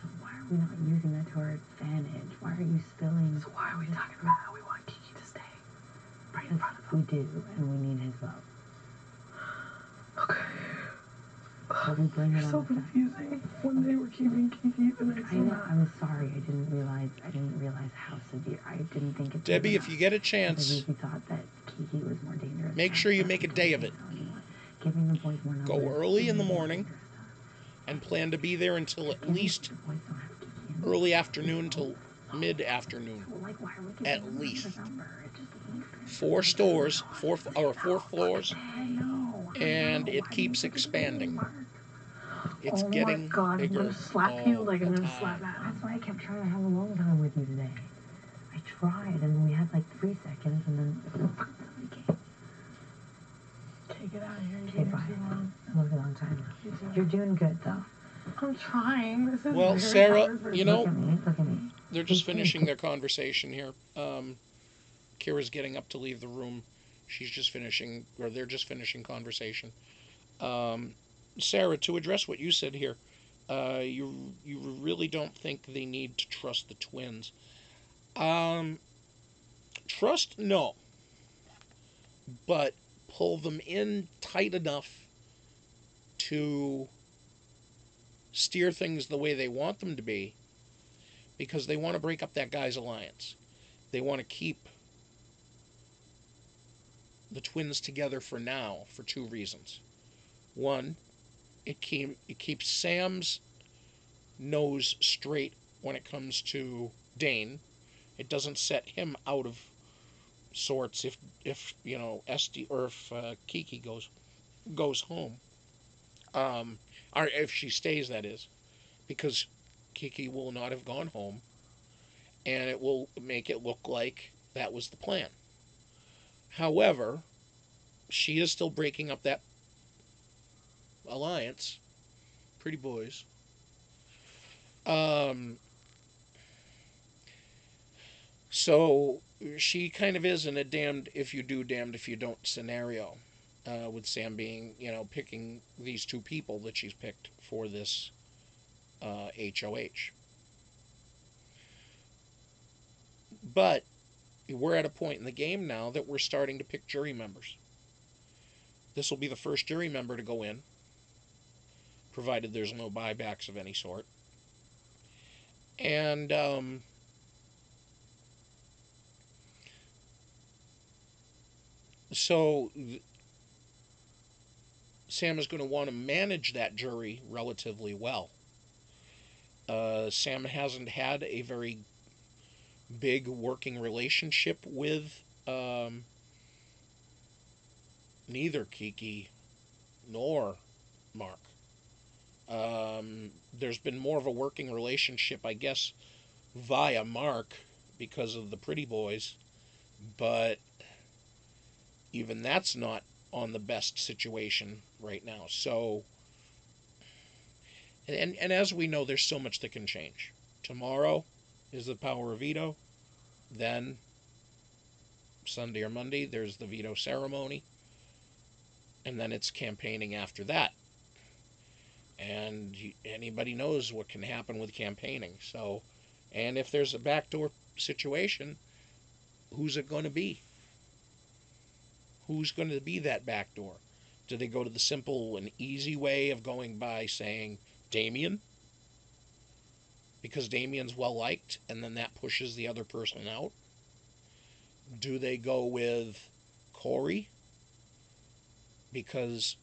So why are we not using that to our advantage? Why are you spilling? So why are we talking about how we want Kiki to stay right in front of We him? do, and we need his vote. Okay. So we bring it You're on so the fact. confusing. One day we're keeping Kiki, the next I one know. not. I'm sorry. I didn't realize how severe. I didn't think it. Debbie, if you get a chance, we thought that Kiki was more dangerous. make sure you make a day of it. Giving the boys more Go early in the morning. and plan to be there until at least early afternoon till mid-afternoon. At least. 4 stores, 4 floors, and it keeps expanding. It's getting bigger. I'm gonna slap you like I'm gonna time. slap Matt. That's why I kept trying to have a long time with you today. I tried, and we had like 3 seconds, and then somebody came. Take it out of here. Okay, fine. I'm looking a long time now. You're doing good, though. I'm trying. This is Well, very Sarah, hard. you know, Look at me. they're just finishing their conversation here. Kira's getting up to leave the room. She's just finishing, or they're just finishing conversation. Sarah, to address what you said here, you really don't think they need to trust the twins. Trust, no. But pull them in tight enough to steer things the way they want them to be, because they want to break up that guy's alliance. They want to keep the twins together for now for 2 reasons. One, it keeps Sam's nose straight when it comes to Dane. It doesn't set him out of sorts if you know Esty or if Kiki goes home, or if she stays, that is, because Kiki will not have gone home, and it will make it look like that was the plan. However, she is still breaking up that alliance. Pretty boys. So she kind of is in a damned if you do, damned if you don't scenario, with Sam being, you know, picking these 2 people that she's picked for this HOH. But we're at a point in the game now that we're starting to pick jury members. This will be the first jury member to go in, provided there's no buybacks of any sort. And so Sam is going to want to manage that jury relatively well. Sam hasn't had a very big working relationship with neither Kiki nor Mark. There's been more of a working relationship, I guess, via Mark because of the pretty boys, but even that's not on the best situation right now. So, and as we know, there's so much that can change. Tomorrow is the power of veto. Then Sunday or Monday, there's the veto ceremony. And then it's campaigning after that. And anybody knows what can happen with campaigning. So, and if there's a backdoor situation, who's it going to be? Who's going to be that backdoor? Do they go to the simple and easy way of going by saying Damien? Because Damien's well liked, and then that pushes the other person out? Do they go with Cory? Because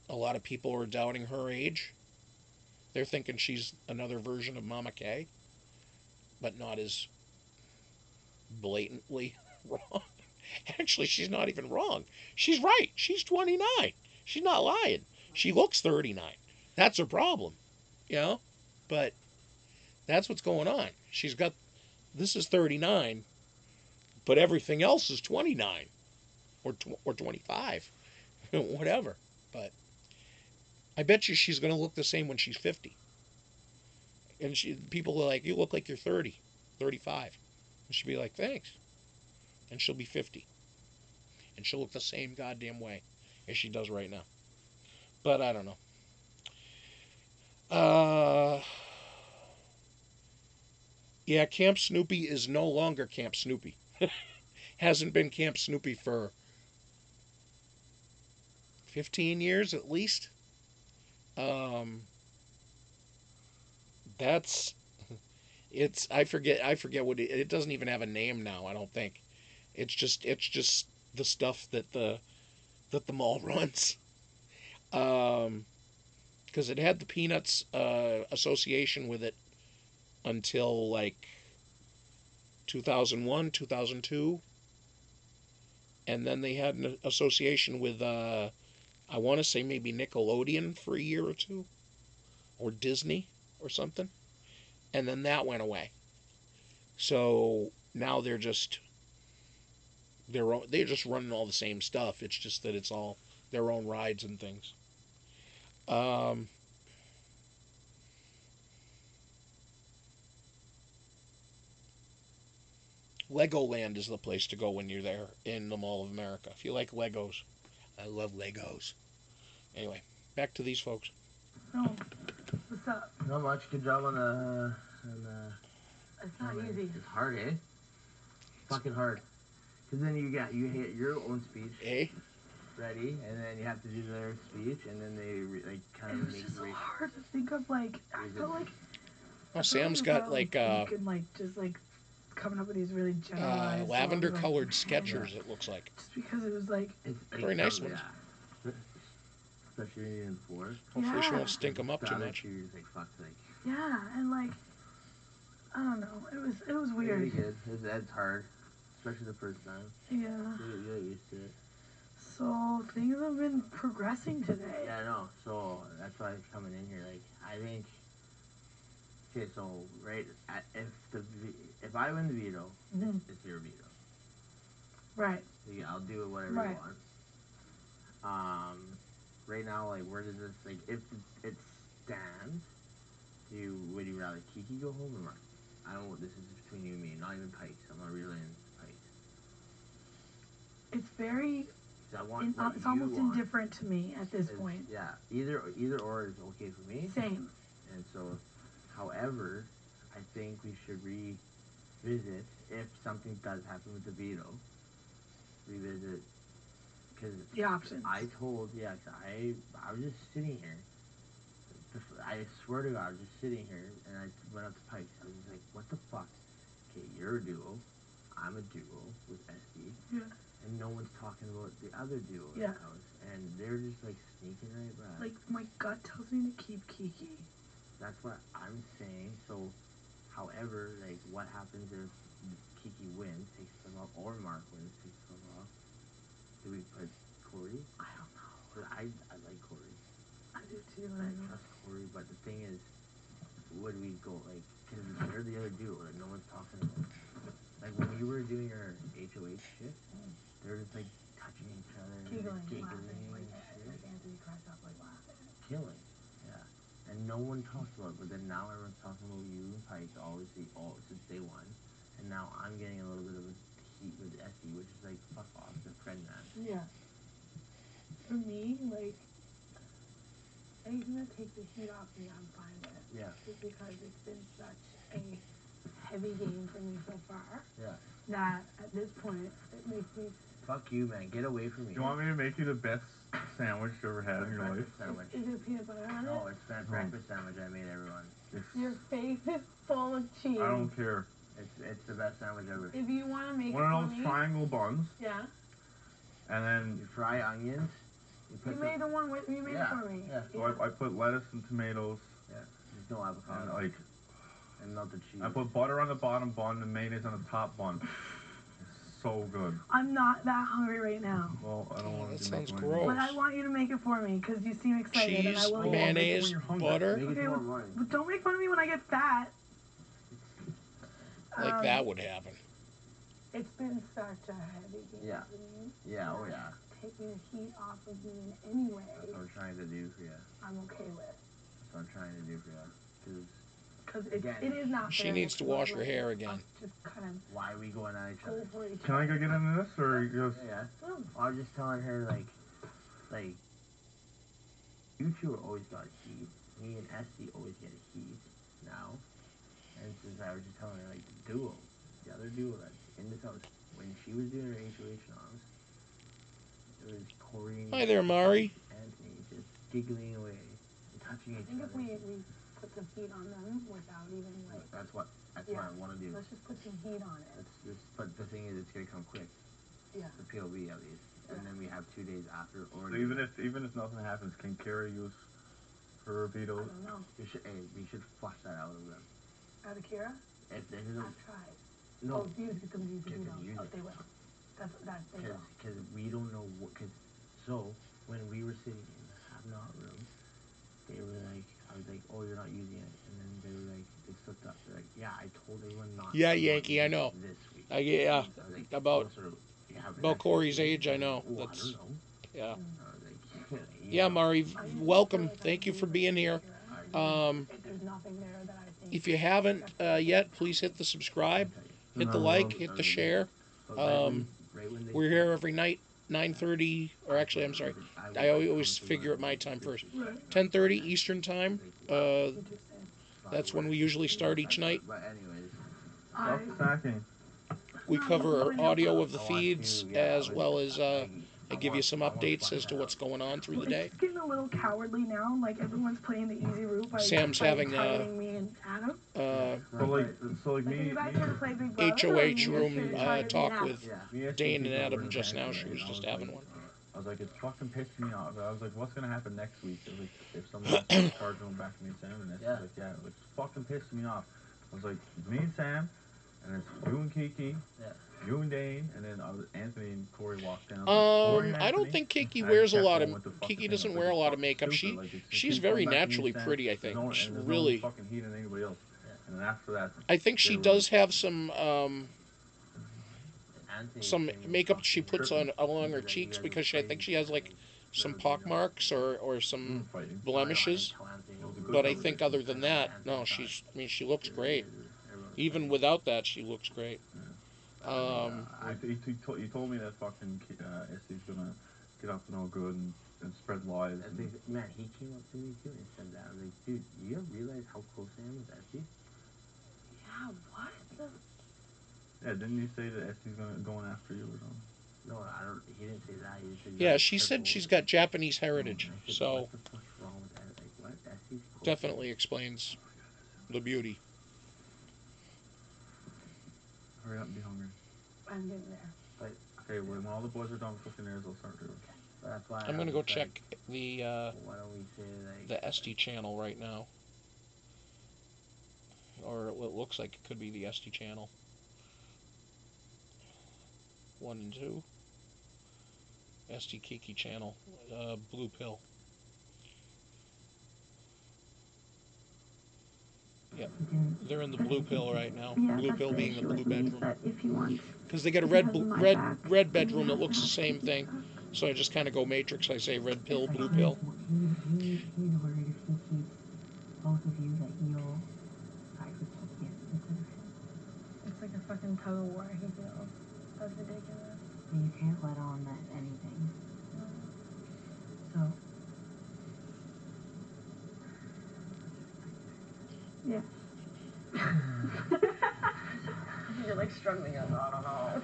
a lot of people are doubting her age. They're thinking she's another version of Mama Kay, but not as blatantly wrong. Actually, she's not even wrong. She's right. She's 29. She's not lying. She looks 39. That's her problem, you know? But that's what's going on. She's got, this is 39, but everything else is 29 or 25, whatever. But I bet you she's going to look the same when she's 50. And people are like, you look like you're 30, 35. And she'll be like, thanks. And she'll be 50. And she'll look the same goddamn way as she does right now. But I don't know. Yeah, Camp Snoopy is no longer Camp Snoopy. Hasn't been Camp Snoopy for 15 years at least. I forget what it doesn't even have a name now, I don't think. It's just the stuff that the mall runs. Because it had the Peanuts association with it until like 2001, 2002. And then they had an association with, I want to say maybe Nickelodeon for a year or two. Or Disney or something. And then that went away. So now they're just running all the same stuff. It's just that it's all their own rides and things. Legoland is the place to go when you're there in the Mall of America. If you like Legos. I love Legos. Anyway, back to these folks. No. What's up? Not much. Good job on the. It's not easy. It's hard, eh? Fucking hard. Cause then you hit your own speech. Eh? Ready, and then you have to do their speech, and then they kind of It was make just so you hard to think of, like, I felt like... Oh, Sam's got like just like coming up with these really generalized lavender songs, colored like, Skechers, it looks like. just because it was like it's very nice ones. Yeah. Especially in the floor. Hopefully she Yeah. won't stink them up too much. Shoes, like, fuck, like, yeah, and like I don't know, it was weird. really good. It's hard, especially the first time. Yeah. You get used to it. So things have been progressing today. Yeah, I know. So that's why I'm coming in here. Like, I think. Okay, so right, if I win the veto, Mhm. it's your veto. Right. Yeah, I'll do it whatever you Right. want. Right now, like, where does this, like, if it stands, would you rather Kiki go home or Mark? I don't know. This is between you and me, not even Pike. So I'm not relaying Pike. It's very it's almost indifferent to me at this point. Yeah, either or is okay for me. Same. And so, however, I think we should revisit if something does happen with the veto. Revisit, because the options. I was just sitting here. I swear to God, I was just sitting here, and I went up to Pike. I was just like, "What the fuck? Okay, you're a duo. I'm a duo with SD." Yeah. And no one's talking about the other duo in the house. And they're just, like, sneaking right by. Like, my gut tells me to keep Kiki. That's what I'm saying. So, however, like, what happens if Kiki wins, takes them off, or Mark wins, takes them off? Do we put Cory? I don't know. 'Cause I like Cory. I do too, and I know. Trust Cory, but the thing is, would we go, like, because they're the other duo that no one's talking about. Like, when you were doing your HOH shit, they're just, like, touching each other, giggling, laughing, like shit. Anthony cracked up, like laughing. Killing, yeah. And no one talks about it, but then now everyone's talking about you and Pike, obviously, all since day one. And now I'm getting a little bit of a heat with Essie, which is like, fuck off, the friend man. Yeah. For me, like, anything that takes the heat off me, I'm fine with. Yeah. Just because it's been such a heavy game for me so far. Yeah. That at this point, it makes me. Fuck you, man. Get away from me. You want me to make you the best sandwich you ever had in your life? Sandwich. Is there peanut butter on it? No, it's that breakfast sandwich I made everyone. Your face is full of cheese. I don't care. It's the best sandwich ever. If you want to make one it of for those me, triangle buns, yeah. and then You fry onions. You made the one with you made it for me. Yeah. so I put lettuce and tomatoes. Yeah. There's no avocado. And and melted cheese. I put butter on the bottom bun and mayonnaise on the top bun. It's so good. I'm not that hungry right now. Well, I don't want that to sounds make gross. But I want you to make it for me because you seem excited and I Cheese, will. mayonnaise, butter. Make it Okay, tomorrow well, morning. but don't make fun of me when I get fat. Like that would happen. It's been such a heavy game Yeah. for me. Yeah, oh yeah. Taking the heat off of me in any way, That's what I'm trying to do for you. I'm okay with. That's what I'm trying to do for you. Because Again, it is not She fair needs to wash her like, hair again. Just kind of Why are we going at each go other? for each Can I go get into this, or you just... Yeah. Oh. I was just telling her, like, you two always got heat. Me and Essie always get heat now. And since I was just telling her, like, the other duo that's in this house, when she was doing her HOH songs, it was Cory Hi there, Mari. and Anthony just giggling away and touching I each think other. if we put some heat on them without even like. That's what I want to do. Let's just put some heat on it. But the thing is, it's gonna come quick. Yeah. The POV at least, and then we have 2 days after. Or So even if nothing happens, can Kiera use for I veto. don't know. We should flush that out of them. Out of Kiera? If they I've don't, tried. no, Oh, you get them to use the get them veto. to use Oh, it. they will. That they will. Because we don't know what. Cause so when we were sitting in the have not room, they were like, I was like, oh, you're not using it, and then they were like, they slipped up. They're like, yeah, I told everyone not. Yeah, to Yankee, I use know. This week. Yeah, I was like, about oh, so you have about extra Cory's food? age, I know. Well, That's I don't know. yeah. I was like, Yeah, Mari, I usually welcome. feel like I Thank you can for use it being with here. Kiera. If there's nothing there that I think. If you haven't yet, please hit the subscribe, hit the like, hit the share. We're here every night, 9:30, or actually, I'm sorry, I always figure at my time first. 10:30 Eastern time. That's when we usually start each night. But anyways, Stop stacking. We cover audio of the feeds as well as I give you some updates as to what's going on through the day. It's getting a little cowardly now. Like everyone's playing the easy route by Sam's having targeting me and Adam. So like Like, me, you guys trying to play Big Brother, or HOH you room just targeting talk Adam? with me and Dane Steve and were Adam in just now. Vancouver, She was and I just was having like, one. I was like, it's fucking pissing me off. I was like, what's gonna happen next week? It was like, if someone else is charging them back to me and Sam, and it's like, yeah, it was fucking pissing me off. I was like, me and Sam, and it's you and Kiki, you and Dane, and then Anthony and Cory walked down. I don't think Kiki wears a lot of. Kiki doesn't wear a lot of makeup. She's very naturally pretty. I think. She's really. Fucking heat than anybody else. And then after that, I think she does have some makeup she puts on along her cheeks because I think she has like some pock marks or some blemishes. But I think other than that, no, she looks great. Even without that, she looks great. He told me that fucking Este's gonna get up and all good and spread lies. Man, he came up to me too and said that. I was like, dude, you realize how close I am with Esty? Yeah, what? Yeah, didn't he say that Este's going after you or something? No, I don't. He didn't say that. He said, Yeah, she said she's got Japanese heritage, so what the fuck's wrong with that? Like, what? Esty's close. definitely explains the beauty. Hurry up and be hungry. I'm getting there. But okay, when all the boys are done with cooking theirs, I'll start doing. But that's why I'm gonna go check the why don't we say like the SD channel right now, or it looks like it could be the SD channel. 1 and 2. SD Kiki channel, blue pill. Yep, they're in the blue pill right now. Blue pill being the blue bedroom. Because they got a red bedroom that looks the same thing. So I just kind of go matrix. I say red pill, blue pill. He's worried if he keeps both of you that you'll fight with Kiki instead of him. It's like a fucking tug of war. He feels. That's ridiculous. But you can't let on that anything. So. Yeah. You're like struggling. I don't know.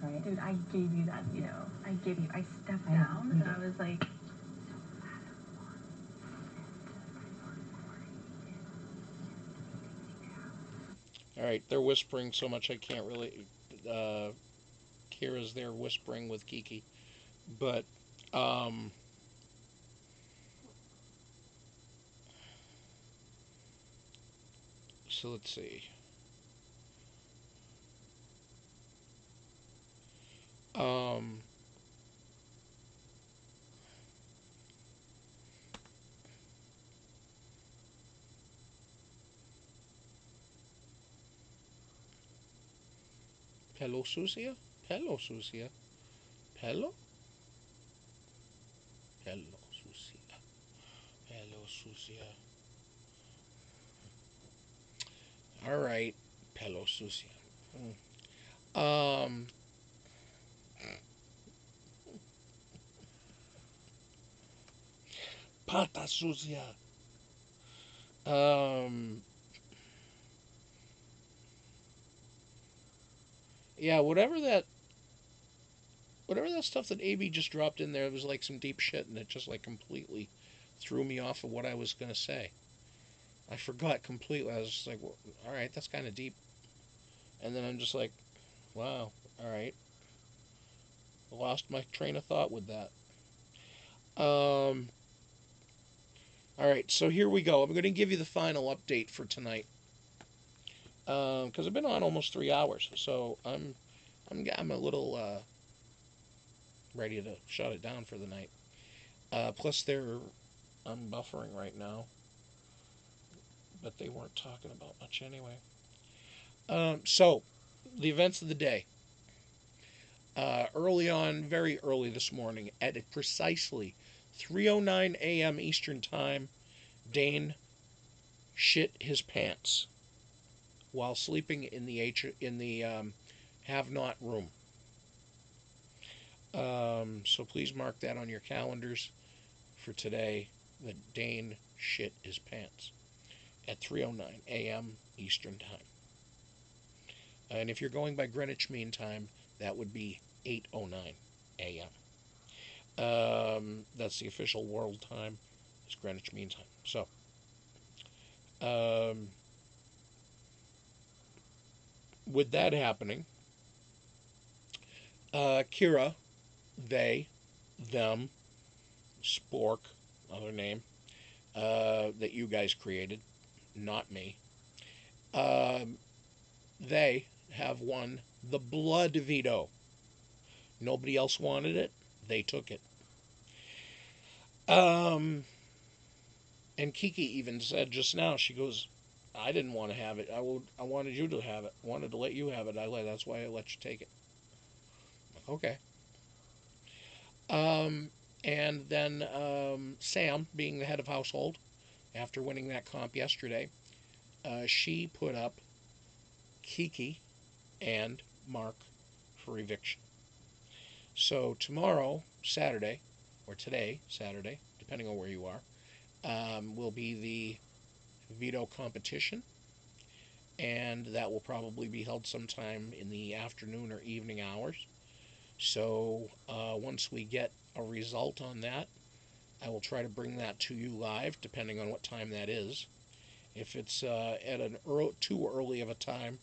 Right? Dude, I gave you that, you know. I stepped down and I was like, Alright, they're whispering so much I can't really... Kira's there whispering with Kiki. But, so let's see. Pelo sucia? Pelo sucia? Pelo? Pelo sucia. Pelo sucia. Alright. Pelo sucia. Pata sucia. Yeah, whatever that stuff that AB just dropped in there, it was like some deep shit, and it just like completely threw me off of what I was gonna say. I forgot completely. I was just like, well, all right, that's kind of deep. And then I'm just like, wow, all right. I lost my train of thought with that. All right, so here we go. I'm going to give you the final update for tonight because I've been on almost 3 hours, so I'm a little ready to shut it down for the night. Plus, I'm buffering right now, but they weren't talking about much anyway. So, the events of the day. Early on, very early this morning, at precisely 3:09 a.m. Eastern Time, Dane shit his pants while sleeping in the have not room. So please mark that on your calendars for today. That Dane shit his pants at 3:09 a.m. Eastern Time. And if you're going by Greenwich Mean Time, that would be 8:09 a.m. That's the official world time. It's Greenwich Mean Time. So, with that happening, Kiera, they, them, Spork, other name, that you guys created, not me, they have won the blood veto. Nobody else wanted it. They took it. And Kiki even said just now, she goes, I didn't want to have it. I wanted you to have it. Wanted to let you have it. That's why I let you take it. Okay. And then Sam, being the head of household, after winning that comp yesterday, she put up Kiki and Mark for eviction. So tomorrow, Saturday, or today, Saturday, depending on where you are, will be the veto competition. And that will probably be held sometime in the afternoon or evening hours. So once we get a result on that, I will try to bring that to you live, depending on what time that is. If it's at too early of a time,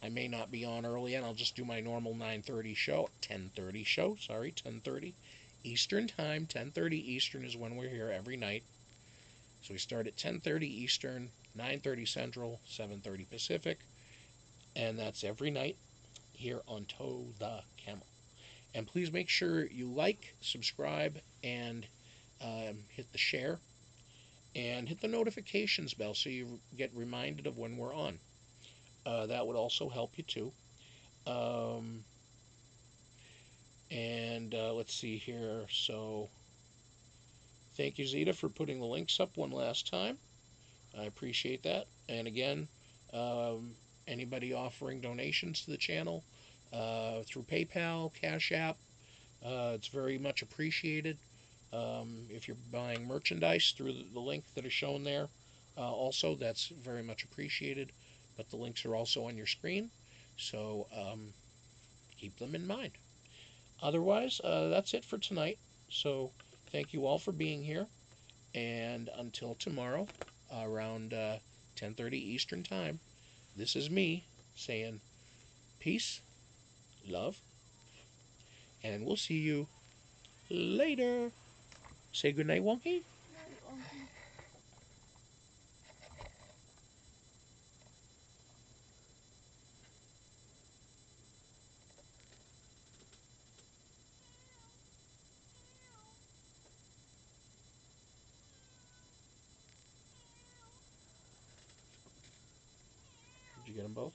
I may not be on early, and I'll just do my normal 9:30 show, 10:30 show. Sorry, 10:30 Eastern time. 10:30 Eastern is when we're here every night. So we start at 10:30 Eastern, 9:30 Central, 7:30 Pacific, and that's every night here on Toe the Camel. And please make sure you like, subscribe, and hit the share, and hit the notifications bell so you get reminded of when we're on. That would also help you too. And let's see here. So thank you, Zeta, for putting the links up one last time. I appreciate that. And again, anybody offering donations to the channel through PayPal, Cash App, it's very much appreciated. If you're buying merchandise through the link that is shown there, also that's very much appreciated. But the links are also on your screen, so keep them in mind. Otherwise, that's it for tonight. So thank you all for being here, and until tomorrow around 10:30 Eastern Time, this is me saying peace, love, and we'll see you later. Say goodnight, Wonky. Did you get them both?